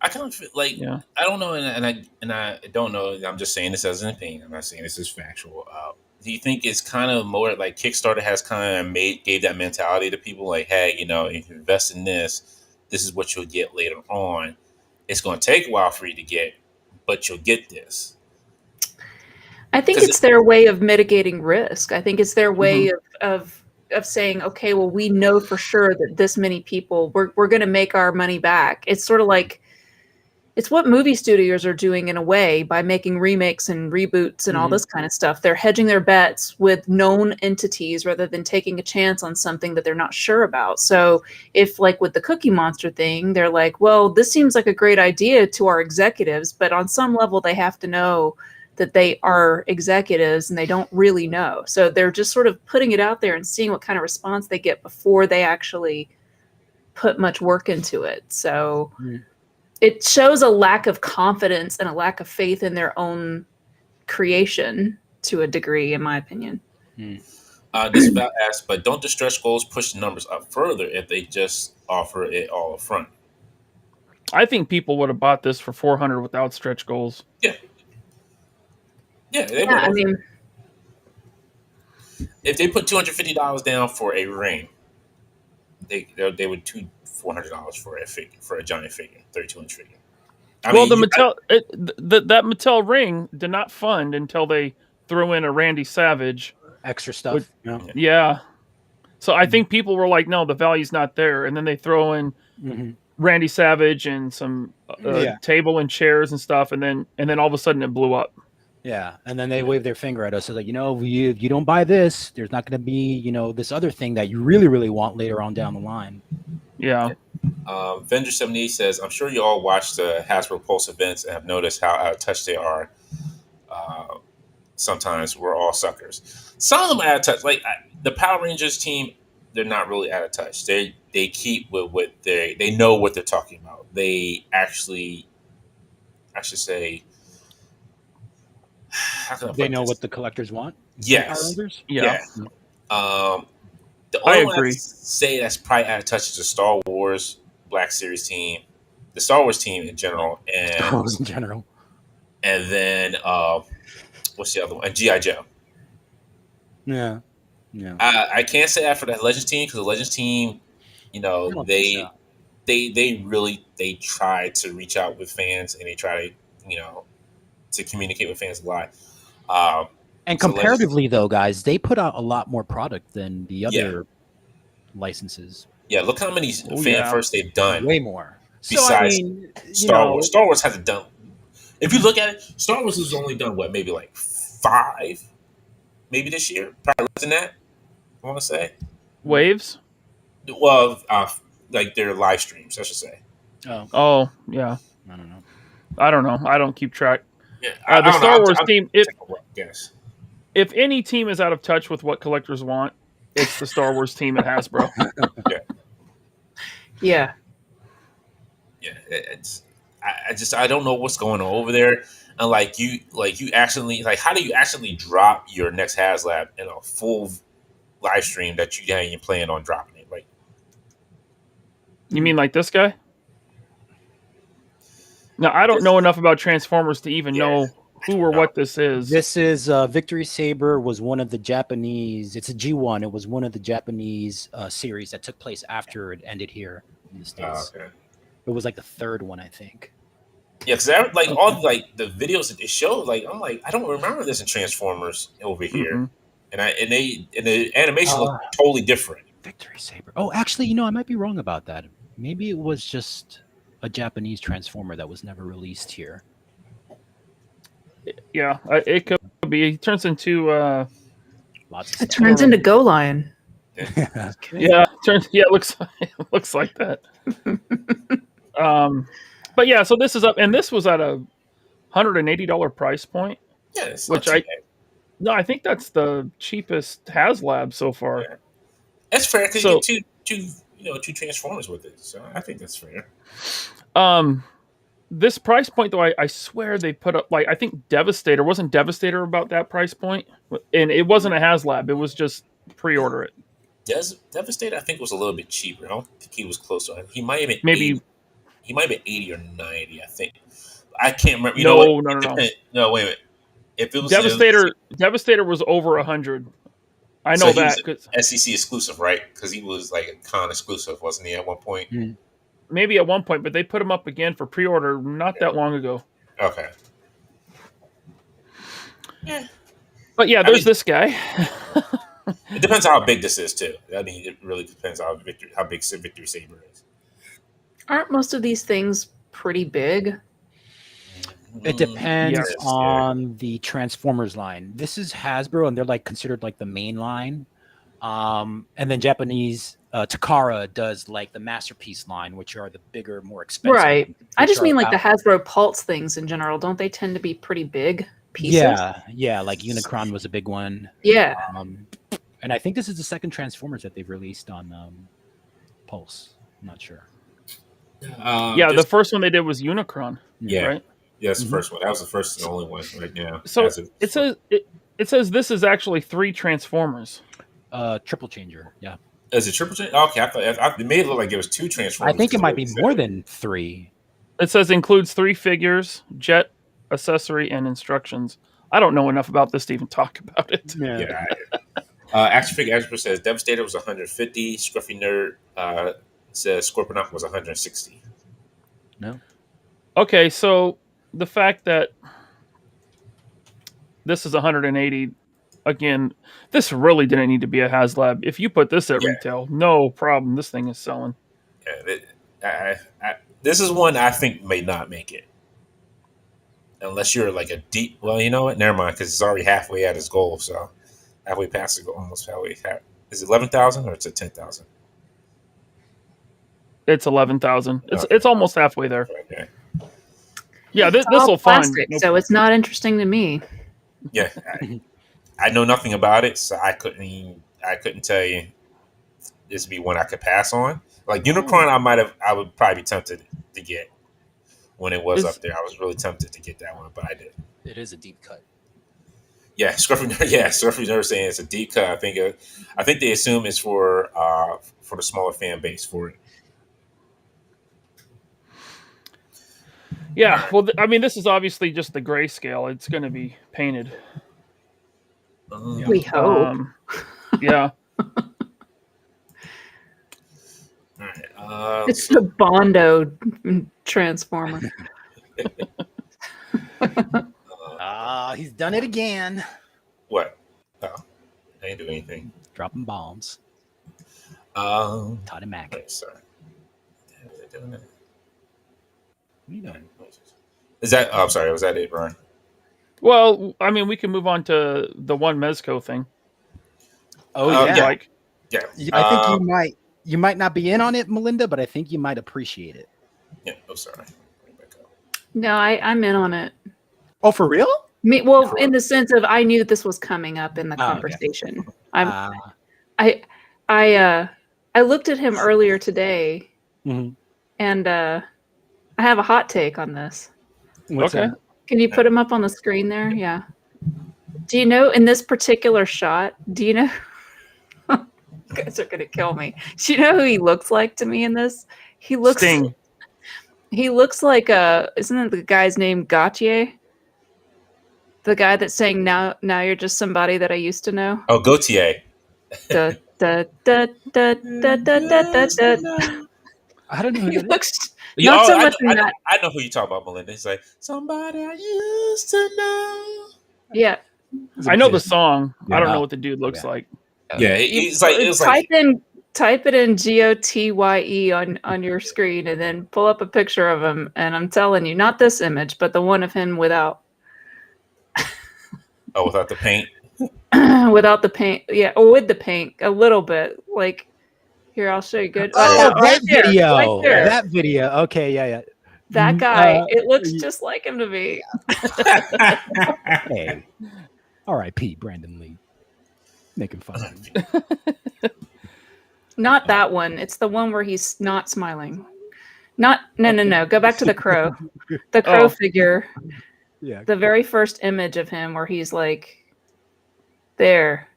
I kind of feel like I don't know, and I don't know. I'm just saying this as an opinion. I'm not saying this is factual. Do you think it's kind of more like Kickstarter has kind of gave that mentality to people, like, hey, if you invest in this, this is what you'll get later on. It's going to take a while for you to get, but you'll get this. I think it's their way of mitigating risk. I think it's their way of saying, okay, well, we know for sure that this many people, we're going to make our money back. It's sort of like, it's what movie studios are doing in a way by making remakes and reboots and all this kind of stuff. They're hedging their bets with known entities rather than taking a chance on something that they're not sure about. So if, like with the Cookie Monster thing, they're like, well, this seems like a great idea to our executives, but on some level they have to know that they are executives and they don't really know. So they're just sort of putting it out there and seeing what kind of response they get before they actually put much work into it. So it shows a lack of confidence and a lack of faith in their own creation to a degree, in my opinion. This is about asked, but don't the stretch goals push the numbers up further if they just offer it all up front? I think people would have bought this for $400 without stretch goals. Yeah. Yeah, I mean, if they put $250 down for a ring, they would $400 for a giant figure, 32-inch figure. That Mattel ring did not fund until they threw in a Randy Savage extra stuff. Yeah. So I think people were like, no, the value's not there, and then they throw in Randy Savage and some table and chairs and stuff, and then all of a sudden it blew up. Yeah, and then they wave their finger at us. So like, if you don't buy this, there's not going to be, this other thing that you really, really want later on down the line. Yeah. Vendor 78 says, I'm sure you all watch the Hasbro Pulse events and have noticed how out of touch they are. Sometimes we're all suckers. Some of them are out of touch. Like the Power Rangers team, they're not really out of touch. They keep with what they know what they're talking about. They actually, I should say, they know what the collectors want. Yes. Yeah. The only one I say that's probably out of touch is the Star Wars Black Series team the Star Wars team in general, Star Wars in general. and then what's the other one? And GI Joe. Yeah. I can't say that for the Legends team because the Legends team, I don't think so. they really try to reach out with fans and they try to to communicate with fans a lot. And so comparatively, though, guys, they put out a lot more product than the other licenses. Yeah, look how many fan first they've done. Way more. Besides Star Wars. Star Wars hasn't done. If you look at it, Star Wars has only done what, maybe like 5, maybe this year, probably less than that. I want to say waves. Well, like their live streams, I should say. Oh yeah. I don't know. I don't keep track. Yeah, the Star Wars team. Yes. If any team is out of touch with what collectors want, it's the Star Wars team at Hasbro. Yeah. It's. I don't know what's going on over there, and like you actually how do you actually drop your next HasLab in a full live stream that you ain't plan on dropping it? Like, you mean like this guy? Now I don't know enough about Transformers to even know who or what this is. This is Victory Saber was one of the Japanese. It's a G1. It was one of the Japanese series that took place after it ended here in the States. Okay. It was like the 3rd one, I think. Yeah, because all the videos that they showed, I'm like, I don't remember this in Transformers over here, and the animation looked totally different. Victory Saber. Oh, actually, I might be wrong about that. Maybe it was just a Japanese Transformer that was never released here. Yeah, it could be. He turns into lots of it turns into Go Lion. Yeah, it looks like that. But yeah, so this is up, and this was at a $180 price point. Yeah, which I think that's the cheapest HasLab so far. Yeah. That's fair because you get two Transformers with it, so I think that's fair. This price point though, I swear they put up I think Devastator wasn't Devastator about that price point, and it wasn't a HasLab. It was just pre-order it. Devastator, I think, was a little bit cheaper. I don't think he was close to it. He might have been maybe 80. He might have been 80 or 90. I think. I can't remember. No. No, wait a minute. If it was Devastator was over 100. I know that because SEC exclusive, right? Because he was like a con exclusive, wasn't he? At one point. Mm-hmm. Maybe at one point, but they put him up again for pre-order not that long ago. Okay. Yeah. But yeah, there's this guy. It depends how big this is too. I mean, it really depends how big Victory Saber is. Aren't most of these things pretty big? It depends on the Transformers line. This is Hasbro, and they're considered the main line. And then Japanese Takara does the Masterpiece line, which are the bigger, more expensive. Right. I just mean the Hasbro Pulse things in general. Don't they tend to be pretty big pieces? Yeah. Like Unicron was a big one. Yeah. And I think this is the second Transformers that they've released on Pulse. I'm not sure. The first one they did was Unicron. Yeah. Right? Yeah, that's the first one. That was the first and only one right now. So it says this is actually 3 Transformers. Triple changer, yeah. Is it triple changer? Okay, I thought it made it look like it was 2 Transformers. I think it might be more than 3. It says includes 3 figures, jet, accessory, and instructions. I don't know enough about this to even talk about it. Yeah. Action figure expert says Devastator was 150. Scruffy Nerd says Scorponok was 160. No. Okay, so the fact that this is 180, again, this really didn't need to be a HasLab. If you put this at retail, no problem. This thing is selling. Yeah, this is one I think may not make it. Unless you're a deep... Well, you know what? Never mind, because it's already halfway at its goal, so... Halfway past the goal, almost halfway. Is it 11,000 or it's at 10,000? It's 11,000. It's almost halfway there. Okay. Yeah, this will fund. So it's not interesting to me. Yeah, I know nothing about it, so I couldn't tell you this would be one I could pass on. Like Unicron, I would probably be tempted to get when it was up there. I was really tempted to get that one, but I didn't. It is a deep cut. Yeah, Scruffy Nerd saying it's a deep cut. I think they assume it's for the smaller fan base for it. Yeah, well, I mean, this is obviously just the grayscale. It's going to be painted. We hope. Yeah. All right. It's the Bondo Transformer. He's done it again. What? Oh, I didn't do anything. Dropping bombs. Todd and Mac. Wait, sorry. What are you doing? Is that? Oh, I'm sorry. Was that it, Ron? Well, I mean, we can move on to the one Mezco thing. Oh yeah. Like, yeah. I think you might not be in on it, Melinda, but I think you might appreciate it. Yeah. Oh, sorry. No, I'm in on it. Oh, for real? Well, in the sense of I knew that this was coming up in the conversation. Okay. I looked at him earlier today, and I have a hot take on this. What's that? Can you put him up on the screen there? Yeah. Do you know in this particular shot? Do you know? You guys are gonna kill me. Do you know who he looks like to me in this? He looks. Sting. He looks like isn't it the guy's name Gautier? The guy that's saying now you're just somebody that I used to know. Oh, Gautier. Da, da, da, da, da, da, da, da. I don't know. He looks not so much in that. I know who you talk about, Melinda. It's like somebody I used to know. Yeah, I know the song. I don't know what the dude looks like. Yeah, it's like type it in GOTYE on your screen, and then pull up a picture of him. And I'm telling you, not this image, but the one of him without. Oh, without the paint. Without the paint, yeah, or with the paint, a little bit. Like here, I'll show you good. That video. Right there. That video. Okay, yeah. That guy. It looks just like him to me. Hey, R.I.P. Brandon Lee. Making fun of him. Not that one. It's the one where he's not smiling. No. Go back to the crow. The crow figure. Yeah. The very first image of him where he's like there.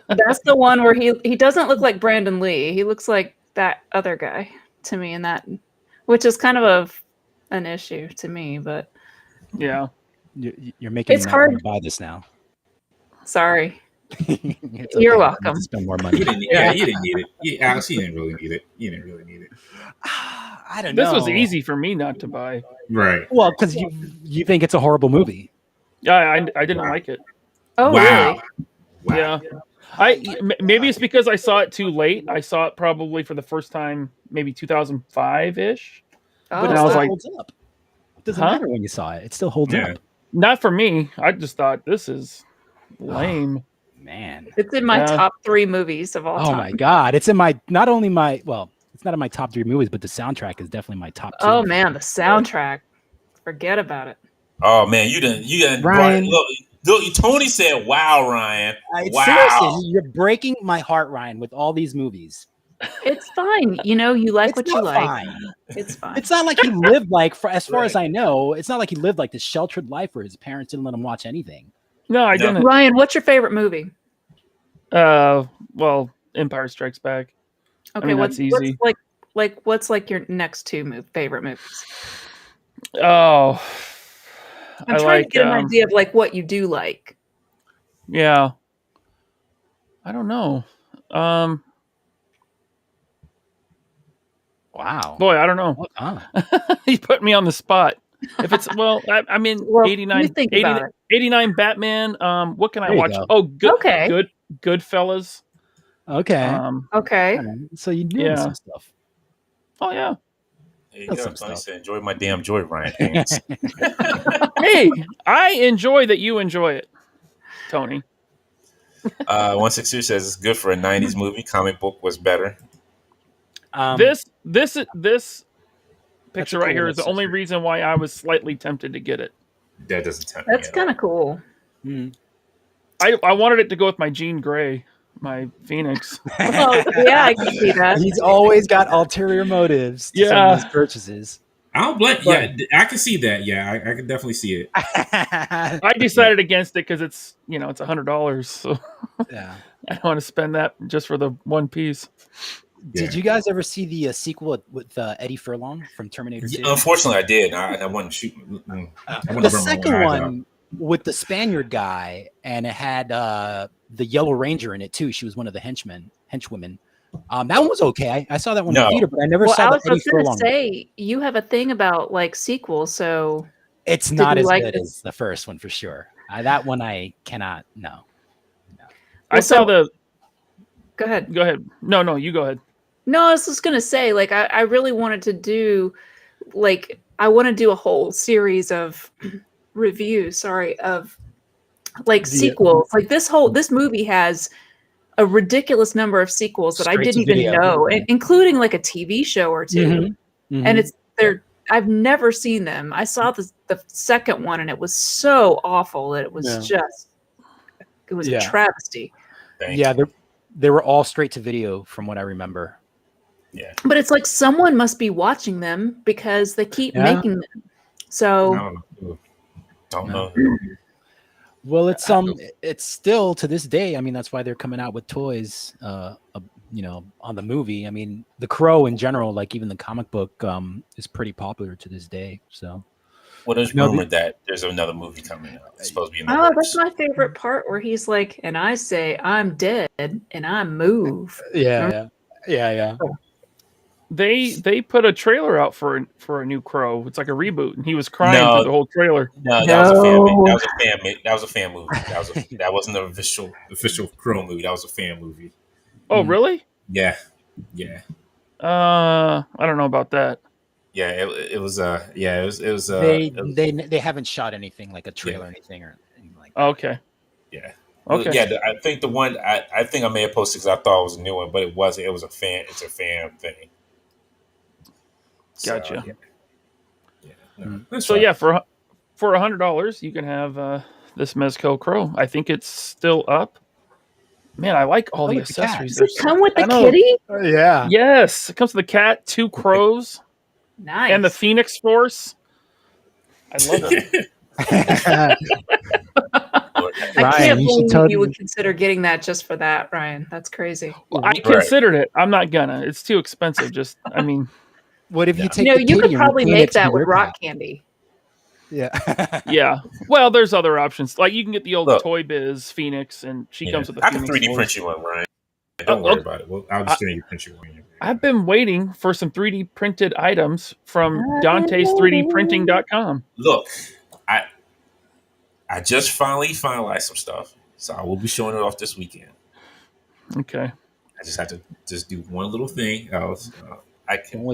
That's the one where he doesn't look like Brandon Lee. He looks like that other guy to me, in that, which is kind of an issue to me, but yeah. You're making it's hard to buy this now. Sorry. Okay. You're welcome. Spend more money. You didn't need it. Alex, you didn't really need it. You didn't really need it. I don't know. This was easy for me not to buy. Right. Well, because you think it's a horrible movie. Yeah, I didn't like it. Oh, wow. Really? Yeah. Maybe it's because I saw it too late. I saw it probably for the first time, maybe 2005-ish. Oh, but I was like, holds up. It doesn't matter when you saw it. It still holds up. Not for me. I just thought this is lame. Man. It's in my top 3 movies of all time. Oh my God. It's in my, not only my, well, it's not in my top 3 movies, but the soundtrack is definitely my top 2. Oh man, the soundtrack. Forget about it. Oh man, you didn't Ryan. Look, Tony said, "Wow, Ryan." Wow. Seriously, you're breaking my heart, Ryan, with all these movies. It's fine. You know, you like It's what you not like. fine. It's fine. It's not like he lived like, as far as I know, it's not like he lived like this sheltered life where his parents didn't let him watch anything. No, I didn't. Ryan, what's your favorite movie? Well, Empire Strikes Back. Okay, I mean, that's easy. What's like your next 2 favorite movies? Oh, I'm trying to get an idea of like what you do like. Yeah. I don't know. Wow. Boy, I don't know. He put me on the spot. If it's 89 Batman. What can I watch? Go. Oh, Goodfellas. Okay. Okay. So you do some stuff. Oh yeah. There you go. Tony said, "Enjoy my damn joy, Ryan." Hey, I enjoy that you enjoy it, Tony. 162 says it's good for a 90s movie. Comic book was better. This picture right here is the only reason why I was slightly tempted to get it. That doesn't tempt me. That's kind of cool. I wanted it to go with my Jean Grey, my Phoenix. Oh, yeah, I can see that. He's always got ulterior motives to some of his purchases. I don't blame. Yeah, I can see that. Yeah, I can definitely see it. I decided against it because it's $100. So yeah, I don't want to spend that just for the one piece. Did you guys ever see the sequel with Eddie Furlong from Terminator 2? Unfortunately, I did. I wasn't shooting. The second one with the Spaniard guy, and it had the Yellow Ranger in it too. She was one of the henchwomen. That one was okay. I saw that one in the theater, but I never saw the Eddie Furlong. Say you have a thing about like sequels, so it's not as good as the first one for sure. That one I cannot. No. I saw the. Go ahead. Go ahead. No, you go ahead. No, I was just gonna say, like, I really wanted to do, like, I want to do a whole series of reviews. Of like sequels. Like this movie has a ridiculous number of sequels that I didn't even know, including like a TV show or two. And I've never seen them. I saw the second one, and it was so awful that it was it was a travesty. They were all straight to video from what I remember. Yeah. But it's like someone must be watching them because they keep making them. So don't know. Well, it's still to this day. I mean, that's why they're coming out with toys, on the movie. I mean, the Crow in general, like even the comic book, is pretty popular to this day. So, well, there's rumored that there's another movie coming out. It's supposed to be in the works. That's my favorite part where he's like, and I say I'm dead and I move. Yeah. They put a trailer out for a new Crow. It's like a reboot, and he was crying through the whole trailer. No, that was a fan movie. That was a fan movie. That wasn't the official Crow movie. That was a fan movie. Oh, really? Yeah. I don't know about that. Yeah, it was. They haven't shot anything like a trailer or anything or anything like that. Okay. Yeah. Okay. Yeah, I think the one I think I may have posted because I thought it was a new one, but it wasn't. It was a fan. It's a fan thing. Gotcha. So for $100 you can have this Mezco Crow. I think it's still up. Man, I like all the accessories. Does it come with the kitty? Yeah. Yes, it comes with the cat, 2 crows, nice, and the Phoenix Force. I love it. I can't believe you would consider getting that just for that, Ryan. That's crazy. Well, I considered it. I'm not gonna. It's too expensive. What if you take? You could probably make that with rock candy. Yeah. Yeah. Well, there's other options. Like you can get the old Toy Biz Phoenix, and she comes with a Phoenix. I can 3D print you one, Ryan. Don't worry about it. I'll just 3D print you one. I've been waiting for some 3D printed items from Dante's 3dprinting.com. Look, I just finally finalized some stuff, so I will be showing it off this weekend. Okay. I just have to do one little thing else. Don't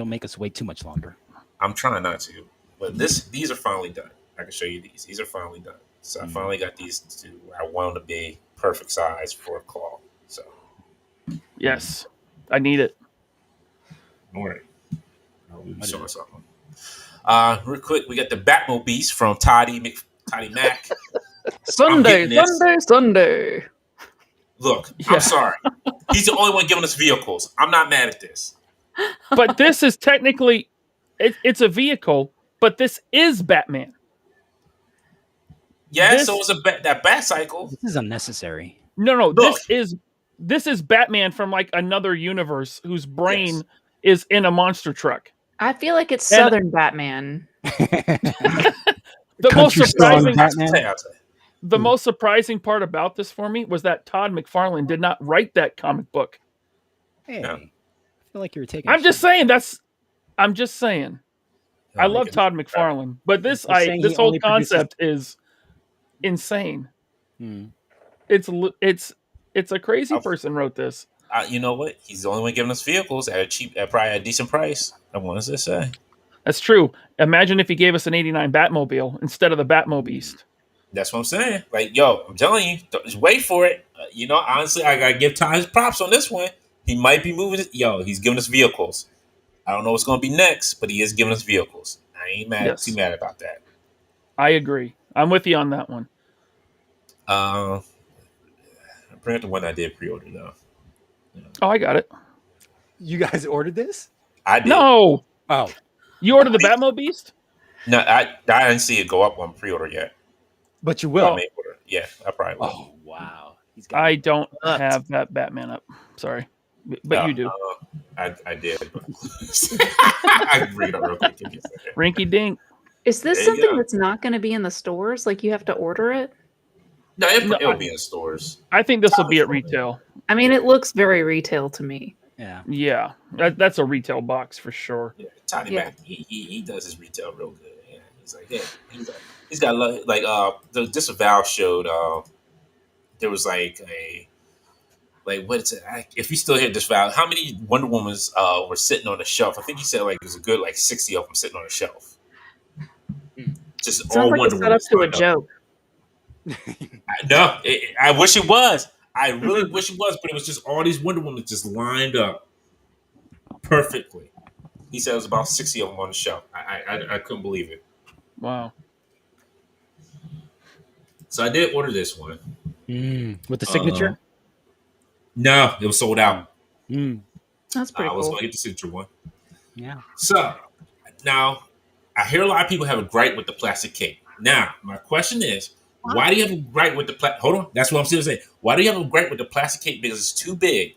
make us wait too much longer. I'm trying not to, but these are finally done. I can show you these. These are finally done. So I finally got these to where I want them to be perfect size for a claw. So yes, I need it. Don't worry. I'll be showing something. Real quick, we got the Batmobiles from Toddy Mack. Sunday. Look, I'm sorry. He's the only one giving us vehicles. I'm not mad at this. But this is technically, it's a vehicle, but this is Batman. Yeah, so it's that Batcycle. This is unnecessary. No, look. This is Batman from like another universe whose brain is in a monster truck. I feel like it's Southern Batman. The most surprising part about this for me was that Todd McFarlane did not write that comic book. Hey, I feel like you were taking. I'm just saying. I love Todd McFarlane, but this whole concept is insane. It's a crazy person wrote this. You know what? He's the only one giving us vehicles at probably a decent price. I want to say. That's true. Imagine if he gave us an '89 Batmobile instead of the Batmobeast. That's what I'm saying. Like, yo, I'm telling you, just wait for it. Honestly, I gotta give Todd his props on this one. He might be moving. He's giving us vehicles. I don't know what's going to be next, but he is giving us vehicles. I ain't too mad about that. I agree. I'm with you on that one. I bring up the one I did pre-order though. Oh, I got it. You guys ordered this? I did. No. Oh. You ordered the Batmobeast? No, I didn't see it go up on pre-order yet. But you will. Yeah, I probably will. Oh, wow. I don't have that Batman up. Sorry. but you do. I did. I can bring it up real quick. Give me a second. Rinky dink. Is this There you something go. that's not going to be in the stores? Like you have to order it? No, No, it'll be in stores. I think this will be at retail. I mean, it looks very retail to me. Yeah. Yeah, that's a retail box for sure. Yeah, Tiny Yeah. Mac, he does his retail real good. Yeah, he's like, yeah, he's got like this Val showed. There was like what's it? If you still hear this Val, how many Wonder Womans were sitting on the shelf? I think he said like there's a good like 60 of them sitting on the shelf. Just It sounds all like Wonder it's set up Womans to a lined up. joke. No, I wish it was. I really wish it was, but it was just all these Wonder Women just lined up perfectly. He said it was about 60 of them on the shelf. I couldn't believe it. Wow. So I did order this one. With the signature? No, it was sold out. That's pretty I was cool. going to get the signature one. Yeah. So now I hear a lot of people have a gripe with the plastic cape. Now, my question is, why do you have a gripe with the plastic? Hold on, that's what I'm still saying. Why do you have a gripe with the plastic cape? Because it's too big,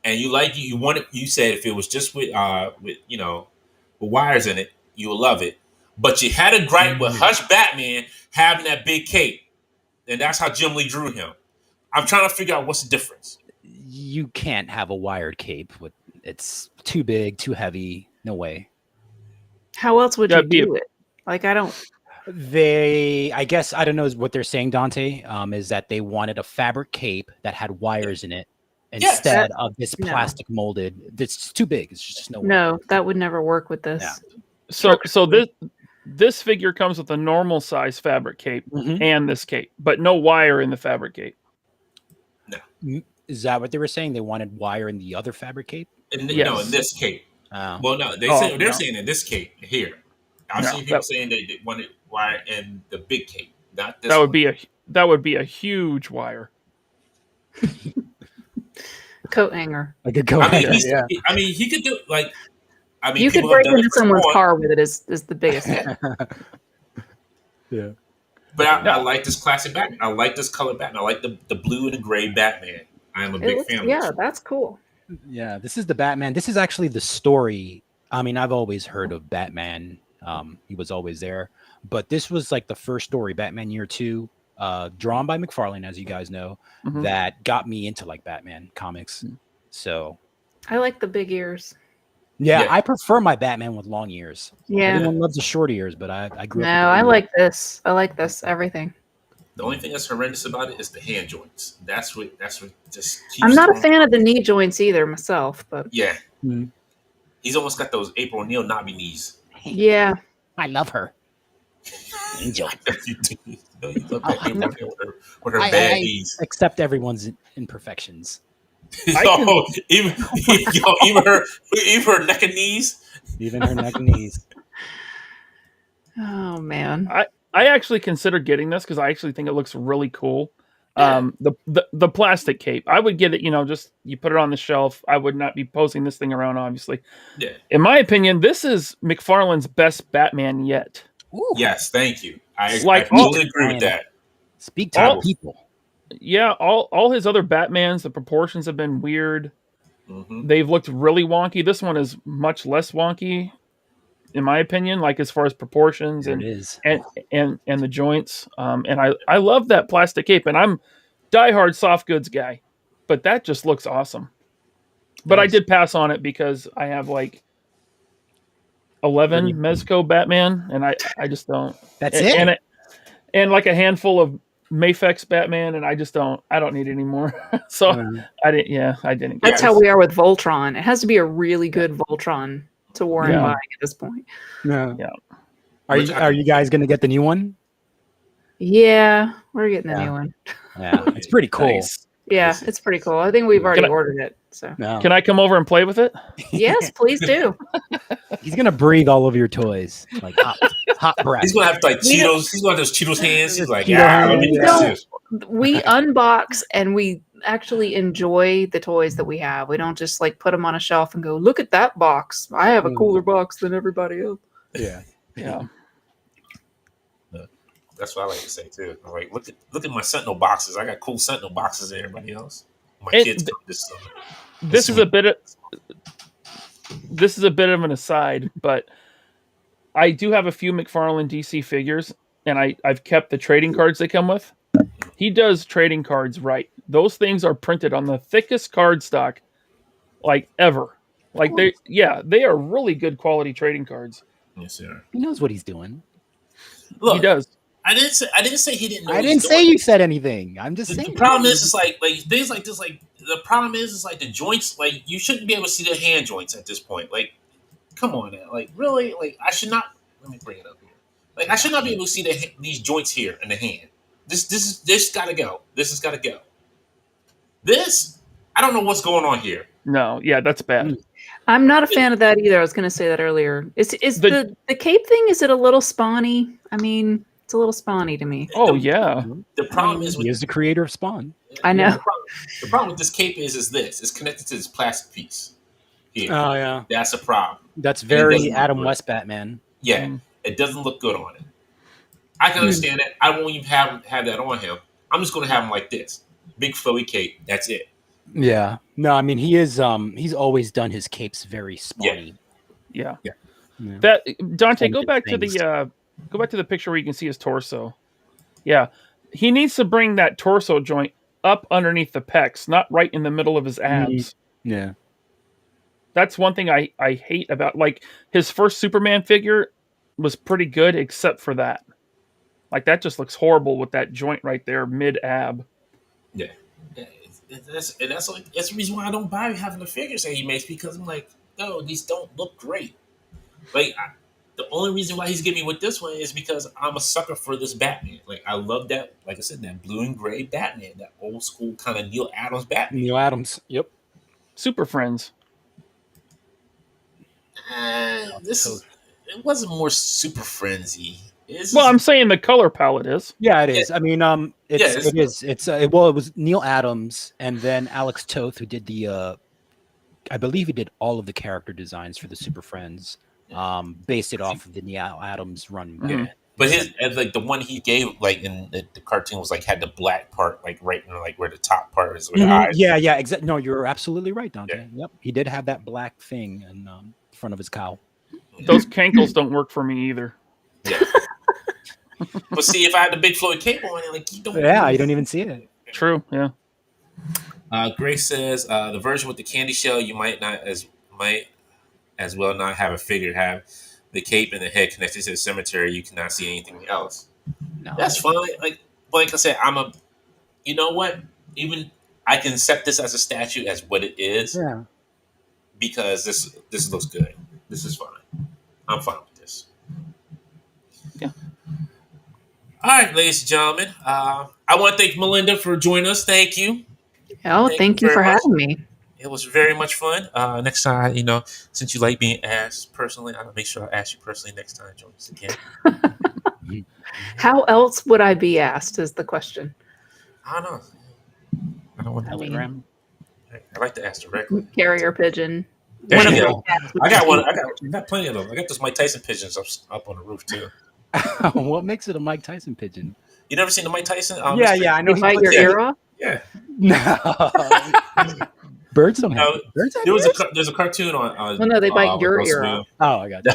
and you want it. You said if it was just with wires in it, you would love it. But you had a gripe with Hush Batman having that big cape, and that's how Jim Lee drew him. I'm trying to figure out what's the difference. You can't have a wired cape with it's too big, too heavy. No way. How else would you That'd be do it? Like, I don't. I guess I don't know what they're saying, Dante. Is that they wanted a fabric cape that had wires in it instead of this plastic molded. It's too big. It's just no way. No, that would never work with this. Yeah. So this figure comes with a normal size fabric cape and this cape, but no wire in the fabric cape. No. Is that what they were saying? They wanted wire in the other fabric cape? Yes. No, in this cape. Oh. Well, no, they're saying in this cape here. I've seen people saying they wanted wire in the big cape, not this. That would be a huge wire. Coat hanger. Like a coat hanger, yeah. I mean, he could do like. I mean, You could people have break done it into for someone's Spawn, car with it is the biggest thing. Yeah. But I like this classic Batman. I like this color Batman. I like the blue and the gray Batman. I am a big fan of this. Yeah, that's cool. Yeah, this is the Batman. This is actually the story. I mean, I've always heard of Batman. He was always there. But this was like the first story, Batman Year 2, drawn by McFarlane, as you guys know, that got me into like Batman comics. So I like the big ears. yeah, I prefer my Batman with long ears. Yeah. Everyone loves the short ears, but I grew up. No, I like this. I like this. Everything. The only thing that's horrendous about it is the hand joints. That's what just keeps I'm not a throwing- fan of the knee joints either myself, but Yeah. He's almost got those April O'Neil knobby knees. yeah. I love her. Angel. You love that April O'Neil with her bad knees. Accept everyone's imperfections. Even her neck and knees. Even her neck and knees. Oh man. I actually considered getting this because I actually think it looks really cool. The plastic cape, I would get it. Just you put it on the shelf. I would not be posing this thing around. Obviously, Yeah. In my opinion, this is McFarlane's best Batman yet. Ooh. Yes, thank you. I Like, totally agree with that. Speak to the people. Yeah, all his other Batmans, the proportions have been weird. Mm-hmm. They've looked really wonky. This one is much less wonky, in my opinion. Like as far as proportions There and it is. and the joints. And I love that plastic cape. And I'm diehard soft goods guy, but that just looks awesome. But I did pass on it because I have like 11 Mezco Batman, and I just don't. That's it? And like a handful of Mafex Batman, and I don't need any more. So I didn't. That's how we are with Voltron. It has to be a really good Voltron to warrant buying at this point. Yeah. Yeah. Are you guys gonna get the new one? Yeah, we're getting the new one. Yeah, it's pretty cool. Nice. Yeah, it's pretty cool. I think we've already ordered it. So No. Can I come over and play with it? yes, please do. He's gonna breathe all over your toys like hot breath. He's gonna have like Cheetos. He's gonna have those Cheetos hands. He's like, Cheeto let me hands. test this. We unbox and we actually enjoy the toys that we have. We don't just like put them on a shelf and go, look at that box. I have a cooler box than everybody else. Yeah. Yeah. That's what I like to say too. I'm like, look at my Sentinel boxes. I got cool Sentinel boxes than everybody else. My And kids got this stuff. This is a bit of an aside, but I do have a few McFarlane DC figures, and I've kept the trading cards they come with. He does trading cards right. Those things are printed on the thickest cardstock like ever. Like they are really good quality trading cards. Yes, sir. He knows what he's doing. Look, he does. I didn't say he didn't know. I didn't say you said anything. I'm just saying. The problem is like things like this. Like the problem is like the joints. Like you shouldn't be able to see the hand joints at this point. Like, come on now. Like really. Like I should not. Let me bring it up here. Like I should not be able to see these joints here in the hand. This gotta go. This has gotta go. This I don't know what's going on here. No, yeah, that's bad. I'm not a fan of that either. I was going to say that earlier. Is the cape thing? Is it a little spawny? I mean, it's a little spawny to me. Oh yeah. The problem is he is the creator of Spawn. I know. The problem with this cape is this. It's connected to this plastic piece. Here. Oh yeah. That's a problem. That's very Adam West Batman. Yeah. It doesn't look good on it. I can understand that. I won't even have that on him. I'm just going to have him like this. Big flowy cape. That's it. Yeah. No, I mean, he is, he's always done his capes very spawny. Yeah. Yeah. That Dante, go back to the picture where you can see his torso. Yeah. He needs to bring that torso joint up underneath the pecs, not right in the middle of his abs. Yeah. That's one thing I hate about, like, his first Superman figure was pretty good except for that. Like, that just looks horrible with that joint right there, mid-ab. Yeah. That's the reason why I don't buy having the figures that he makes, because I'm like, no, these don't look great. Like, the only reason why he's getting me with this one is because I'm a sucker for this Batman. Like, I love that, like I said, that blue and gray Batman, that old school kind of Neil Adams Batman. Neil Adams, yep. Super Friends. It wasn't more Super Friends-y. Well, I'm saying the color palette is. Yeah, it is. I mean, it is. It was Neil Adams and then Alex Toth who did the. I believe he did all of the character designs for the Super Friends, based it off of the Neil Adams run. Yeah, but his like the one he gave like in the cartoon was like had the black part like right in like where the top part is. Where the eyes. Yeah, exactly. No, you're absolutely right, Dante. Yeah. Yep, he did have that black thing in front of his cowl. Those cankles don't work for me either. Yeah. But see, if I had the big flowy cape on, like you don't. Yeah, you don't even see it. True. Yeah. Grace says the version with the candy shell you might as well not have a figure have the cape and the head connected to the cemetery. You cannot see anything else. No. That's fine. Like I said, you know what? Even I can accept this as a statue as what it is. Yeah. Because this looks good. This is fine. I'm fine with this. Yeah. All right, ladies and gentlemen. I want to thank Melinda for joining us. Thank you. Oh, thank you for having me. It was very much fun. Next time, since you like being asked personally, I'll make sure I ask you personally next time. Join us again. How else would I be asked is the question. I don't know. I don't want to. I like to ask directly. Carrier pigeon. There you go. I got one. I got plenty of them. I got those Mike Tyson pigeons up on the roof too. What makes it a Mike Tyson pigeon? You never seen the Mike Tyson? Yeah, I know. They bite your ear off? Yeah. No. Birds don't have birds. There's a cartoon on. No, they bite your ear off. Oh, I got you.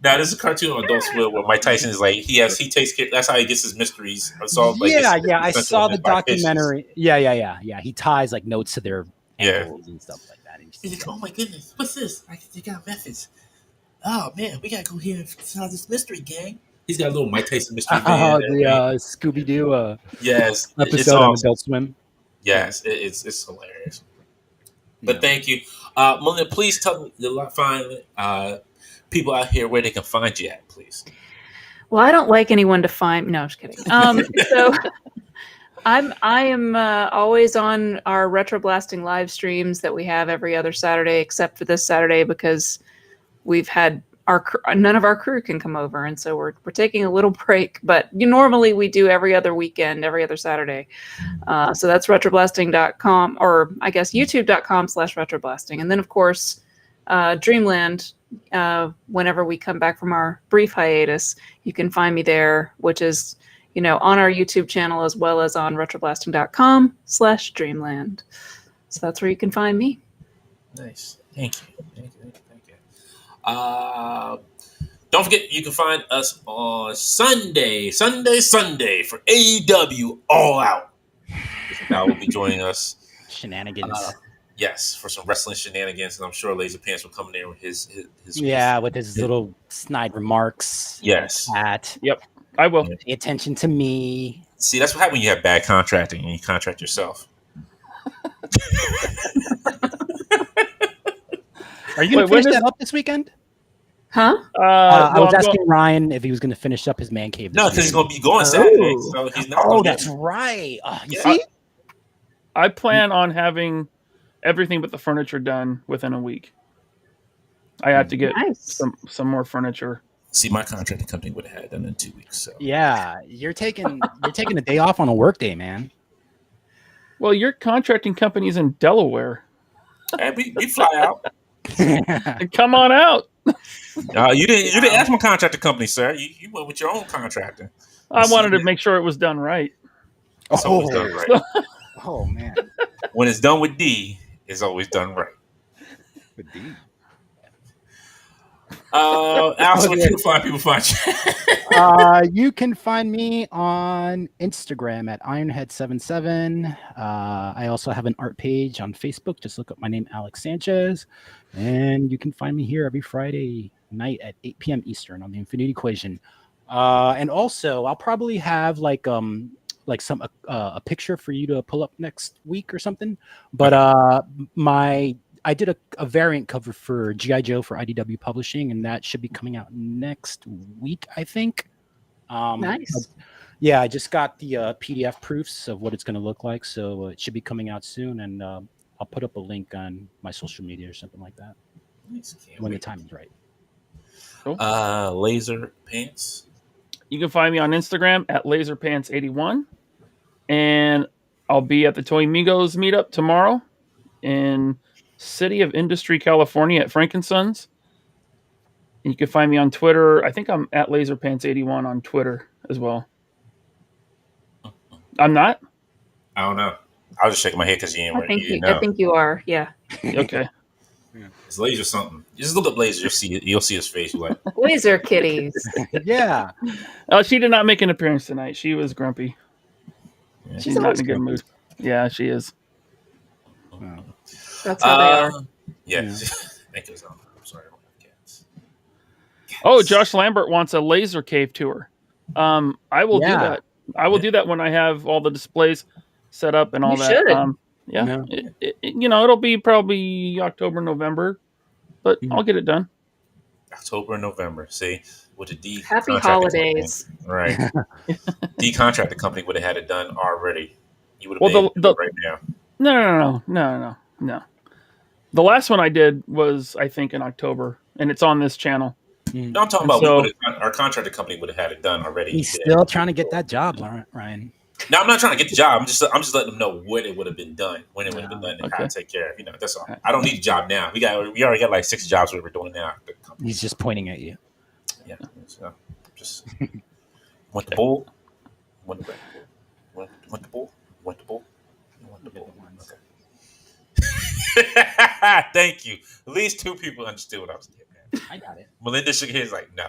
Now there's a cartoon on Adult Swim where Mike Tyson is like he takes care. That's how he gets his mysteries. I saw I saw the documentary. Yeah. He ties like notes to their ankles and stuff like that. He's like, oh my goodness, what's this? They got methods. Oh man, we gotta go here and solve this mystery, gang. He's got a little Mike Tyson mystery. The Scooby Doo. Yes, episode on Adult Swim. Yes, it's hilarious. But thank you, Melinda. Please tell me find people out here where they can find you at, please. Well, I don't like anyone to find. No, I'm just kidding. So I am always on our Retroblasting live streams that we have every other Saturday, except for this Saturday because we've had none of our crew can come over, and so we're taking a little break. But normally we do every other weekend, every other Saturday. So that's retroblasting.com, or I guess youtube.com/retroblasting, and then of course Dreamland. Whenever we come back from our brief hiatus, you can find me there, which is on our YouTube channel as well as on retroblasting.com/Dreamland. So that's where you can find me. Nice. Thank you. Don't forget, you can find us on Sunday for AEW All Out. Now will be joining us. Shenanigans. Yes, for some wrestling shenanigans, and I'm sure Laser Pants will come in there with his with his little snide remarks. Yes. That. Yep, I will. Pay attention to me. See, that's what happens when you have bad contracting and you contract yourself. Are you going to finish that up this weekend? Huh? I was asking Ryan if he was going to finish up his man cave. No, because he's going to be going Saturday. So he's not. Oh, that's right. You see? I plan on having everything but the furniture done within a week. I have to get some more furniture. See, my contracting company would have had it done in 2 weeks. So yeah, you're taking a day off on a work day, man. Well, your contracting company's in Delaware. Hey, we fly out. Come on out. You didn't ask my contracting company, sir. You went with your own contractor. I wanted to make sure it was done right. It's always done right. Oh man! When it's done with D, it's always done right. With D. Alice, where can people find you? You can find me on Instagram at Ironhead77. I also have an art page on Facebook. Just look up my name, Alex Sanchez, and you can find me here every Friday night at 8 p.m. Eastern on the Infinity Equation. And also, I'll probably have like some a picture for you to pull up next week or something. But I did a variant cover for G.I. Joe for IDW Publishing, and that should be coming out next week, I think. Nice. Yeah, I just got the PDF proofs of what it's going to look like, so it should be coming out soon, and I'll put up a link on my social media or something like that when the time is right. Cool. Laser Pants. You can find me on Instagram at LaserPants81, and I'll be at the Toy Migos meetup tomorrow in City of Industry, California at Frankensons. And you can find me on Twitter. I think I'm at LaserPants81 on Twitter as well. I'm not? I don't know. I was just shaking my head because you didn't know. I think you are. Yeah. Okay. It's Laser something. You just look up Laser. You'll see his face. You're like Laser kitties. Yeah. She did not make an appearance tonight. She was grumpy. Yeah. She's not in a good mood. Yeah, she is. Wow. That's how they are. Yeah. Thank you. I'm sorry. Oh, Josh Lambert wants a laser cave tour. I will do that. I will do that when I have all the displays set up and all You that. Should. It'll be probably October, November, but I'll get it done. October and November. See, with the D. Happy holidays. Company, right. D contracted company would have had it done already. You would have been right now. No. The last one I did was, I think, in October, and it's on this channel. No, I'm talking about our contracted company would have had it done already. He's still trying to get that job, Ryan. No, I'm not trying to get the job. I'm just letting them know when it would have been done, when it would have been done, and how to take care of. That's all. I don't need a job now. We already got like 6 jobs we're doing now. He's just pointing at you. Yeah. So just want the bull, want the bull, want the bull, want the bull. Okay. Thank you. At least 2 people understood what I was getting at. I got it. Melinda shook his like, no.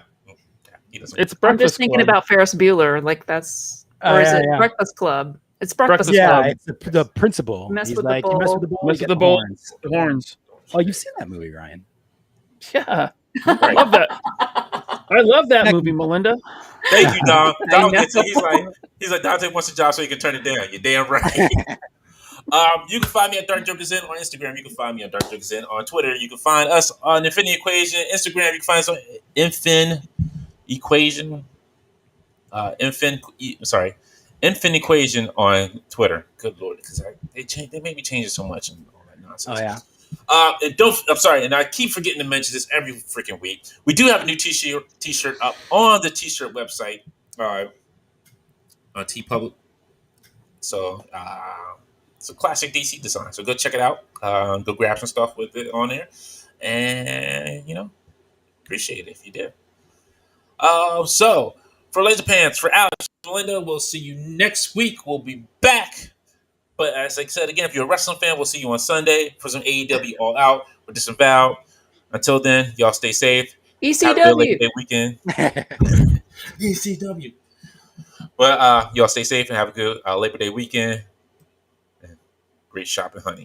He doesn't. It's I'm Breakfast just thinking Club. about Ferris Bueller. Like that's, or is it Breakfast Club? It's Breakfast Club. Yeah, it's the principal. Mess He's with like, the bull. you mess with the bull, Mess you with get the bull. horns. The horns. Oh, you've seen that movie, Ryan? Yeah. I love that. I love that movie, Melinda. Thank you, Dom. He's like Dante wants a job so he can turn it down. You're damn right. You can find me at Dark Jokers In on Instagram. You can find me on Dark Jokers In on Twitter. You can find us on Infinity Equation Instagram. You can find us on Infin Equation. Infin Equation on Twitter. Good Lord, because they made me change it so much and all that nonsense. Oh yeah. And I keep forgetting to mention this every freaking week. We do have a new t-shirt up on the t-shirt website, on TeePublic. So it's a classic DC design. So go check it out. Go grab some stuff with it on there, and appreciate it if you did. So for Laser Pants, for Alex, Melinda, we'll see you next week. We'll be back But as I said again, if you're a wrestling fan, we'll see you on Sunday for some AEW All Out with Disavowed. Until then, y'all stay safe. Have a good Labor ECW. Day weekend. ECW. Well, y'all stay safe and have a good Labor Day weekend. And great shopping, honey.